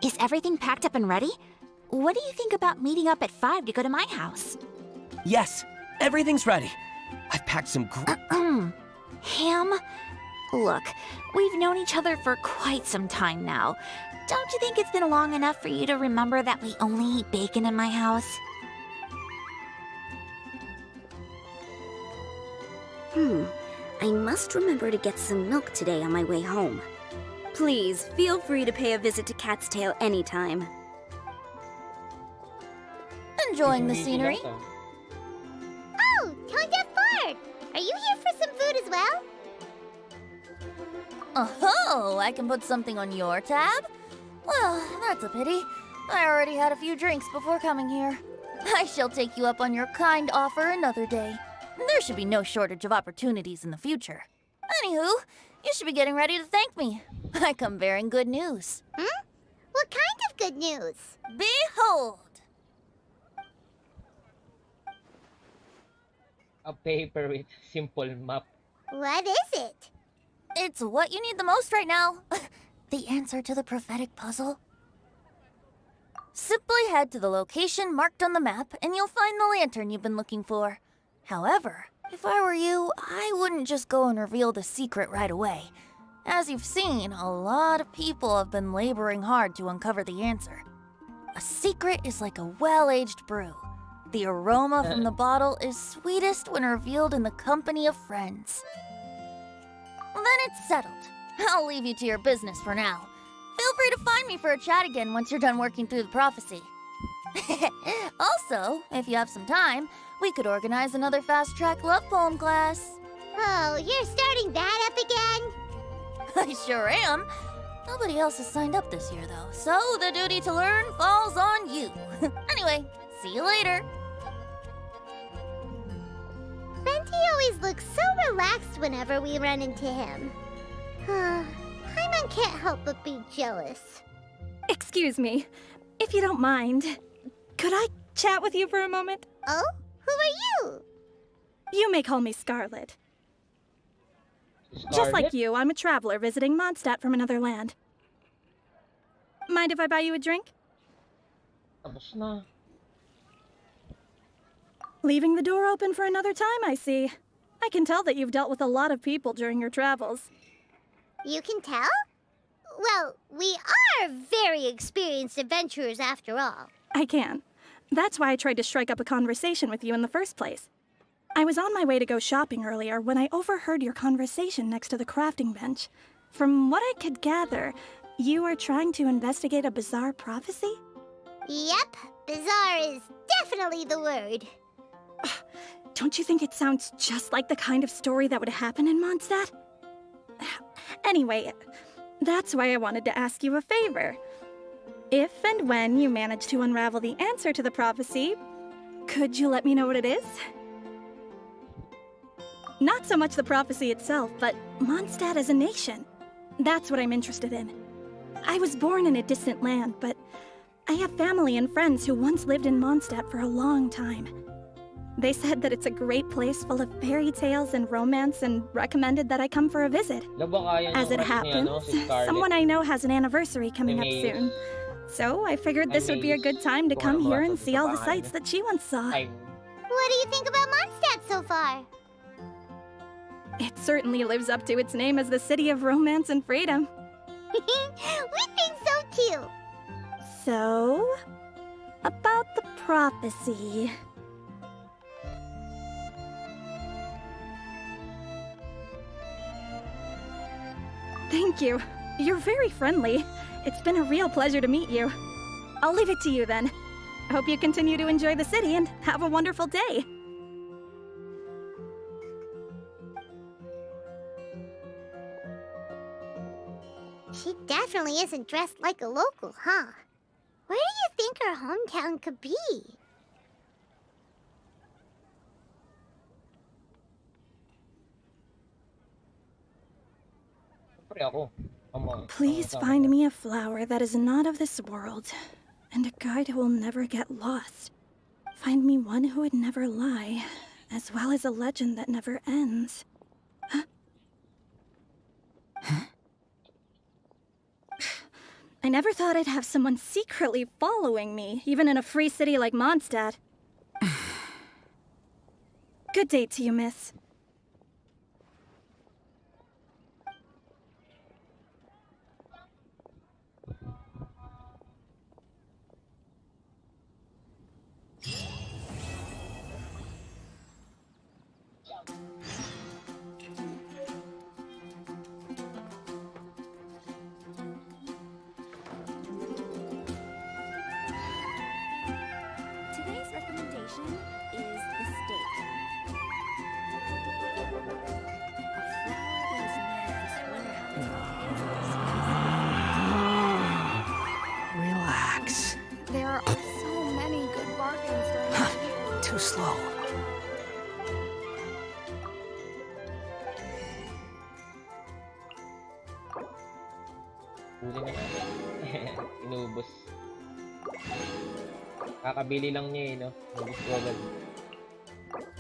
Is everything packed up and ready? What do you think about meeting up at 5 to go to my house? Yes, everything's ready. I've packed some Ham? Look, we've known each other for quite some time now. Don't you think it's been long enough for you to remember that we only eat bacon in my house? I must remember to get some milk today on my way home. Please, feel free to pay a visit to Cat's Tail anytime. Enjoying the scenery? Oh, Tone Deaf Bard! Are you here for some food as well? Oh, I can put something on your tab? Well, that's a pity. I already had a few drinks before coming here. I shall take you up on your kind offer another day. There should be no shortage of opportunities in the future. Anywho, you should be getting ready to thank me. I come bearing good news. What kind of good news? Behold! A paper with simple map. What is it? It's what you need the most right now. The answer to the prophetic puzzle. Simply head to the location marked on the map and you'll find the lantern you've been looking for. However, if I were you, I wouldn't just go and reveal the secret right away. As you've seen, a lot of people have been laboring hard to uncover the answer. A secret is like a well-aged brew. The aroma from the bottle is sweetest when revealed in the company of friends. Then it's settled. I'll leave you to your business for now. Feel free to find me for a chat again once you're done working through the prophecy. Also, if you have some time, we could organize another fast-track love poem class. Oh, you're starting that up again? I sure am. Nobody else has signed up this year, though, so the duty to learn falls on you. Anyway, see you later. Venti always looks so relaxed whenever we run into him. Paimon can't help but be jealous. Excuse me, if you don't mind, could I chat with you for a moment? Oh? Who are you? You may call me Scarlet. Scarlet? Just like you, I'm a traveler visiting Mondstadt from another land. Mind if I buy you a drink? Tapos na. Leaving the door open for another time, I see. I can tell that you've dealt with a lot of people during your travels. You can tell? Well, we are very experienced adventurers after all. I can. That's why I tried to strike up a conversation with you in the first place. I was on my way to go shopping earlier when I overheard your conversation next to the crafting bench. From what I could gather, you were trying to investigate a bizarre prophecy? Yep, bizarre is definitely the word. Don't you think it sounds just like the kind of story that would happen in Mondstadt? Anyway, that's why I wanted to ask you a favor. If and when you manage to unravel the answer to the prophecy, could you let me know what it is? Not so much the prophecy itself, but Mondstadt as a nation. That's what I'm interested in. I was born in a distant land, but I have family and friends who once lived in Mondstadt for a long time. They said that it's a great place full of fairy tales and romance and recommended that I come for a visit. As it happens, someone I know has an anniversary coming up soon. So I figured this would be a good time to come here and see all the sights that she once saw. What do you think about Mondstadt so far? It certainly lives up to its name as the city of romance and freedom. We think so too. So, about the prophecy. Thank you. You're very friendly. It's been a real pleasure to meet you. I'll leave it to you then. Hope you continue to enjoy the city and have a wonderful day. She definitely isn't dressed like a local, huh? Where do you think her hometown could be? Please find me a flower that is not of this world, and a guide who will never get lost. Find me one who would never lie, as well as a legend that never ends. I never thought I'd have someone secretly following me, even in a free city like Mondstadt. Good day to you, miss. Today's recommendation is the steak. Relax. There are so many good bargains right here. Too slow. Huli na natin. Inubos. Kakabili lang niya eh, no? Inubos ko agad.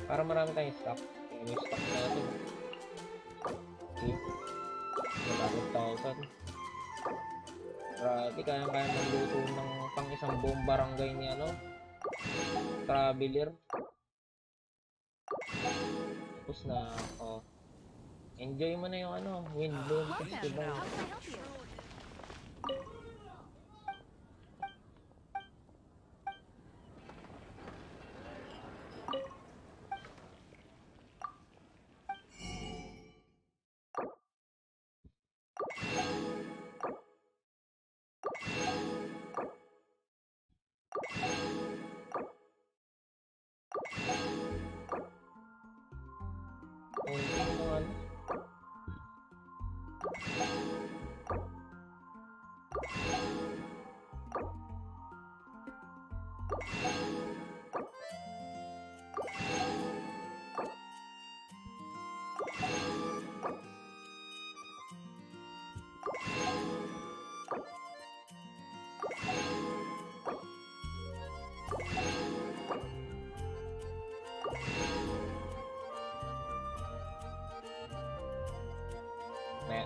Para marami tayong stock. Tingnan mo yung stock natin. Okay. 100,000. Grabe, kaya magluto ng pang isang buong barangay ni ano? Traveler. Tapos na, oh. Enjoy mo na yung ano, Windbloom Festival.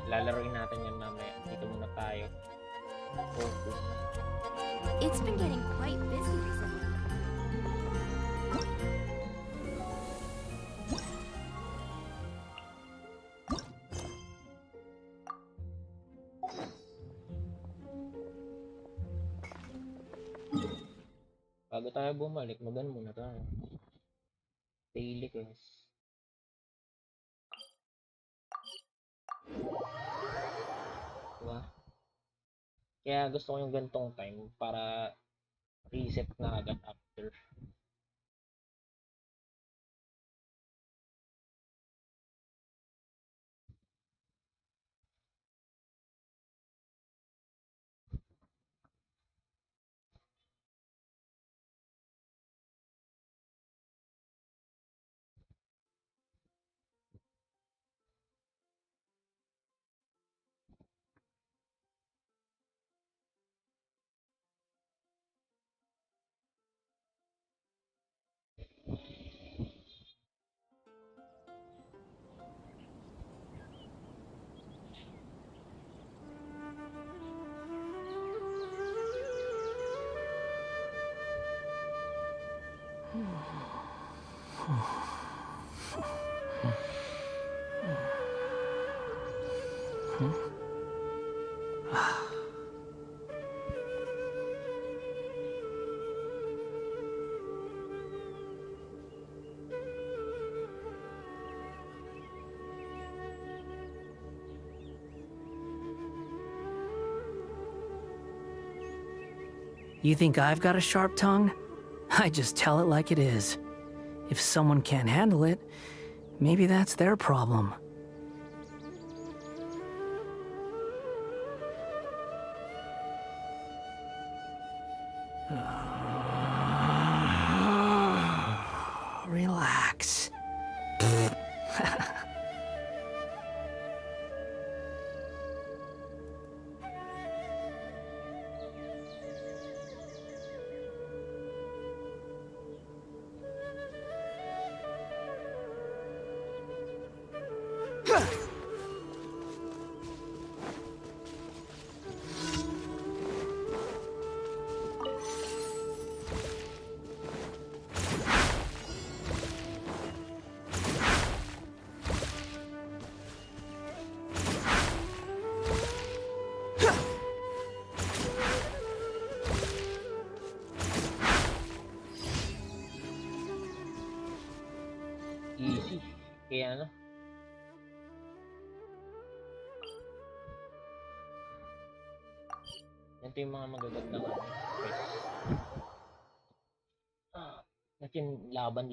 Lalaroin natin yan mamaya. Dito muna tayo. Focus. It's been getting quite busy recently. Bago tayo bumalik, magan muna tayo. Daily quest. Diba? Kaya gusto ko yung gantong time para reset na agad after. You think I've got a sharp tongue? I just tell it like it is. If someone can't handle it, maybe that's their problem. Relax. Easy. Kaya ano? Yan yung mga magagandang quest. Natin laban.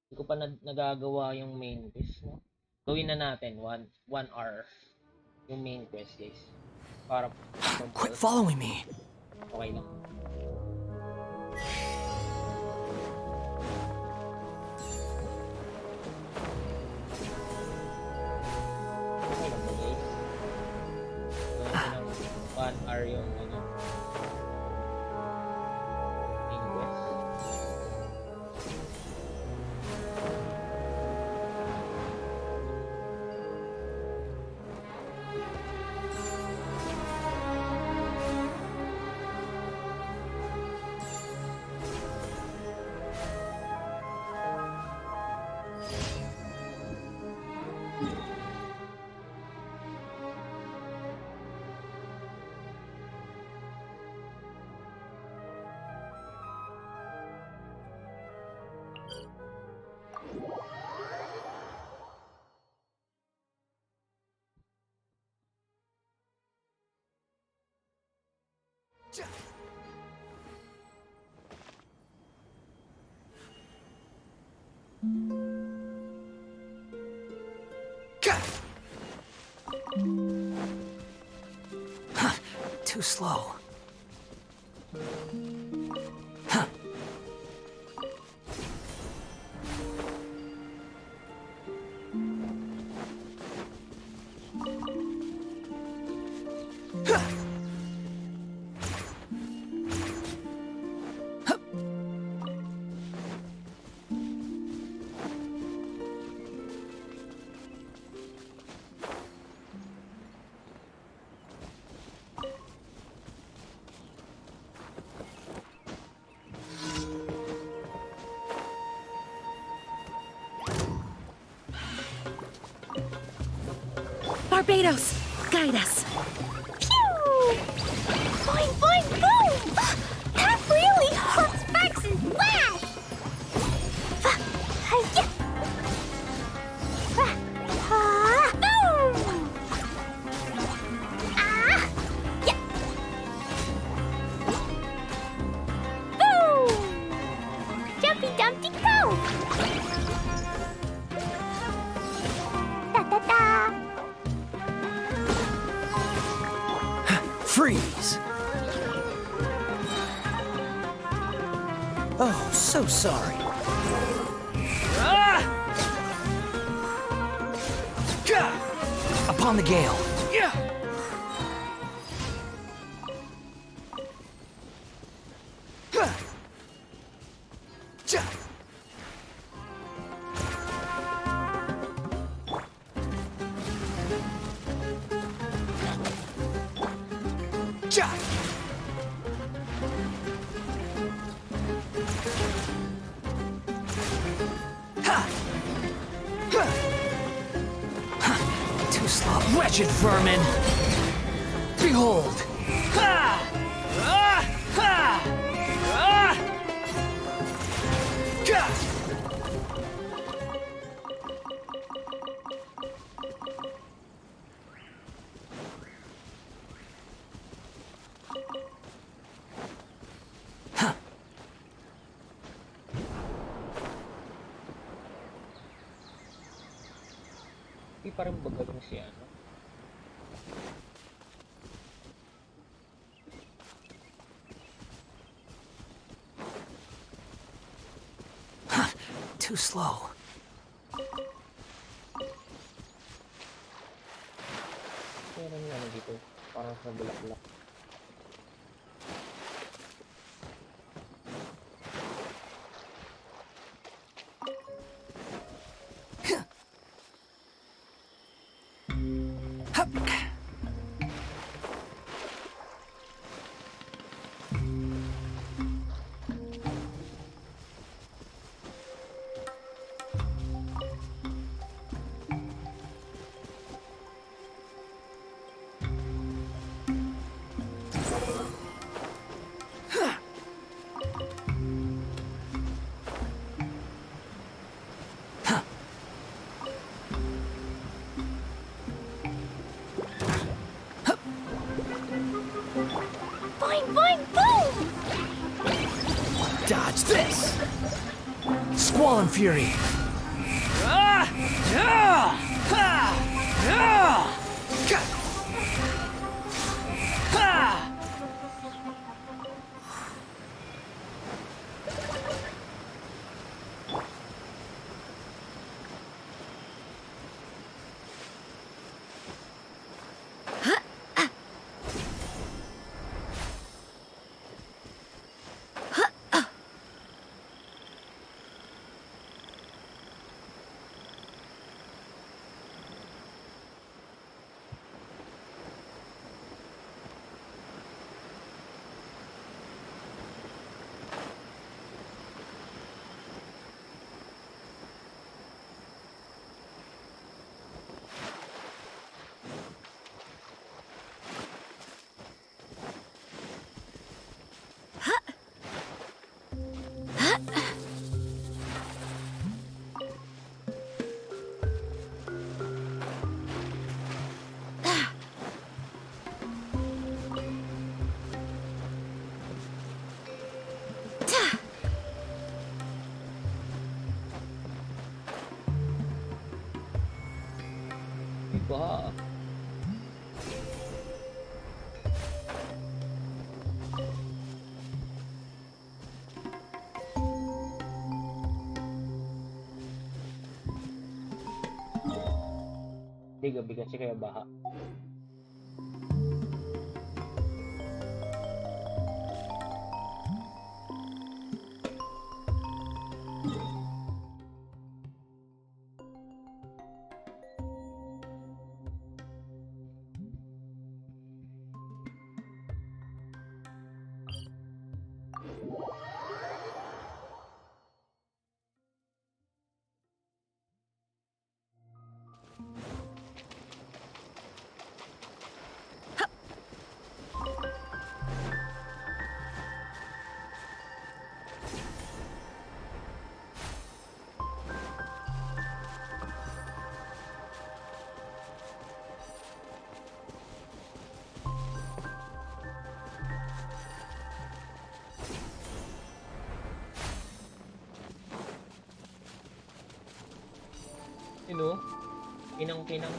Hindi ko pa nagagawa yung main quest, no? Gawin na natin 1 hour yung main quest, guys. Para Quit following me. okay lang. Okay lang ba, guys? Gawin ng 1 hour yung ano, main quest. Too slow. Barbados, guide us. Phew! Boing, boing, boom! That really hurts sparks and flash! Boom! Yeah! Boom! Jumpy Dumpty go! Da-da-da! Freeze! Oh, so sorry. Upon the gale. Yeah. Wretched vermin! Behold! Ha! Ah! Ha! Ah! Gah! Hindi pa rin magaling si ano. Too slow. Meron yung ano dito. Parang sa bulaklak. Boing, boing, boom! Dodge this! Squall and Fury! Ah! Yeah! Ha! Yeah! Gah! Ha! Iba. Hindi gabi kasi kaya baha. Sino? Kinang-kinang.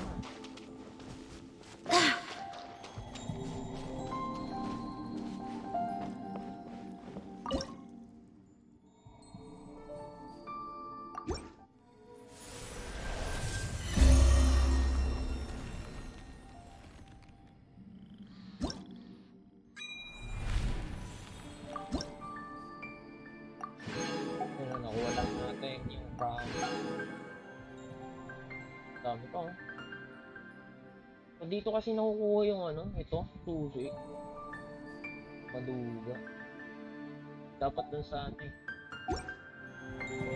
Pero nakuha lang natin yung crown. Dami pa, oh. So, dito kasi nakukuha yung ano, ito, susi. Maduga. Dapat dun sa ano eh.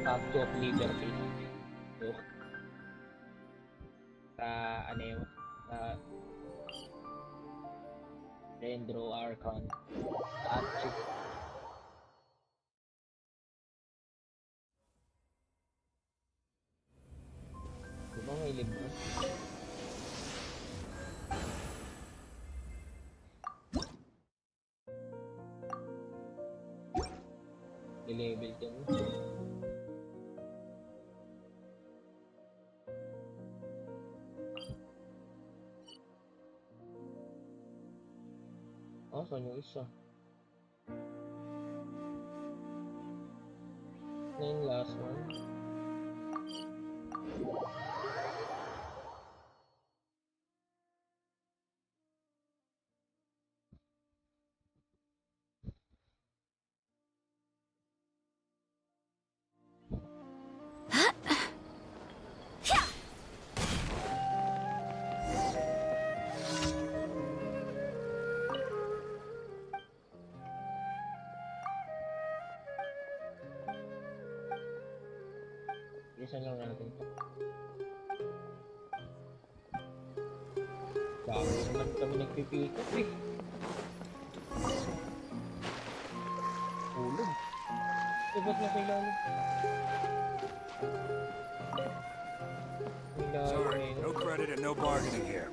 Statue of Liberty. So, sa ano yun? and draw Archon. Statue. Diba may libro? I-level din. Oh, saan yung isa? Na yung last one? Isa lang natin to. Bago naman kami nagpipikot eh. Hulog. Eh, ba't nasa ilalim? Sorry, no credit and no bargaining here.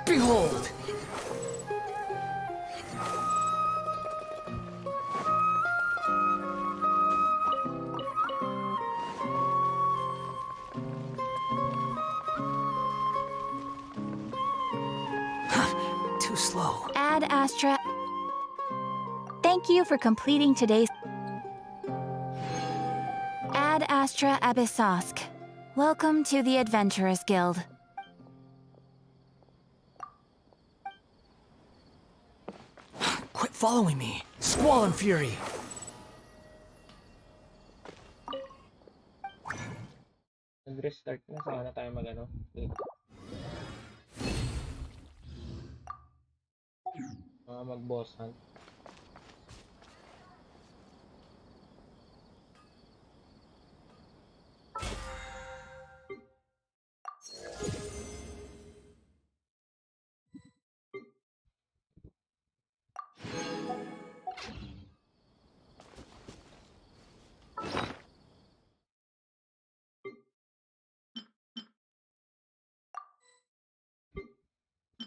Behold! Too slow. Ad Astra. Thank you for completing today's Ad Astra Abyssosk. Welcome to the Adventurers Guild. Quit following me. Squall and fury. Nag-restart na sana tayo mag-ano. Mag-boss hunt.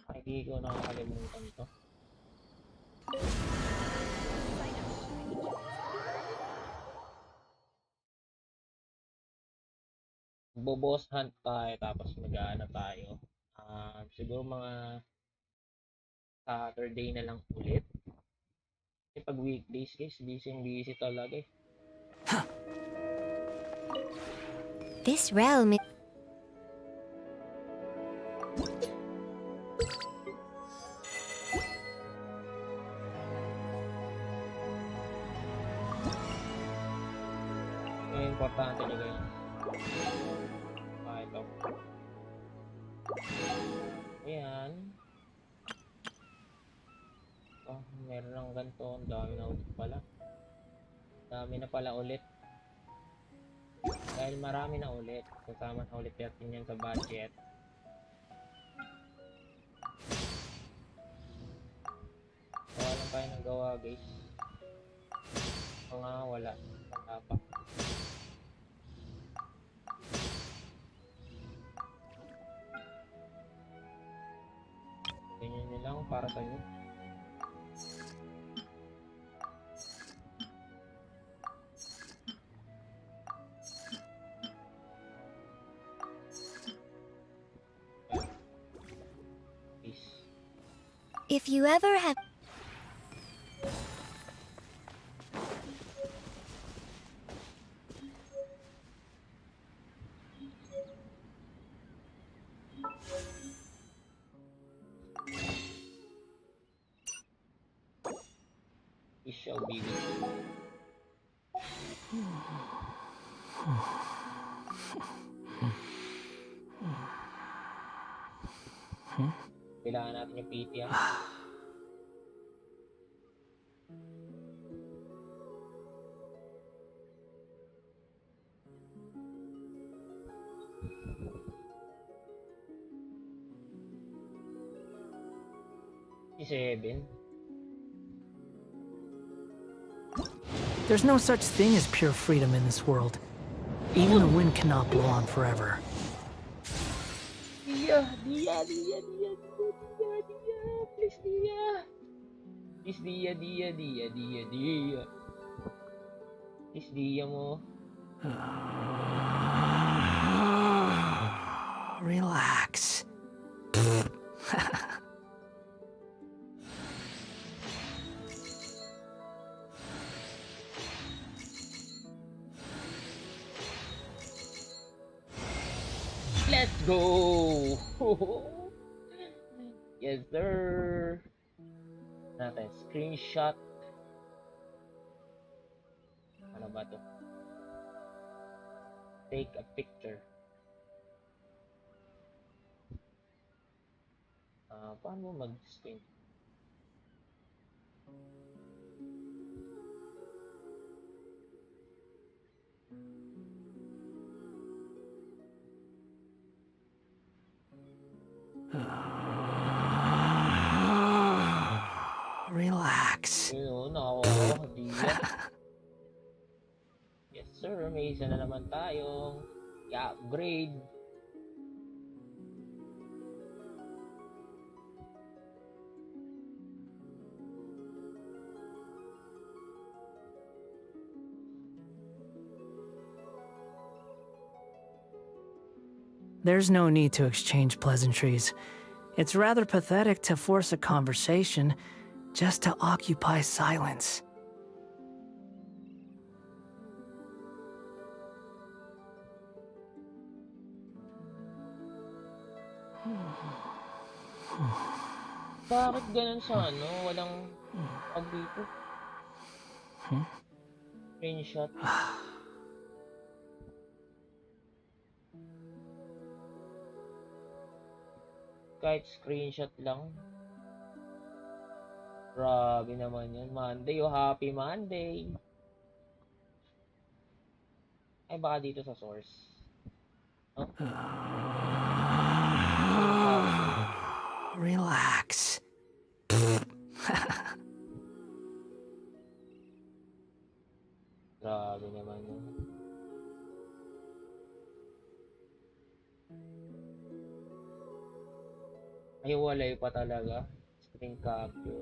Ay, di ko nakakalimutan to. Boboss hunt tayo tapos mag-aano tayo. Siguro mga Saturday na lang ulit. Kasi pag weekdays guys, busy talaga eh. This realm is... Yung importante nyo guys. Ito. Ayan. Oh, meron lang ganito. Ang dami na ulit pala. Dami na pala ulit. Dahil marami na ulit. Kasama na ulit natin yan sa budget. Gawa lang tayo ng gawa guys. Mga wala. Wala pa. Ganyan nyo lang para sa'yo. If you ever have... It shall be with you. Kailangan natin yung PT, ah. Seven. There's no such thing as pure freedom in this world. Even the wind cannot blow on forever. Dia. Please, Dia. Please, Dia. Please, Dia mo. Relax. Let's go! Yes, sir. Natin, screenshot. Ano ba to? Take a picture. Paano mag-screen? Relax. Ayun, nakakuha ko, Dia. Yes, sir. May isa na naman tayong i-upgrade. There's no need to exchange pleasantries. It's rather pathetic to force a conversation just to occupy silence. Bakit ganun sa ano? Walang pag dito. Screenshot. Kahit screenshot lang. Grabe naman yun. Monday, oh, happy Monday. Ay, baka dito sa source. Oh? Relax. Grabe naman yun. Ay, walay pa talaga. Screen capture.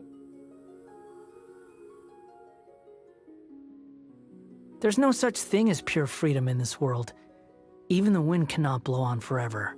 There's no such thing as pure freedom in this world. Even the wind cannot blow on forever.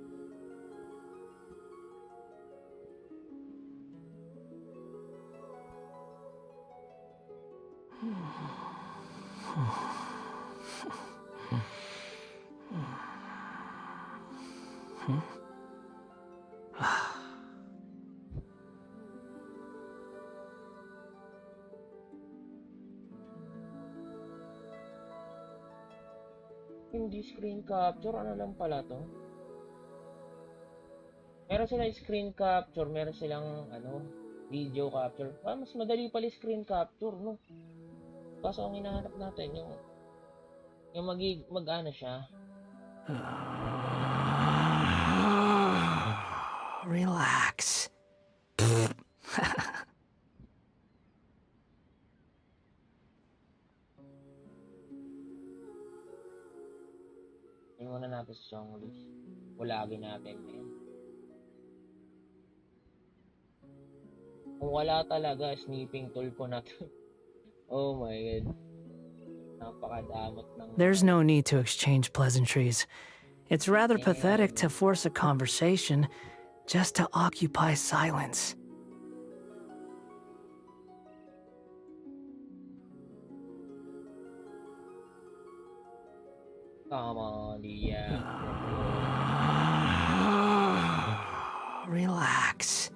Hindi screen capture, ano lang pala to? Meron silang screen capture, meron silang ano, video capture. Mas madali pala screen capture, no? Kaso ang hinahanap natin yung mag-ano siya. Relax. Iwan na natin sa song list. Ulagin natin ngayon. Kung wala talaga, snipping tool ko na to. Oh my god. Napakadamot ng... There's no need to exchange pleasantries. It's rather pathetic to force a conversation just to occupy silence. Come on, yeah. Relax.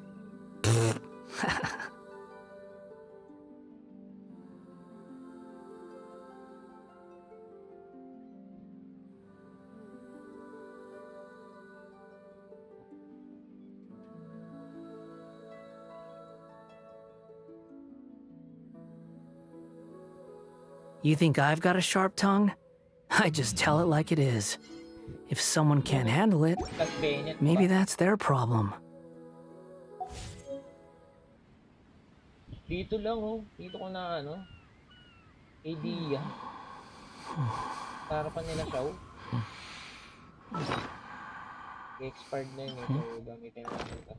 You think I've got a sharp tongue? I just tell it like it is. If someone can't handle it, maybe that's their problem. Dito lang, oh. Dito ko na, ano, idea. Harapan nila siya, oh. Expired na yun, ito. Gamitin natin ito.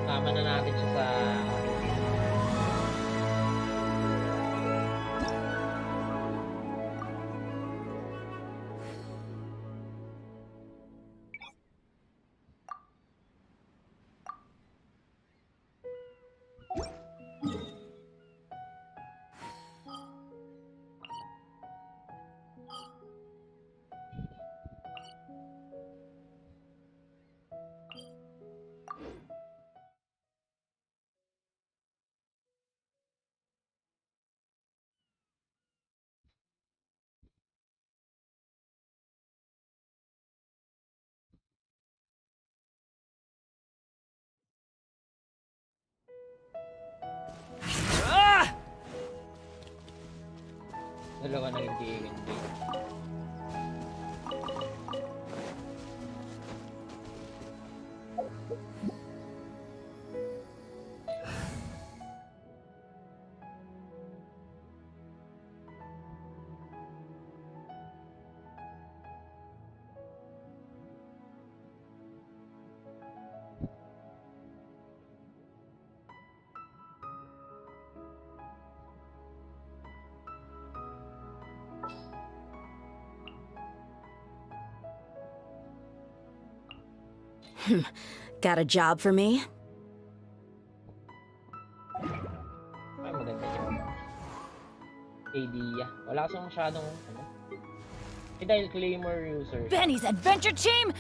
Tama na natin siya sa... Dalawa na hindi. Got a job for me? Ay, maganda yun. Idea. Wala kasi masyadong, ano. Dahil Claymore user. Benny's Adventure Team!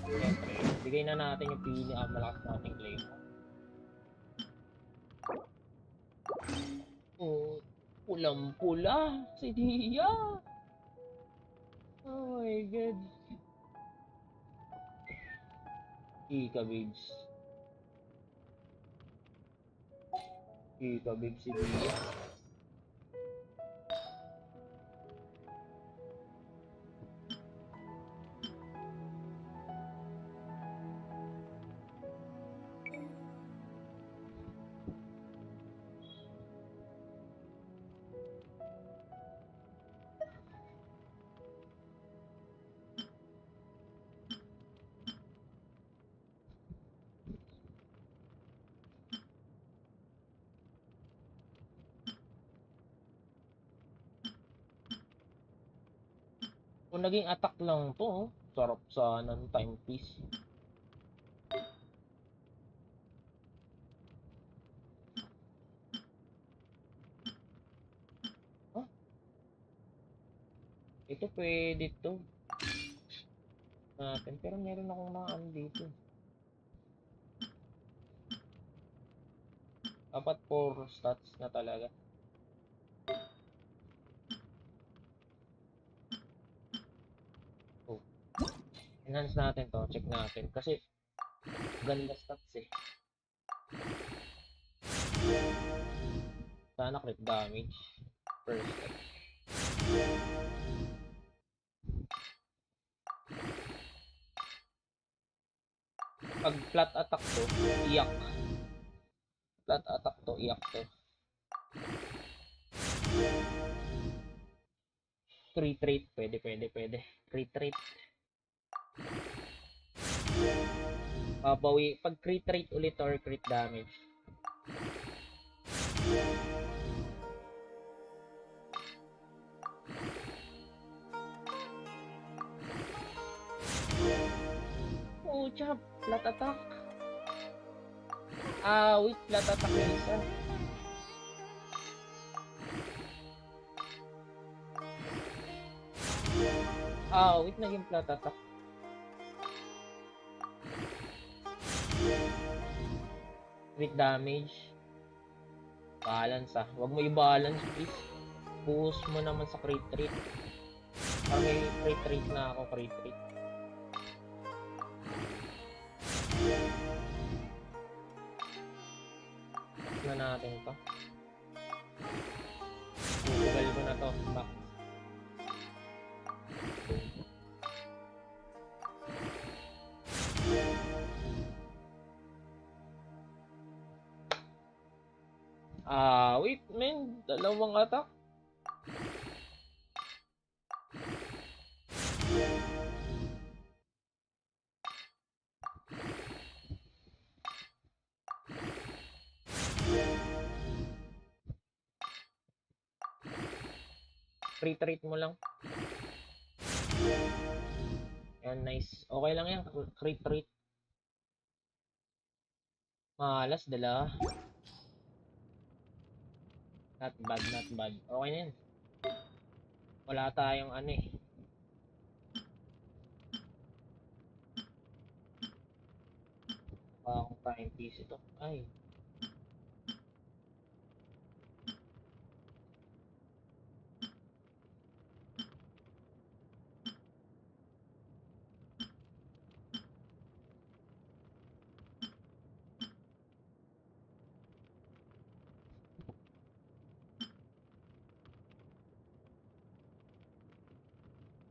Siyempre, bigay na natin yung malakas nating Claymore. Oh, pulang-pula si Dia. Oh my god. Ika babes. Ika babes si Dia. Kung naging attack lang to, oh. Sarap sa ng timepiece. Huh? Ito pwede to. Natin, pero meron akong naano dito. Dapat 4 stats na talaga. Oh. Enhance natin to, check natin. Kasi, ganda stats eh. Sana crit damage. First step. Pag flat attack to, iyak. Flat attack to, iyak to. Crit rate, pwede. Crit rate. Babawi, pag crit rate ulit or crit damage. Oh, chap, flat attack. Wait, flat attack yung isa. Ah, wait, naging flat attack. Crit damage. Balance ah. Huwag mo i-balance, please. Buhos mo naman sa crit rate. Para may crit rate na ako, crit rate. Na natin to. Tugal ko na to. Back. Ah, wait, man. Dalawang attack. Crit rate mo lang. Yan, nice. Okay lang yan. Crit rate. Malas, dala. Not bad, not bad. Okay na yan. Wala tayong ano eh. Akong time piece ito. Ay.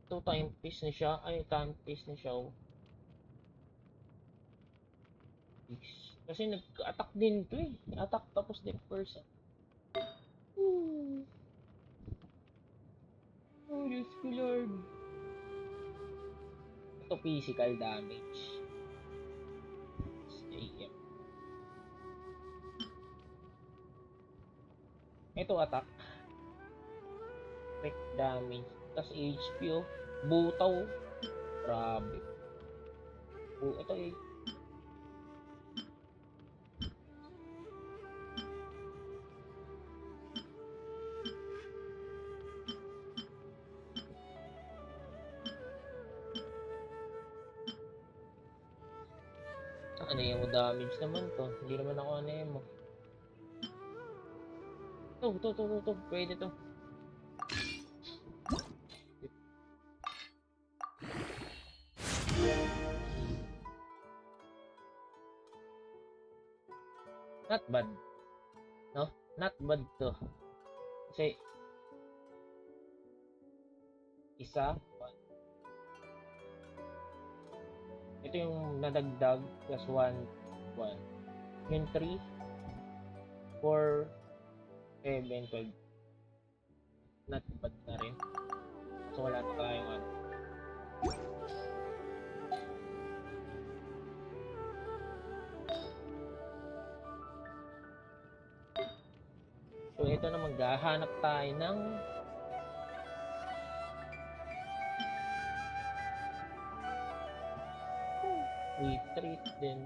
Ito time piece na siya. Ay, time piece na siya. Oh. Kasi nag-attack din to eh. Attack tapos deck person. Oh, Diyos ko Lord. Ito physical damage. AM. Ito attack. Crit damage. Tapos HP oh. Butaw. Grabe. Oh, ito eh. Ano yung damage naman to? Hindi naman ako ano mo. To. Pwede to. Not bad. No? Not bad to. Kasi isa, one. Ito yung nadagdag plus 1, 1. Yung 3, 4, 7, 12. Not bad na rin. So wala pa tayong ano. So ito na, maghahanap tayo ng retreat din.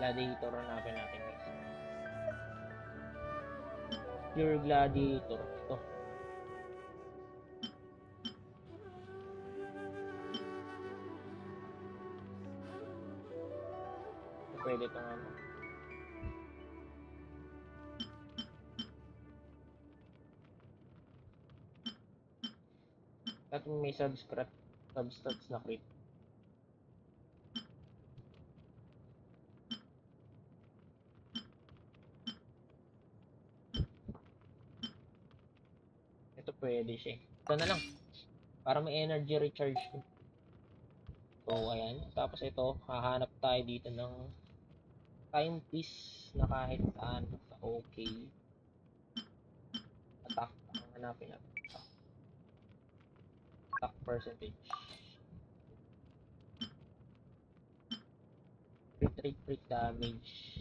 Gladiator hanapin natin guys. Pure gladiator. Ito. Pwede itong ano. At may substats na crit. Ito pwede siya. Ito na lang. Para may energy recharge. So ayan. Tapos ito, hahanap tayo dito ng timepiece na kahit saan. Sa okay. Attack. Ang hanapin natin. Attack percentage. Crit damage.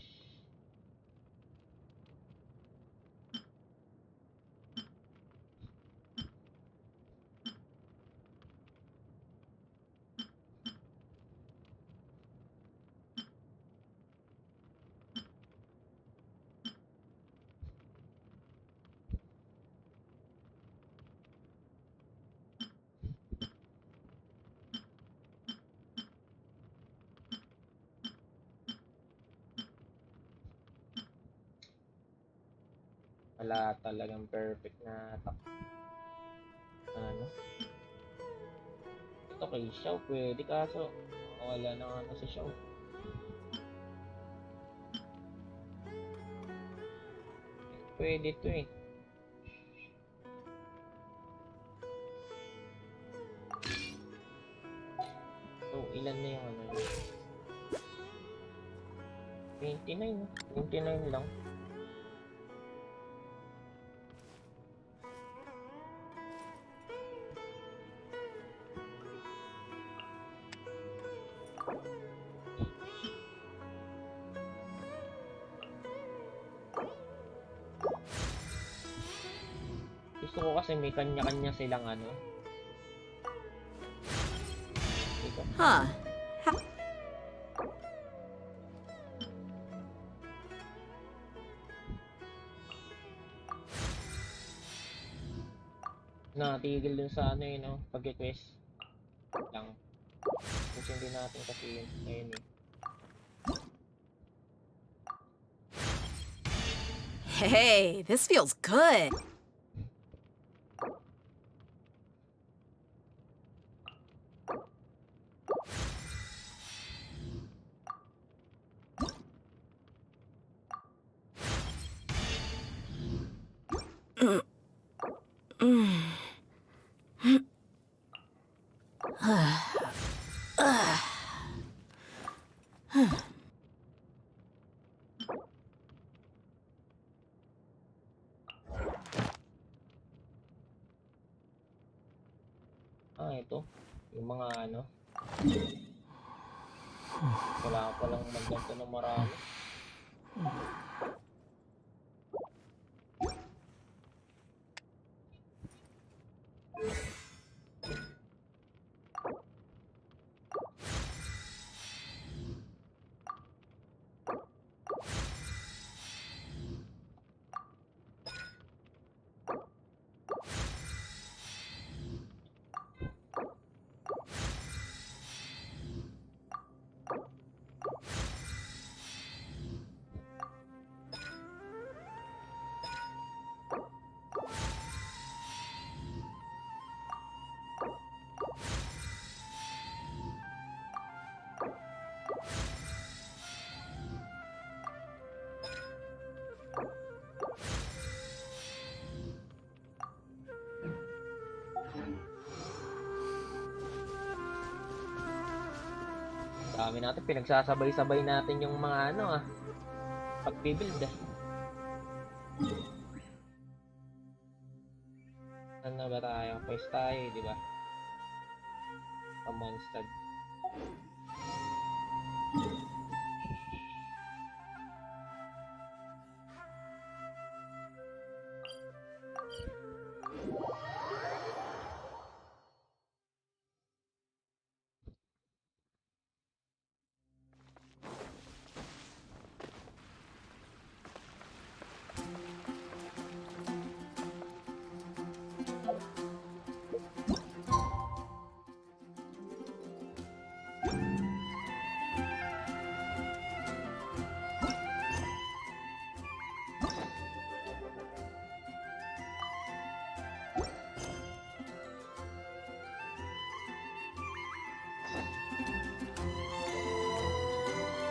Wala talagang perfect na ano. Ito kay Xiao pwede kaso wala na ano si Xiao. Pwede to eh. So, ilan na yung ano yun? 29. 29 lang. Gusto ko kasi may kanya-kanya silang ano. Ito. Huh. Natigil dun sa ano yun, no? Pag-request lang. Kasi hindi natin kasi yun. Ayun eh. Hey, this feels good. Ito. Yung mga ano. Wala pa lang magganto ng marami. Dami natin, pinagsasabay-sabay natin yung mga ano pag-build Ano ba tayo? Pwes tayo, di ba? Sa Mondstadt.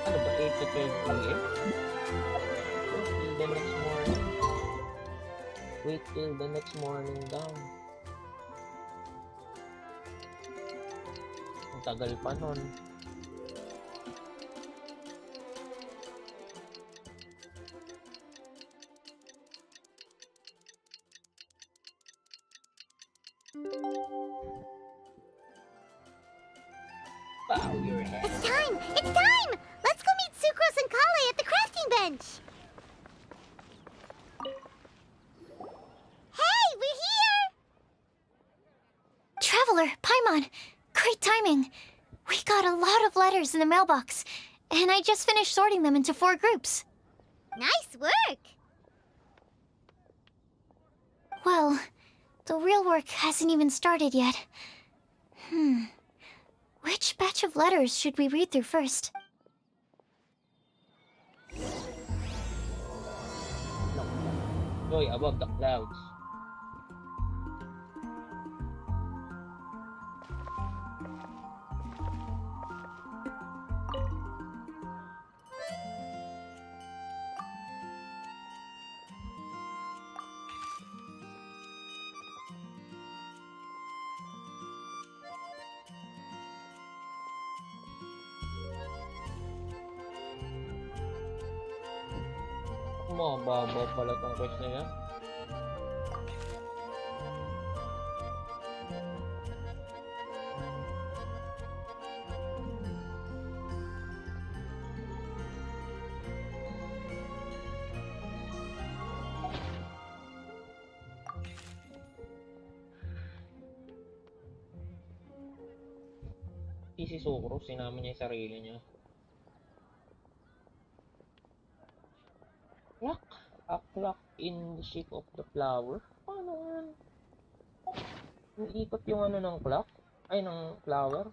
Ano ba? 8 to 12 p.m.? Till the next morning. Wait till the next morning daw. Ang tagal pa nun. Bow your head. It's time! It's time! Let's go meet Sucrose and Kale at the crafting bench! Hey, we're here! Traveler, Paimon, great timing. We got a lot of letters in the mailbox, and I just finished sorting them into 4 groups. Nice work! Well, the real work hasn't even started yet. Which batch of letters should we read through first? Joy above the clouds. Mababa pala tong quest na yan. Si Sukro, sinama niya yung sarili niya. Clock? A clock in the shape of the flower? Paano yan? Iikot yung ano ng clock? Ay, ng flower?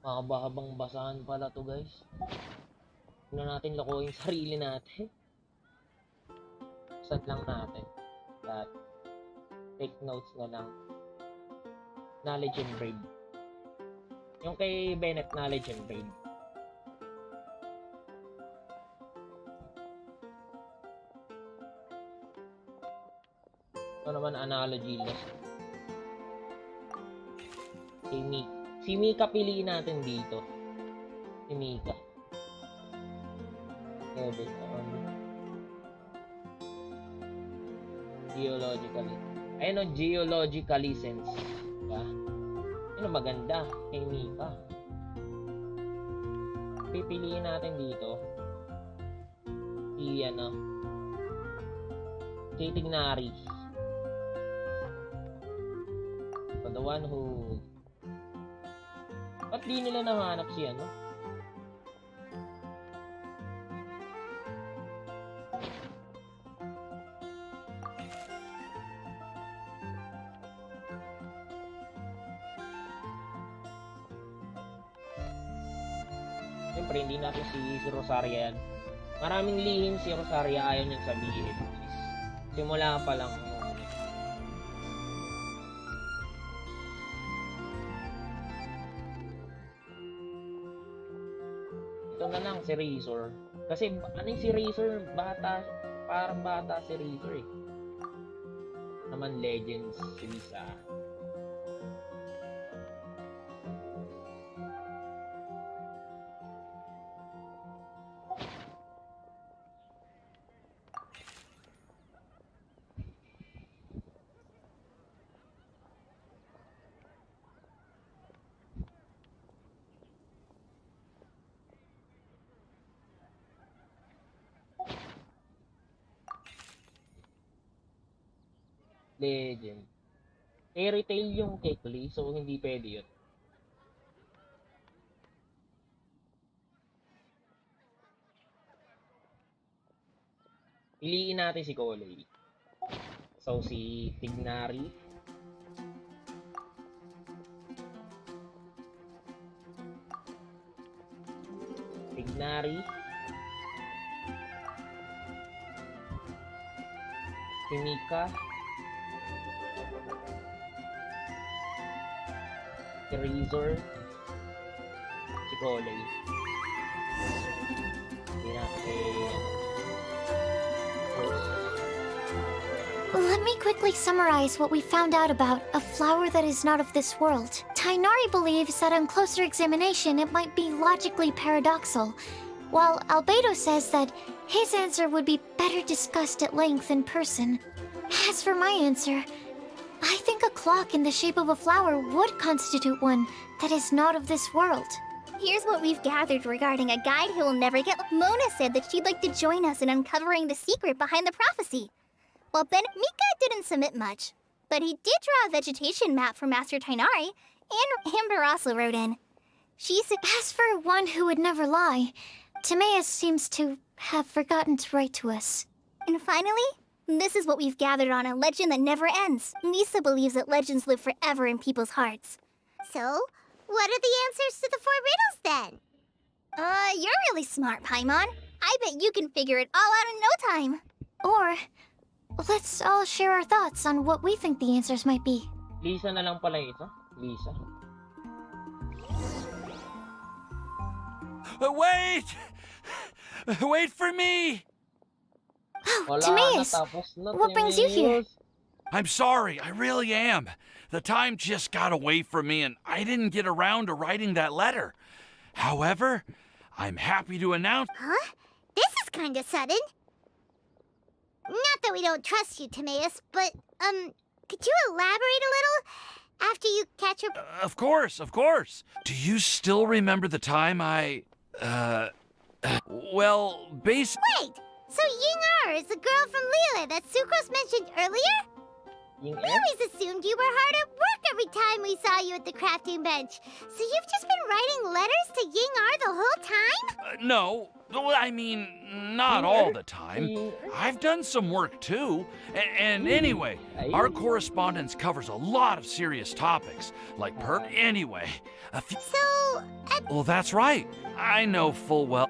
Mahaba-habang basahan pala to, guys. Huwag na natin lokohin sarili natin. Sad lang natin. That take notes na lang. Knowledge and Brave. Yung kay Bennett, Knowledge and Brave. Ito naman analogy list. Kay Mika. Si Mika piliin natin dito. Si Mika. Level geologically. Ayun o, geologically sense. Diba? Yun maganda kay Mika. Pipiliin natin dito. Si ano. Si Tignari. So the one who... Ba't di nila nahanap si ano? Siyempre, hindi natin si Rosaria yan. Maraming lihim si Rosaria, ayaw niyang sabihin. Simula pa lang. Ito na lang si Razor. Kasi ano yung si Razor? Bata. Parang bata si Razor eh. Naman Legends si Lisa. Legend. Fairy Tail yung Kekli, so hindi pwede yun. Piliin natin si Kolei. So si Tignari. Tignari. Si Mika. Si Razor, si Kolei. Hindi natin. Let me quickly summarize what we found out about a flower that is not of this world. Tainari believes that on closer examination it might be logically paradoxal, while Albedo says that his answer would be better discussed at length in person. As for my answer, I think a clock in the shape of a flower would constitute one that is not of this world. Here's what we've gathered regarding a guide who will never get... Mona said that she'd like to join us in uncovering the secret behind the prophecy. Well, Mika didn't submit much, but he did draw a vegetation map for Master Tainari, and Amber also wrote in. She said, as for one who would never lie, Timaeus seems to have forgotten to write to us. And finally, This is what we've gathered on a legend that never ends. Lisa believes that legends live forever in people's hearts. So, what are the answers to the 4 riddles then? You're really smart, Paimon. I bet you can figure it all out in no time. Or, let's all share our thoughts on what we think the answers might be. Lisa na lang pala ito. Lisa. Wait! Wait for me! Wala, Timaeus, natapos na, what brings you here? Timaeus. I'm sorry, I really am. The time just got away from me and I didn't get around to writing that letter. However, I'm happy to announce... Huh? This is kinda sudden. Not that we don't trust you, Timaeus, but, could you elaborate a little after you catch your... Of course, of course. Do you still remember the time well, Wait! So Ying-er is the girl from Liyue that Sucrose mentioned earlier? We always assumed you were hard at work every time we saw you at the crafting bench. So you've just been writing letters to Ying-er the whole time? no. Well, I mean, not all the time. I've done some work too. And anyway, our correspondence covers a lot of serious topics, like anyway, a few... So, Well, that's right. I know full well,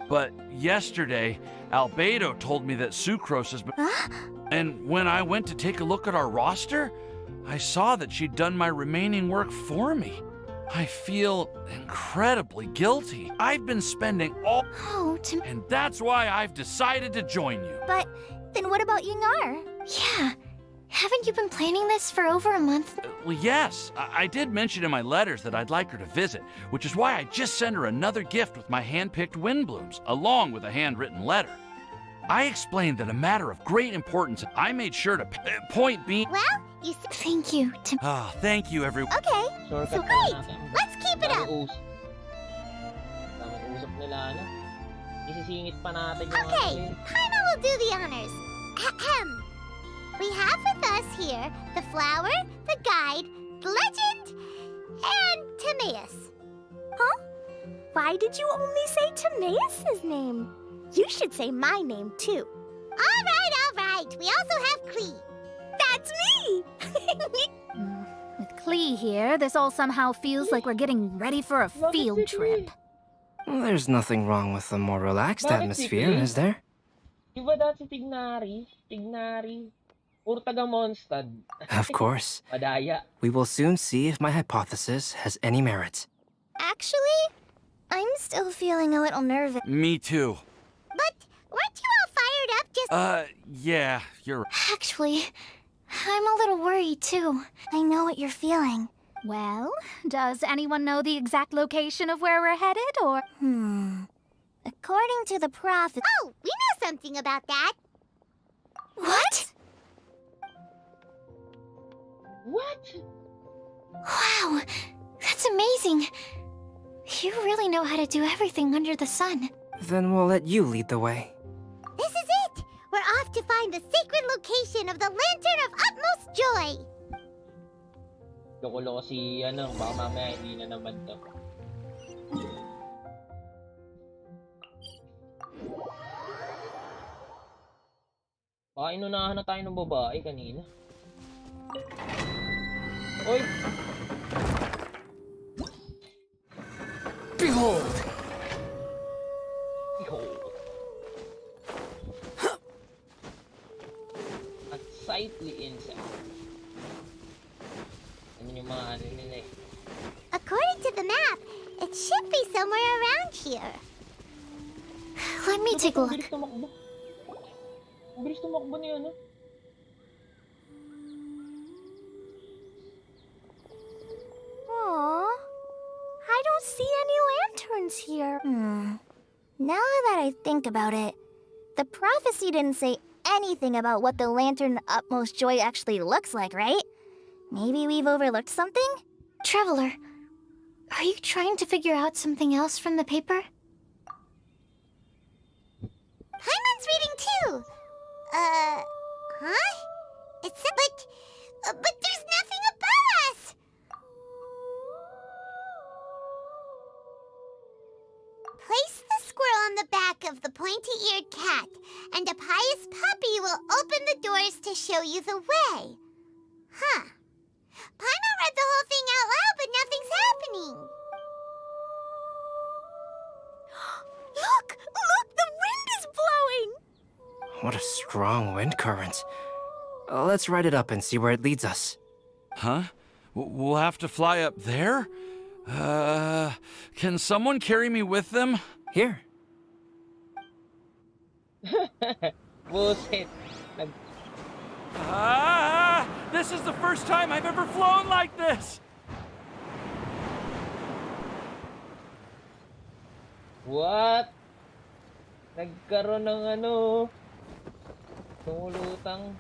but yesterday, Albedo told me that Sucrose has been... And when I went to take a look at our roster, I saw that she'd done my remaining work for me. I feel incredibly guilty. I've been spending all... And that's why I've decided to join you. But then what about Ying-er? Yeah, haven't you been planning this for over a month? Well, yes. I did mention in my letters that I'd like her to visit, which is why I just sent her another gift with my hand-picked wind blooms, along with a handwritten letter. I explained that a matter of great importance, I made sure to point being... Well, you... Thank you, thank you, everyone. Okay, so great! Let's keep it up! Daming usap nila, ano? Isisingit pa natin yung... Okay, Paimon will do the honors. Ahem. We have with us here the flower, the guide, the legend, and Timaeus. Huh? Why did you only say Timaeus' name? You should say my name, too. All right. We also have Klee. That's me! With Klee here, this all somehow feels like we're getting ready for a field trip. There's nothing wrong with a more relaxed atmosphere, is there? Diba dati si Tignari? Puro taga Mondstadt. Of course. Madaya. We will soon see if my hypothesis has any merit. Actually, I'm still feeling a little nervous. Me too. But weren't you all fired up just... Yeah, you're right. Actually, I'm a little worried too. I know what you're feeling. Well, does anyone know the exact location of where we're headed, or...? According to the prophet... Oh, we know something about that. What? What? Wow, that's amazing. You really know how to do everything under the sun. Then we'll let you lead the way. This is it! We're off to find the sacred location of the Lantern of Utmost Joy! Loko-loko si, baka mamaya hindi na naman to. Baka inunahan na tayo ng babae kanina. Oy! Behold! Unsightly insect. Ano yung mga ano nila eh. According to the map, it should be somewhere around here. Let me take a look. Ang bilis tumakbo niya, ano? Aww, I don't see any lanterns here. Now that I think about it, the prophecy didn't say anything about what the Lantern of Utmost Joy actually looks like, right? Maybe we've overlooked something? Traveler, are you trying to figure out something else from the paper? Paimon's reading too! Huh? It's but there's nothing above us! Place the squirrel on the back of the pointy-eared cat, and a pious puppy will open the doors to show you the way. Huh. Paimon read the whole thing out loud, but nothing's happening. Look! Look! The wind is blowing! What a strong wind current. Let's ride it up and see where it leads us. Huh? We'll have to fly up there? Can someone carry me with them? Here. Bullshit. This is the first time I've ever flown like this! What? Nagkaroon ng ano? Tumulutang.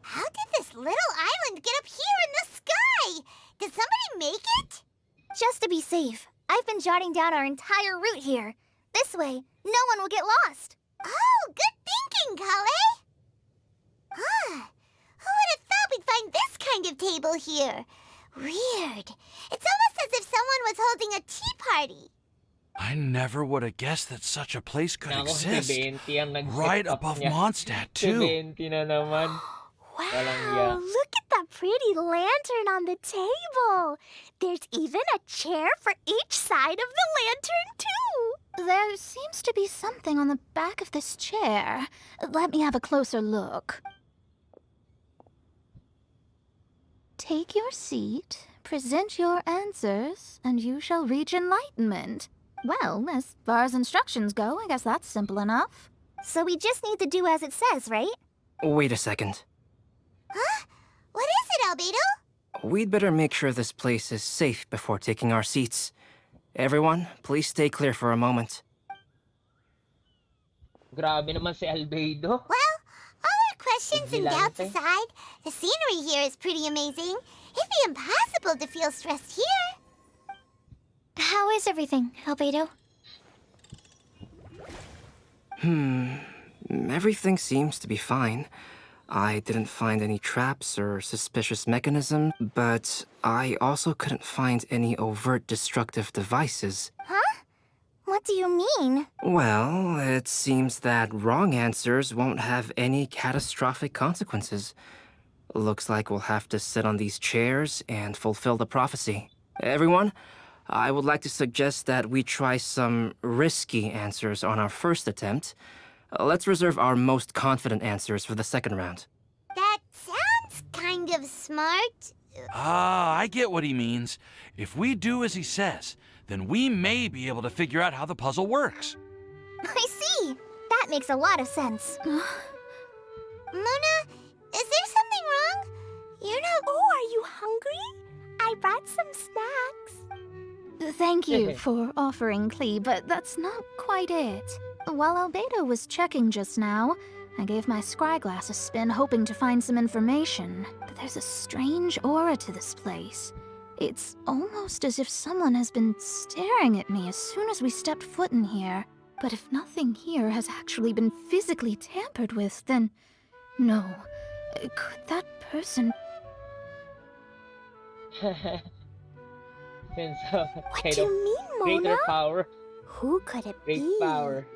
How did this little island get up here in the sky? Did somebody make it? Just to be safe, I've been jotting down our entire route here. This way, no one will get lost. Oh, good thinking, Kale. Huh. Who would have thought we'd find this kind of table here? Weird. It's almost as if someone was holding a tea party. I never would have guessed that such a place could Nako, si exist. 20 ang nag-set Right up above niya. Mondstadt, Si too. 20 na naman. Walang Wow, yak. look at that pretty lantern on the table. There's even a chair for each side of the lantern, too. There seems to be something on the back of this chair. Let me have a closer look. Take your seat, present your answers, and you shall reach enlightenment. Well, as far as instructions go, I guess that's simple enough. So we just need to do as it says, right? Wait a second. Huh? What is it, Albedo? We'd better make sure this place is safe before taking our seats. Everyone, please stay clear for a moment. Grabe naman si Albedo. Well, all our questions and doubts Vigilante. aside, the scenery here is pretty amazing. It'd be impossible to feel stressed here. How is everything, Albedo? Everything seems to be fine. I didn't find any traps or suspicious mechanism, but I also couldn't find any overt destructive devices. Huh? What do you mean? Well, it seems that wrong answers won't have any catastrophic consequences. Looks like we'll have to sit on these chairs and fulfill the prophecy. Everyone, I would like to suggest that we try some risky answers on our first attempt. Let's reserve our most confident answers for the second round. That sounds kind of smart. I get what he means. If we do as he says, then we may be able to figure out how the puzzle works. I see. That makes a lot of sense. Mona, is there something wrong? You're not... Oh, are you hungry? I brought some snacks. Thank you for offering, Klee, but that's not quite it. While Albedo was checking just now, I gave my scryglass a spin hoping to find some information. But there's a strange aura to this place. It's almost as if someone has been staring at me as soon as we stepped foot in here. But if nothing here has actually been physically tampered with, then... No. Could that person... What do you mean, Mona? Greater power. Who could it Great be? power.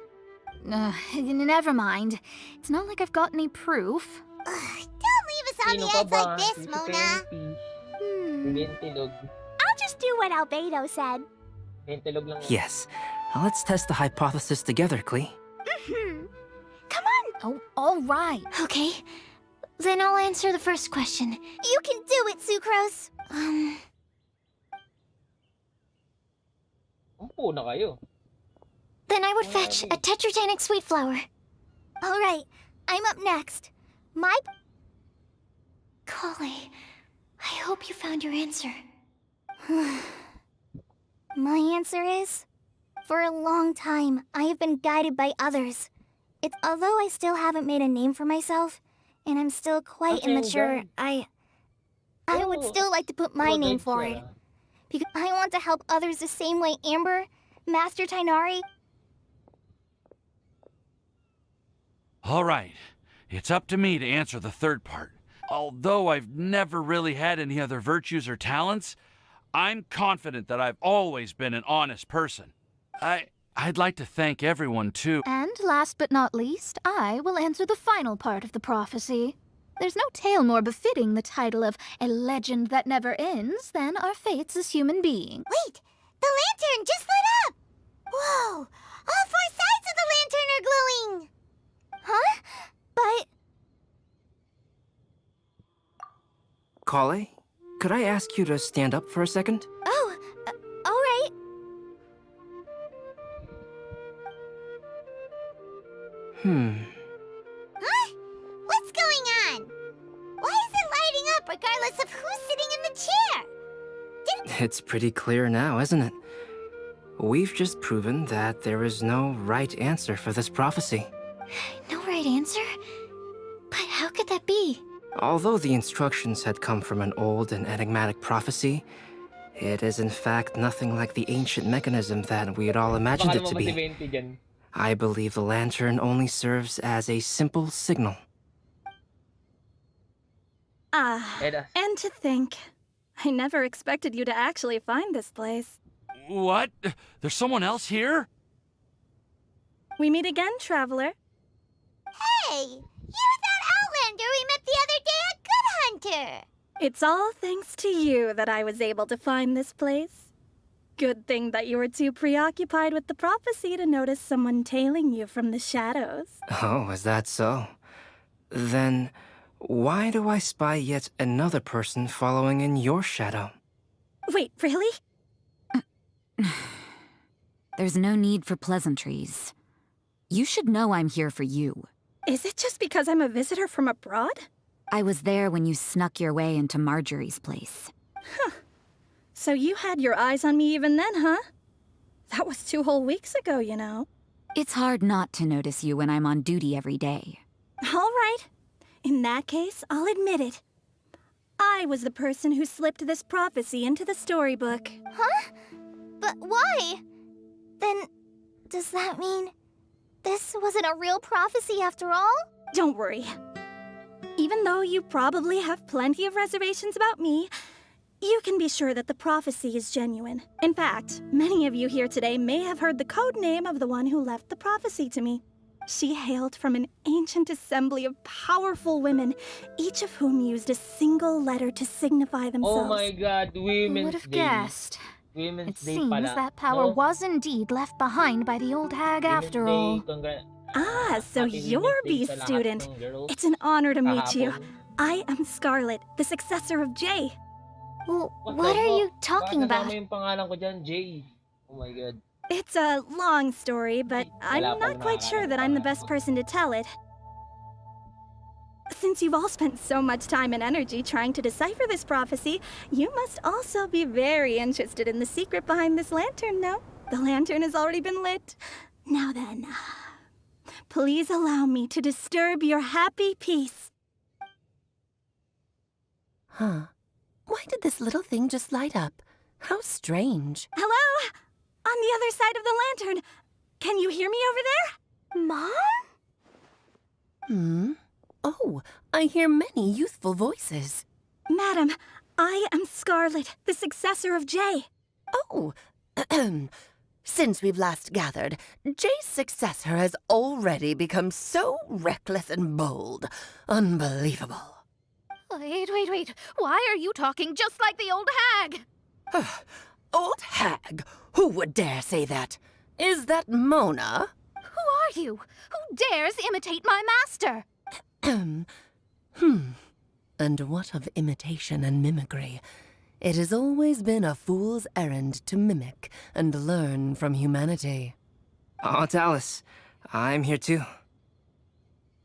Never mind. It's not like I've got any proof. Don't leave us on Sino the pa edge ba? like this, Si Mona. 20. I'll just do what Albedo said. 20 lang. Yes. Let's test the hypothesis together, Klee. Come on. Oh, all right. Okay. Then I'll answer the first question. You can do it, Sucrose. Umpo na kayo. Then I would fetch a tetratanic sweet flower. All right, I'm up next. Kale, I hope you found your answer. My answer is, for a long time, I have been guided by others. Although I still haven't made a name for myself, and I'm still quite immature, I would still like to put my name forward. Because I want to help others the same way Amber, Master Tainari... All right, it's up to me to answer the third part. Although I've never really had any other virtues or talents, I'm confident that I've always been an honest person. I'd like to thank everyone, too. And last but not least, I will answer the final part of the prophecy. There's no tale more befitting the title of a legend that never ends than our fates as human beings. Wait! The lantern just lit up! Whoa! All 4 sides of the lantern are glowing! Huh? But... Kale, could I ask you to stand up for a second? Oh, all right. Huh? What's going on? Why is it lighting up regardless of who's sitting in the chair? It's pretty clear now, isn't it? We've just proven that there is no right answer for this prophecy. No right answer? But how could that be? Although the instructions had come from an old and enigmatic prophecy, it is in fact nothing like the ancient mechanism that we had all imagined it to be. I believe the lantern only serves as a simple signal. And to think, I never expected you to actually find this place. What? There's someone else here? We meet again, traveler. Hey! You're that Outlander we met the other day at Good Hunter! It's all thanks to you that I was able to find this place. Good thing that you were too preoccupied with the prophecy to notice someone tailing you from the shadows. Oh, is that so? Then, why do I spy yet another person following in your shadow? Wait, really? There's no need for pleasantries. You should know I'm here for you. Is it just because I'm a visitor from abroad? I was there when you snuck your way into Marjorie's place. Huh. So you had your eyes on me even then, huh? That was 2 whole weeks ago, you know. It's hard not to notice you when I'm on duty every day. All right. In that case, I'll admit it. I was the person who slipped this prophecy into the storybook. Huh? But why? Then, does that mean this wasn't a real prophecy after all? Don't worry. Even though you probably have plenty of reservations about me, you can be sure that the prophecy is genuine. In fact, many of you here today may have heard the code name of the one who left the prophecy to me. She hailed from an ancient assembly of powerful women, each of whom used a single letter to signify themselves. Oh my god, Women's Who would have Day. guessed? Women's It Day seems pala. that power No? was indeed left behind by the old hag after all. Ah, so Happy you're Women's Day B sa lahat student. ng girls. It's an honor to meet you. Kahapon. I am Scarlet, the successor of Jay. Well, what are you talking about? Bakit yung pangalan ko dyan, Jay? Oh my god. It's a long story, but I'm not quite sure that I'm the best person to tell it. Since you've all spent so much time and energy trying to decipher this prophecy, you must also be very interested in the secret behind this lantern, no? The lantern has already been lit. Now then, please allow me to disturb your happy peace. Huh. Why did this little thing just light up? How strange. Hello? On the other side of the lantern. Can you hear me over there? Mom? Oh, I hear many youthful voices. Madam, I am Scarlet, the successor of Jay. Oh, since we've last gathered, Jay's successor has already become so reckless and bold. Unbelievable. Wait. Why are you talking just like the old hag? Old hag? Who would dare say that? Is that Mona? Who are you? Who dares imitate my master? And what of imitation and mimicry? It has always been a fool's errand to mimic and learn from humanity. Aunt Alice, I'm here too.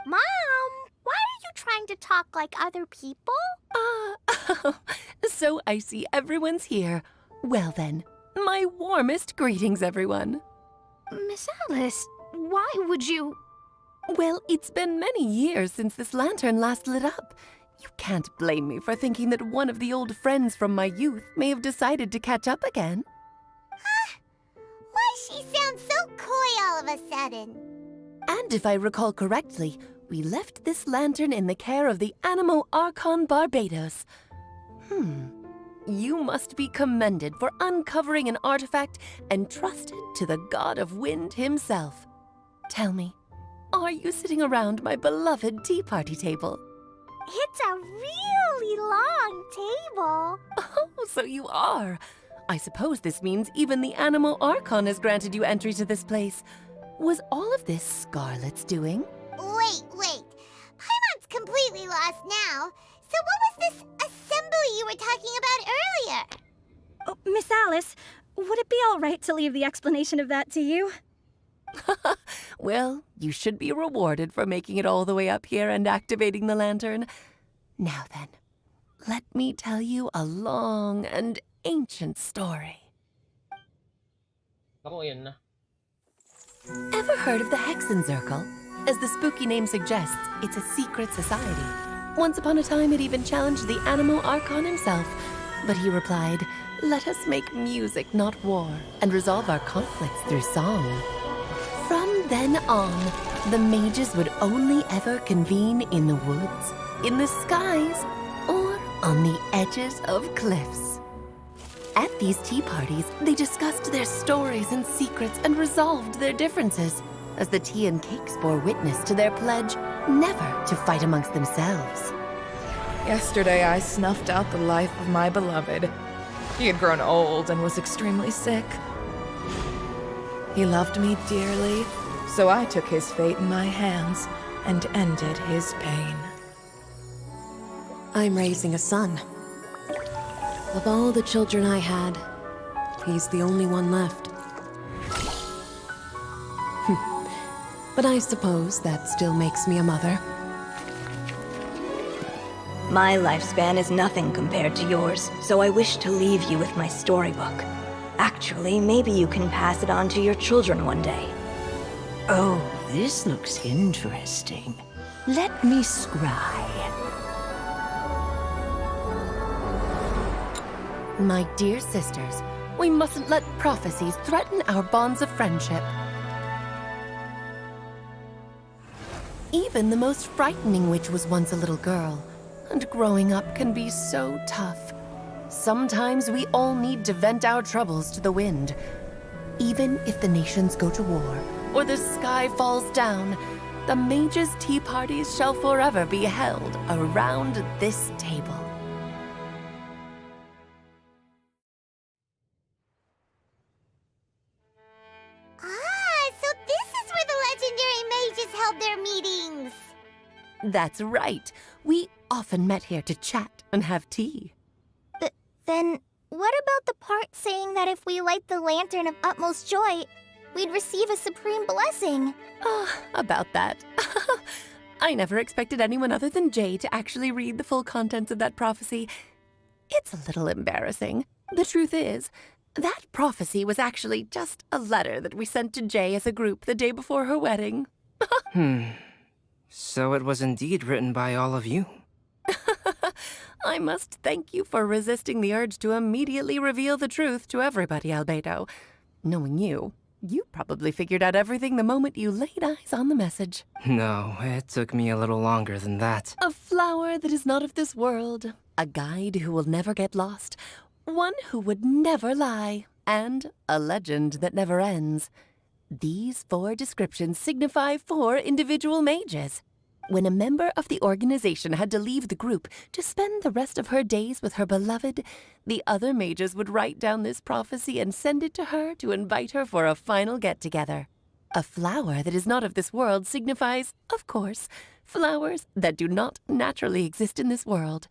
Mom, why are you trying to talk like other people? So I see everyone's here. Well then, my warmest greetings, everyone. Miss Alice, why would you... Well, it's been many years since this lantern last lit up. You can't blame me for thinking that one of the old friends from my youth may have decided to catch up again. Why she sounds so coy all of a sudden? And if I recall correctly, we left this lantern in the care of the Animo Archon Barbados. you must be commended for uncovering an artifact entrusted to the god of wind himself. Tell me, are you sitting around my beloved tea party table? It's a really long table. Oh, so you are. I suppose this means even the Animal Archon has granted you entry to this place. Was all of this Scarlet's doing? Wait. Paimon's completely lost now. So what was this assembly you were talking about earlier? Oh, Miss Alice, would it be all right to leave the explanation of that to you? Well, you should be rewarded for making it all the way up here and activating the lantern. Now then, let me tell you a long and ancient story. Ako, yun na. Ever heard of the Hexenzirkel? As the spooky name suggests, it's a secret society. Once upon a time, it even challenged the Animal Archon himself. But he replied, "Let us make music, not war, and resolve our conflicts through song." From then on, the mages would only ever convene in the woods, in the skies, or on the edges of cliffs. At these tea parties, they discussed their stories and secrets and resolved their differences, as the tea and cakes bore witness to their pledge never to fight amongst themselves. Yesterday, I snuffed out the life of my beloved. He had grown old and was extremely sick. He loved me dearly, so I took his fate in my hands and ended his pain. I'm raising a son. Of all the children I had, he's the only one left. But I suppose that still makes me a mother. My lifespan is nothing compared to yours, so I wish to leave you with my storybook. Actually, maybe you can pass it on to your children one day. Oh, this looks interesting. Let me scry. My dear sisters, we mustn't let prophecies threaten our bonds of friendship. Even the most frightening witch was once a little girl, and growing up can be so tough. Sometimes we all need to vent our troubles to the wind. Even if the nations go to war, or the sky falls down, the mages' tea parties shall forever be held around this table. So this is where the legendary mages held their meetings. That's right. We often met here to chat and have tea. Then, what about the part saying that if we light the lantern of utmost joy, we'd receive a supreme blessing? About that. I never expected anyone other than Jay to actually read the full contents of that prophecy. It's a little embarrassing. The truth is, that prophecy was actually just a letter that we sent to Jay as a group the day before her wedding. So it was indeed written by all of you. I must thank you for resisting the urge to immediately reveal the truth to everybody, Albedo. Knowing you, you probably figured out everything the moment you laid eyes on the message. No, it took me a little longer than that. A flower that is not of this world, a guide who will never get lost, one who would never lie, and a legend that never ends. These 4 descriptions signify 4 individual mages. When a member of the organization had to leave the group to spend the rest of her days with her beloved, the other mages would write down this prophecy and send it to her to invite her for a final get-together. A flower that is not of this world signifies, of course, flowers that do not naturally exist in this world.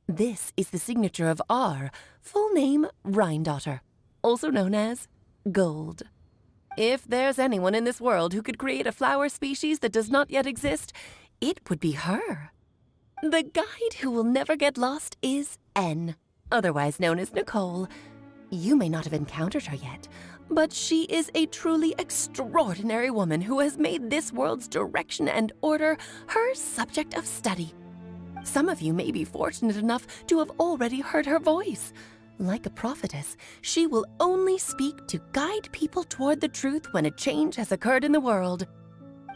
This is the signature of our full name, Rhindaughter, also known as Gold. If there's anyone in this world who could create a flower species that does not yet exist, it would be her. The guide who will never get lost is N, otherwise known as Nicole. You may not have encountered her yet, but she is a truly extraordinary woman who has made this world's direction and order her subject of study. Some of you may be fortunate enough to have already heard her voice. Like a prophetess, she will only speak to guide people toward the truth when a change has occurred in the world.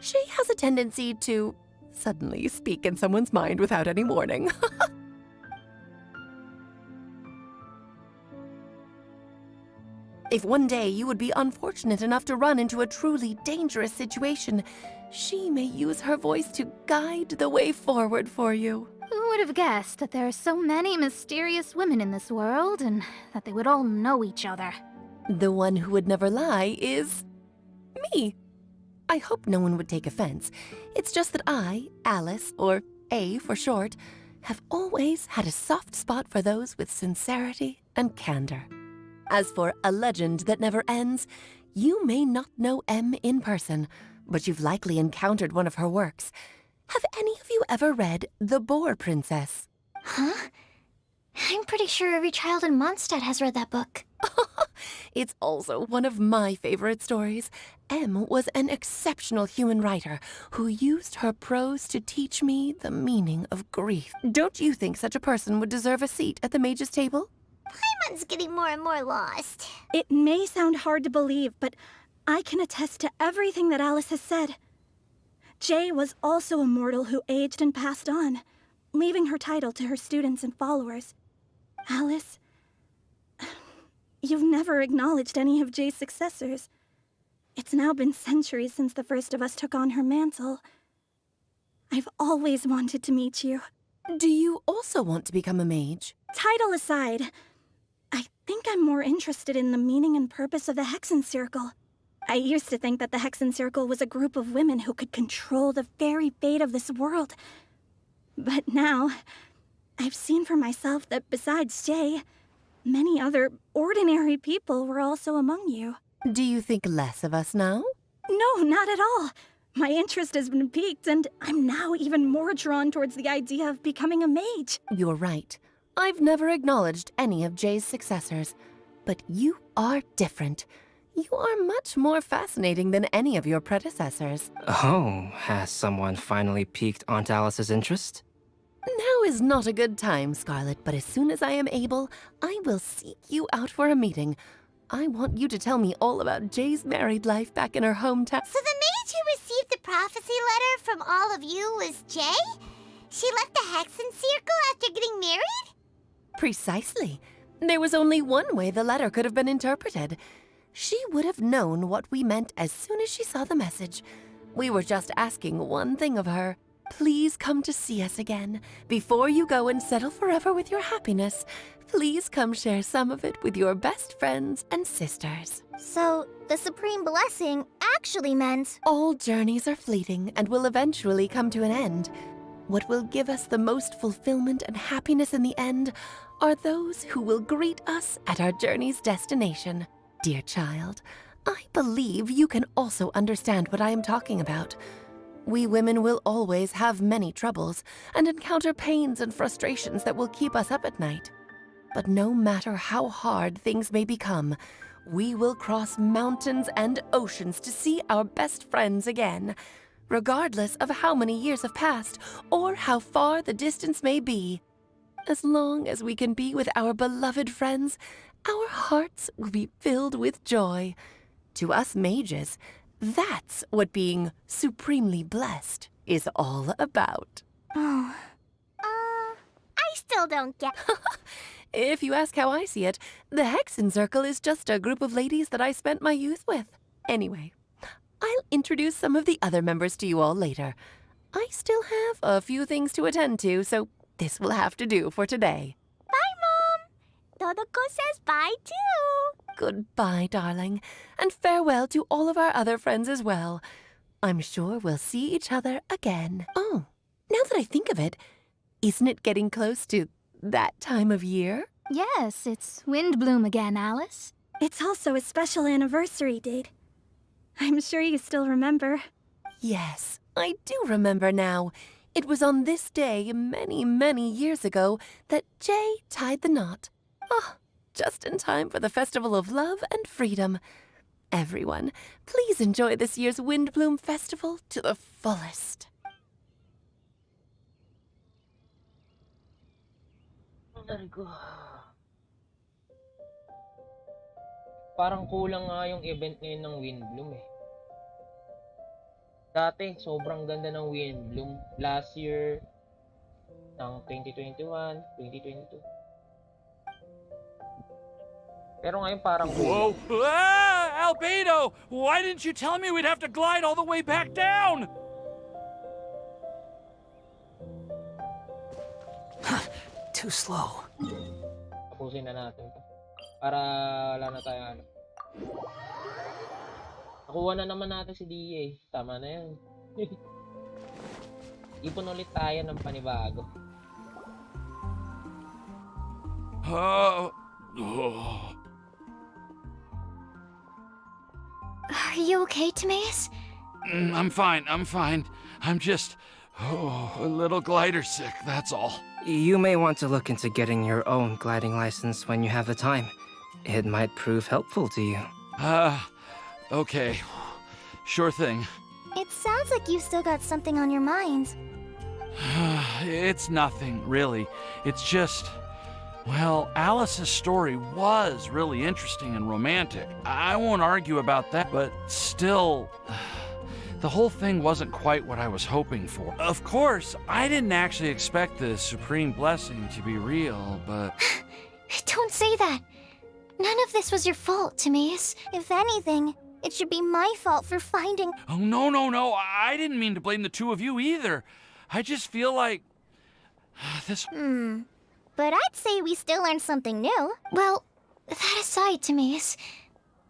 She has a tendency to suddenly speak in someone's mind without any warning. If one day you would be unfortunate enough to run into a truly dangerous situation, she may use her voice to guide the way forward for you. Who would have guessed that there are so many mysterious women in this world and that they would all know each other? The one who would never lie is me. I hope no one would take offense. It's just that I, Alice, or A for short, have always had a soft spot for those with sincerity and candor. As for A Legend That Never Ends, you may not know M in person, but you've likely encountered one of her works. Have any of you ever read The Boar Princess? Huh? I'm pretty sure every child in Mondstadt has read that book. It's also one of my favorite stories. M was an exceptional human writer who used her prose to teach me the meaning of grief. Don't you think such a person would deserve a seat at the mage's table? Paimon's getting more and more lost. It may sound hard to believe, but I can attest to everything that Alice has said. Jay was also a mortal who aged and passed on, leaving her title to her students and followers. Alice, you've never acknowledged any of Jay's successors. It's now been centuries since the first of us took on her mantle. I've always wanted to meet you. Do you also want to become a mage? Title aside, I think I'm more interested in the meaning and purpose of the Hexen Circle. I used to think that the Hexen Circle was a group of women who could control the very fate of this world. But now, I've seen for myself that besides Jay, many other ordinary people were also among you. Do you think less of us now? No, not at all. My interest has been piqued, and I'm now even more drawn towards the idea of becoming a mage. You're right. I've never acknowledged any of Jay's successors, but you are different. You are much more fascinating than any of your predecessors. Oh, has someone finally piqued Aunt Alice's interest? Now is not a good time, Scarlet, but as soon as I am able, I will seek you out for a meeting. I want you to tell me all about Jay's married life back in her hometown. So the mage who received the prophecy letter from all of you was Jay? She left the Hexen Circle after getting married? Precisely. There was only one way the letter could have been interpreted. She would have known what we meant as soon as she saw the message. We were just asking one thing of her. Please come to see us again. Before you go and settle forever with your happiness, please come share some of it with your best friends and sisters. So, the Supreme Blessing actually meant... All journeys are fleeting and will eventually come to an end. What will give us the most fulfillment and happiness in the end are those who will greet us at our journey's destination. Dear child, I believe you can also understand what I am talking about. We women will always have many troubles and encounter pains and frustrations that will keep us up at night. But no matter how hard things may become, we will cross mountains and oceans to see our best friends again, regardless of how many years have passed or how far the distance may be. As long as we can be with our beloved friends, our hearts will be filled with joy. To us mages, that's what being supremely blessed is all about. I still don't get... If you ask how I see it, the Hexen Circle is just a group of ladies that I spent my youth with. Anyway, I'll introduce some of the other members to you all later. I still have a few things to attend to, so this will have to do for today. Todoko says bye too. Goodbye, darling, and farewell to all of our other friends as well. I'm sure we'll see each other again. Oh, now that I think of it, isn't it getting close to that time of year? Yes, it's Windbloom again, Alice. It's also a special anniversary date. I'm sure you still remember. Yes, I do remember now. It was on this day many, many years ago that Jay tied the knot. Ah, just in time for the Festival of Love and Freedom. Everyone, please enjoy this year's Windbloom Festival to the fullest. Parang kulang nga yung event ngayon ng Windbloom eh. Dati, sobrang ganda ng Windbloom. Last year, ng 2021, 2022. Pero ngayon parang... Whoa! Ah, Albedo! Why didn't you tell me we'd have to glide all the way back down? Too slow. Tapusin na natin to. Para wala na tayong ano. Nakuha na naman natin si DA. Tama na yan. Ipon ulit tayo ng panibago. Oh. Are you okay, Timaeus? I'm fine. I'm just a little glider sick, that's all. You may want to look into getting your own gliding license when you have the time. It might prove helpful to you. Okay. Sure thing. It sounds like you've still got something on your mind. It's nothing, really. It's just... Well, Alice's story was really interesting and romantic. I won't argue about that, but still... The whole thing wasn't quite what I was hoping for. Of course, I didn't actually expect the supreme blessing to be real, but... Don't say that. None of this was your fault, Timaeus. If anything, it should be my fault for finding... Oh, no. I didn't mean to blame the two of you either. I just feel like... this... But I'd say we still learned something new. Well, that aside, Timaeus,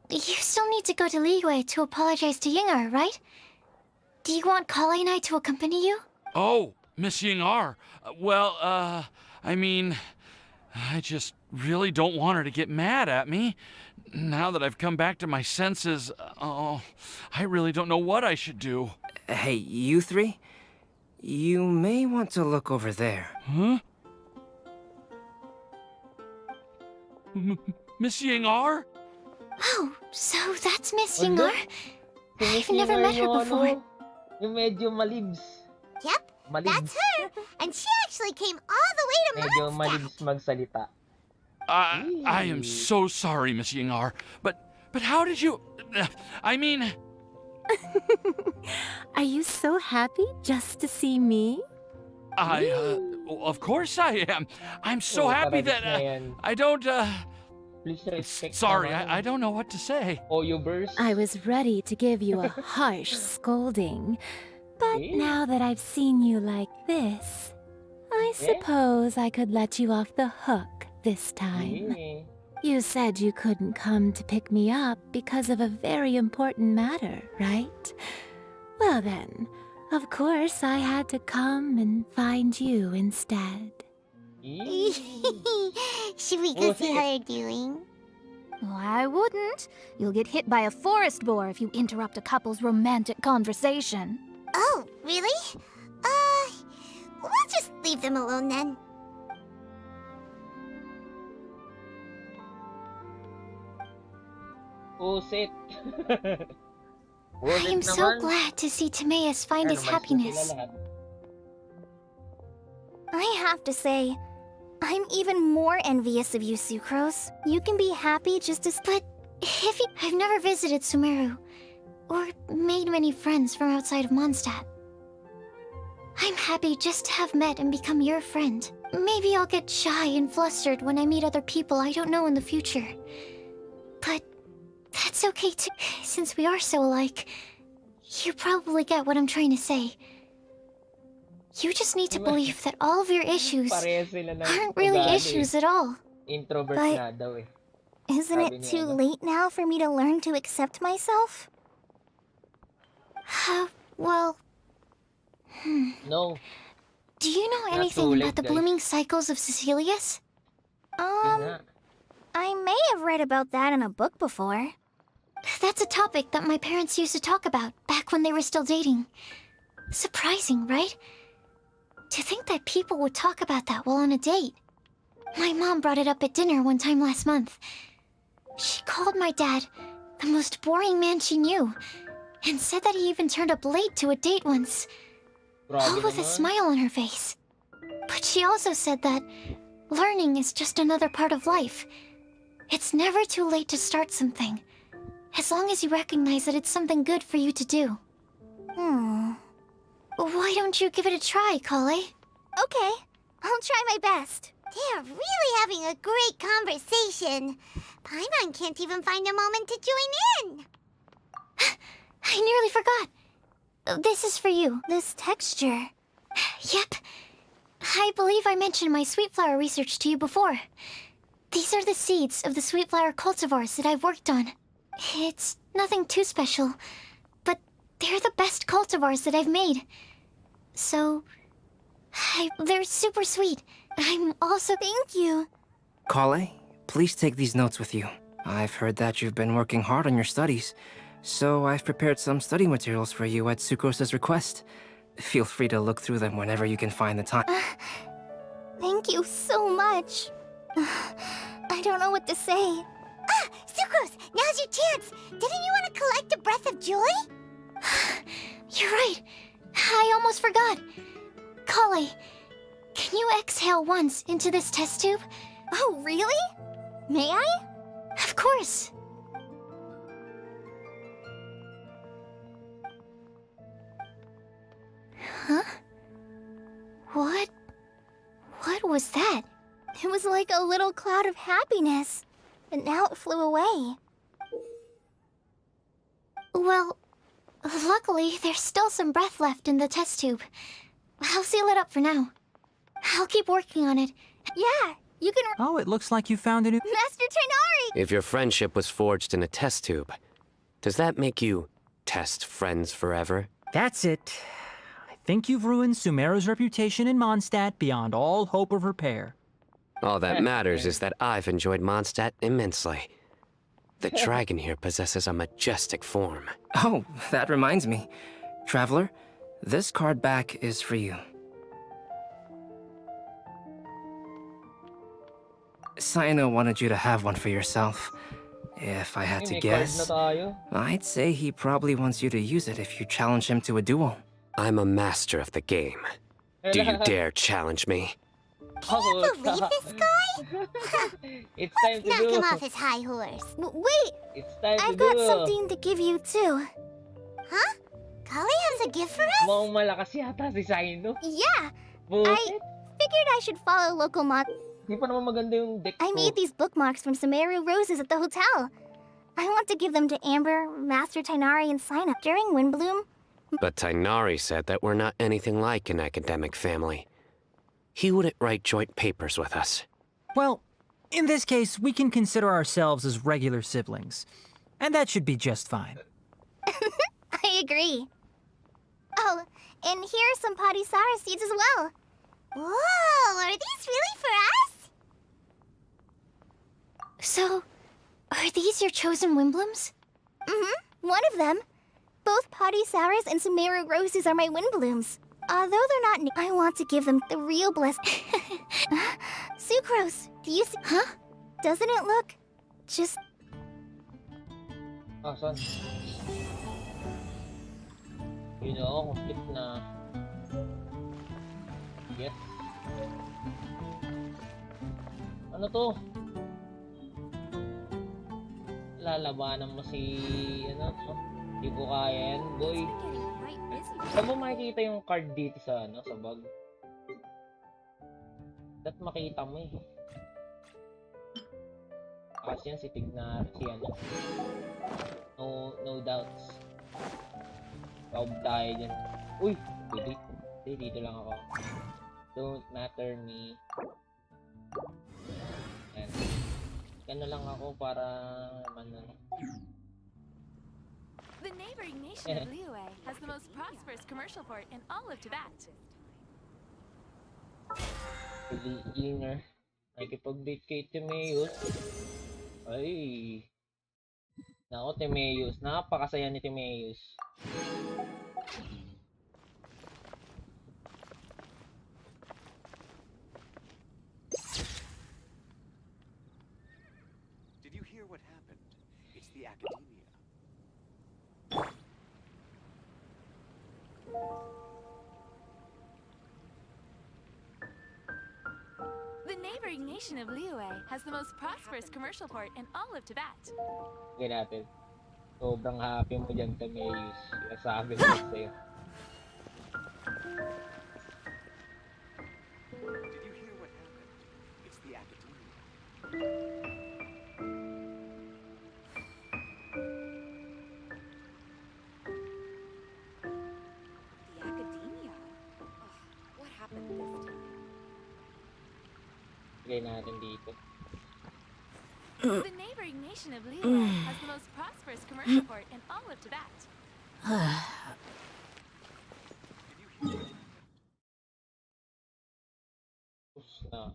you still need to go to Liyue to apologize to Yingar, right? Do you want Kale and I to accompany you? Oh, Miss Yingar. Well, I mean... I just really don't want her to get mad at me. Now that I've come back to my senses, I really don't know what I should do. Hey, you three? You may want to look over there. Huh? Miss Yingar? Oh, so that's Miss Yingar? I've never met her before. Yung medyo malibs. Yep, that's her. And she actually came all the way to Medyo Mondstadt. malibs magsalita. I am so sorry, Miss Yingar, but how did you... I mean... Are you so happy just to see me? Of course I am. I'm so happy that I don't, Please respect Sorry, naman. I don't know what to say. Oh, you burst. I was ready to give you a harsh scolding, but now that I've seen you like this, I suppose I could let you off the hook this time. You said you couldn't come to pick me up because of a very important matter, right? Well then, of course I had to come and find you instead. Should we go see how you're doing? Oh, I wouldn't. You'll get hit by a forest boar if you interrupt a couple's romantic conversation. Oh, really? We'll just leave them alone then. Oh, sit. I am so glad to see Timaeus find his happiness. I have to say, I'm even more envious of you, Sucrose. You can be happy just as... But if you... I've never visited Sumeru, or made many friends from outside of Mondstadt. I'm happy just to have met and become your friend. Maybe I'll get shy and flustered when I meet other people I don't know in the future. But that's okay too, since we are so alike. You probably get what I'm trying to say. You just need to believe that all of your issues aren't really issues at all. Introvert But na daw eh. isn't Sabi it ni too ano. late now for me to learn to accept myself? Well... No. Do you know Not anything too late, about the guys. blooming cycles of Cecilius? I may have read about that in a book before. That's a topic that my parents used to talk about back when they were still dating. Surprising, right? To think that people would talk about that while on a date. My mom brought it up at dinner one time last month. She called my dad the most boring man she knew, and said that he even turned up late to a date once. All with a smile on her face. But she also said that learning is just another part of life. It's never too late to start something, as long as you recognize that it's something good for you to do. Why don't you give it a try, Kale? Okay, I'll try my best. They are really having a great conversation. Paimon can't even find a moment to join in. I nearly forgot. This is for you. This texture. Yep. I believe I mentioned my sweet flower research to you before. These are the seeds of the sweet flower cultivars that I've worked on. It's nothing too special, but they're the best cultivars that I've made. So, they're super sweet. I'm also... Thank you. Kale, please take these notes with you. I've heard that you've been working hard on your studies, so I've prepared some study materials for you at Sucrose's request. Feel free to look through them whenever you can find the time. Thank you so much. I don't know what to say. Ah, Sucrose, now's your chance. Didn't you want to collect a breath of joy? You're right. I almost forgot. Kale, can you exhale once into this test tube? Oh, really? May I? Of course. Huh? What was that? It was like a little cloud of happiness, but now it flew away. Well, luckily, there's still some breath left in the test tube. I'll seal it up for now. I'll keep working on it. Yeah, you can... Oh, it looks like you found a new... Master Tainari! If your friendship was forged in a test tube, does that make you test friends forever? That's it. I think you've ruined Sumeru's reputation in Mondstadt beyond all hope of repair. All that matters is that I've enjoyed Mondstadt immensely. The dragon here possesses a majestic form. Oh, that reminds me. Traveler, this card back is for you. Saino wanted you to have one for yourself. If I had to guess, I'd say he probably wants you to use it if you challenge him to a duel. I'm a master of the game. Do you dare challenge me? Can you believe this guy? It's time to knock do. him off his high horse. Wait! It's time I've to got do. something to give you too. Huh? Kale has a gift for us? Mukhang malakas yata si Saino. Yeah! Bullshit. I figured I should follow local mod. Di pa naman maganda yung deck I ko. made these bookmarks from Sumeru roses at the hotel. I want to give them to Amber, Master Tainari, and sign up during Windbloom. But Tainari said that we're not anything like an academic family. He wouldn't write joint papers with us. Well, in this case, we can consider ourselves as regular siblings. And that should be just fine. I agree. Oh, and here are some Padisara seeds as well. Whoa, are these really for us? So, are these your chosen Windblooms? Mm-hmm, one of them. Both Padisauras and Sumeru roses are my Windblooms. Although they're not new, I want to give them the real bless. Sucrose, do you see? Huh? Doesn't it look just... Ah, saan? Yun o, complete na. Yes. Ano to? Lalabanan mo si... ano? Hindi ko kaya yan, boy. Saan mo makikita yung card dito sa ano, sa bag? Dapat makita mo eh. Kasi yan si Tignar, si ano. No doubts. Kaub tayo dyan. Uy! Dito lang ako. Don't matter me. Yan. Gano lang ako para ano. The neighboring nation of Liyue has the most prosperous commercial port in all of Tibet. The inner. Nakikipag-date kay Timaeus. Ay. Nako, Timaeus. Napakasaya ni Timaeus. Did you hear what happened? It's the academia. The neighboring nation of Liyue has the most prosperous commercial port in all of Tibet. Okay natin. Sobrang happy mo dyan, Timaeus. Sabi ko sa'yo. Did you hear what happened? It's academia. What happened this time? Lagay natin dito. The neighboring nation of Liyue has the most prosperous commercial port in all of Tibet. Tapos na.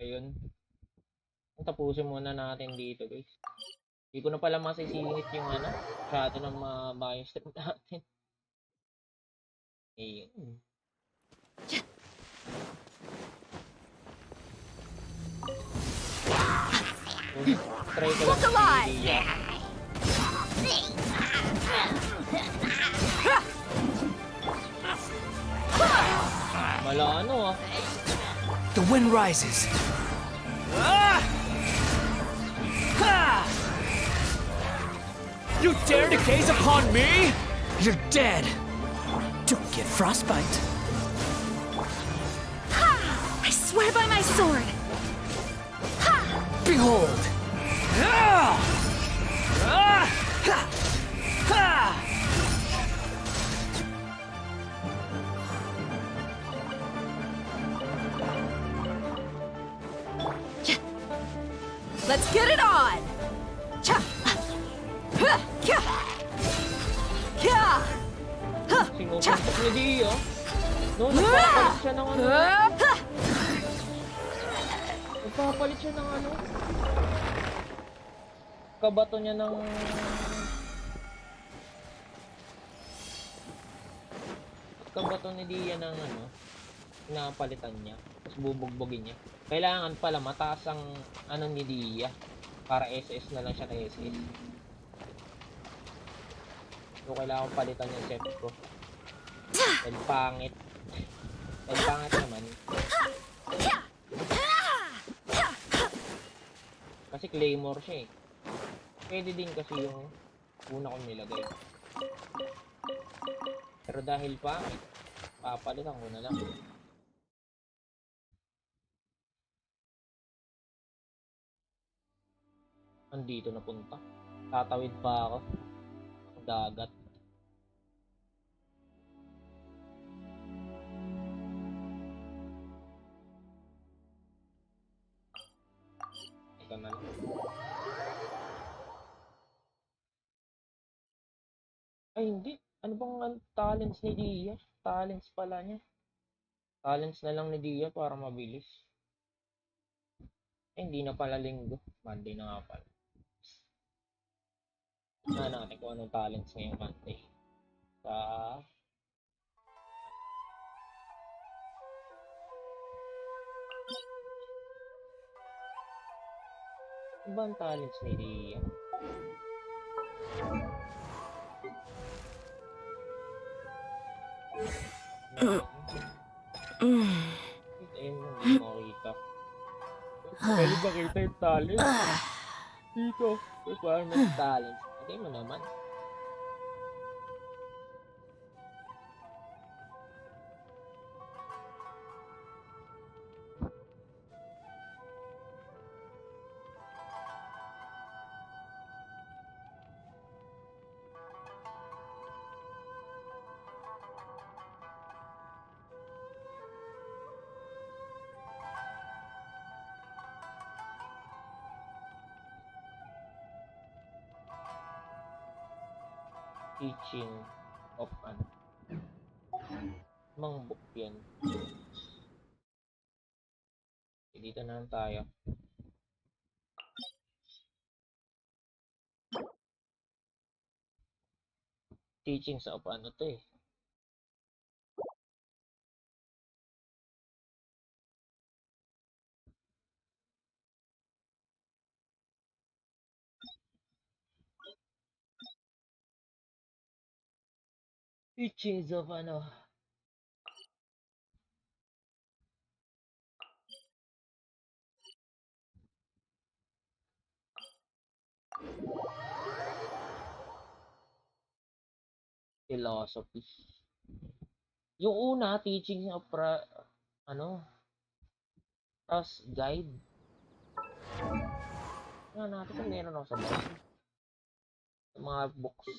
Ayun. Tapusin muna natin dito, guys. Hindi ko na pala masisingit yung ano. Masyado na mababa yung step natin. Ayun. Try ko lang si Lydia. Mala ano ah. The wind rises. Ah! Ha! You dare to gaze upon me? You're dead. Don't get frostbite. I swear by my sword! Behold. Ah! Ah! Ha! Ha! Let's get it on! Cha! Huh! Kya! Kya! Huh! Cha! Sinusuntok ni Dia. No, nagpapalit siya ng ano. Nagpapalit siya ng ano. Kabato niya ng... Kabato ni Dia ng ano. Pinapalitan niya. Tapos bubugbugin niya. Kailangan pala mataas ang ano ni Dia. Para SS na lang siya na SS. So kailangan palitan yung set ko. Dahil pangit. Dahil pangit naman. Kasi claymore siya eh. Pwede din kasi yung una kong nilagay. Pero dahil pangit, papalitan ko na lang. Andito na punta. Tatawid pa ako. Dagat. Ito na lang. Ay hindi. Ano bang talents ni Dia? Talents pala niya. Talents na lang ni Dia para mabilis. Eh, hindi na pala linggo. Monday na nga pala. Natin kung anong talents ngayong Monday. Sa... Ibang talents ni Dia. Ayun mo, hindi makita. Pwede ba kita yung talents? Dito, requirement talents. Pwede mo naman. Teaching of ano. Mang book yan. Dito na lang tayo. Teachings of ano to eh. Teachings of ano. Philosophy. Yung una, teaching of ano, Pras guide. Nga natin kung meron ako sa box. Sa mga books.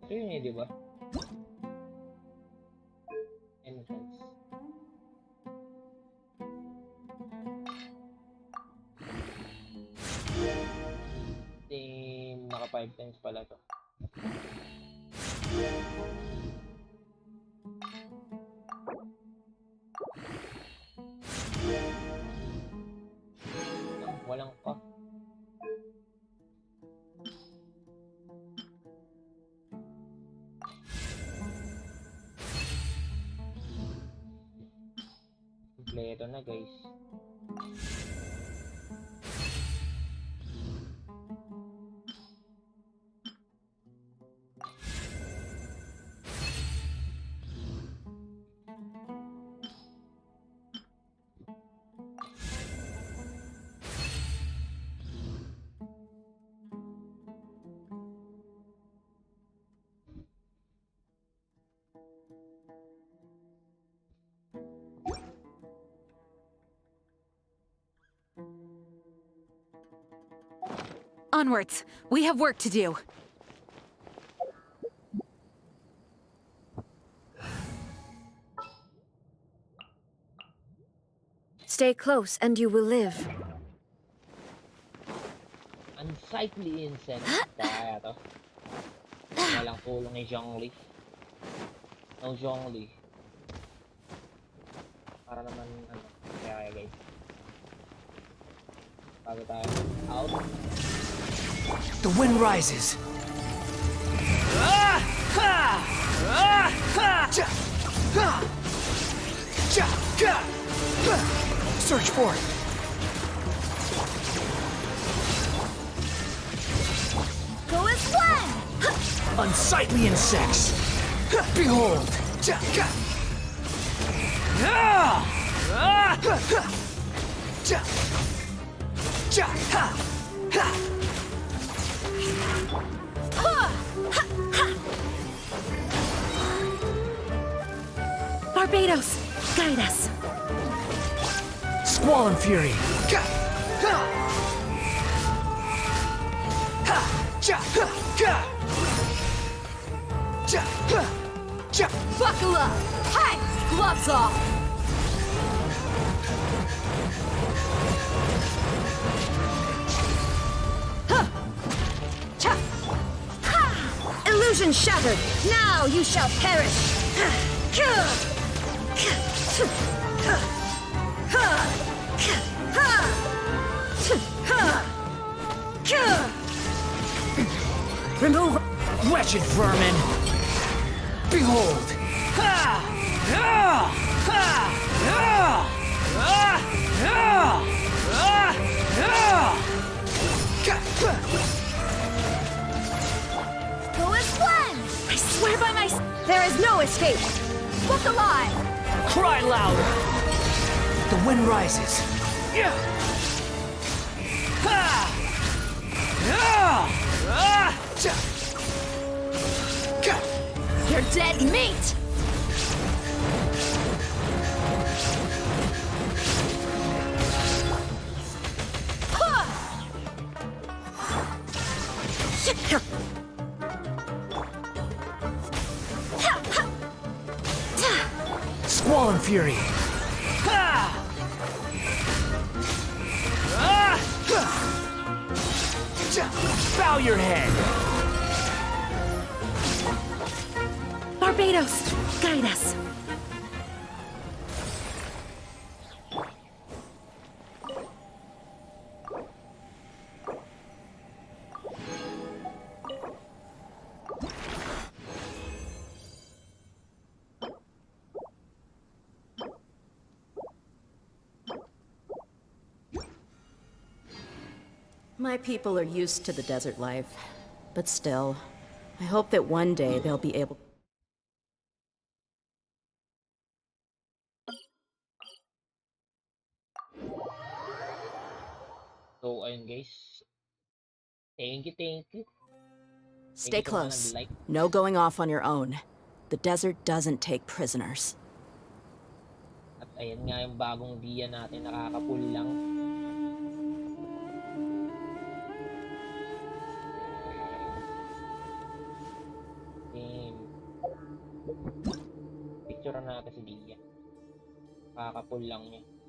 Ito yun di ba? Entrance. Naka 5 times pala to. Walang pa. Kompleto na guys. Onwards! We have work to do. Stay close and you will live. Unsightly insect. Kaya to. Walang tulong ni Zhongli. No Zhongli. Para naman ano. Kaya guys. Bago tayo out. The wind rises. Search for it. Go as one! Unsightly insects. Behold. Barbados, guide us. Squall and fury. Buckle up! Hey! Gloves off! Illusion shattered. Now you shall perish. Remove wretched vermin. Behold. Go as one! I swear by my... There is no escape. Look alive. Cry louder. The wind rises. You're dead meat. Squall and fury. Bow your head. Barbados, guide us. My people are used to the desert life, but still, I hope that one day they'll be able So, ayun guys. Thank you, thank you. Stay Thank you sa mga close. nag-like. No going off on your own. The desert doesn't take prisoners. At ayan nga yung bagong diya natin, nakakapul lang. Picture natin si Dia. Nakakapul lang niya.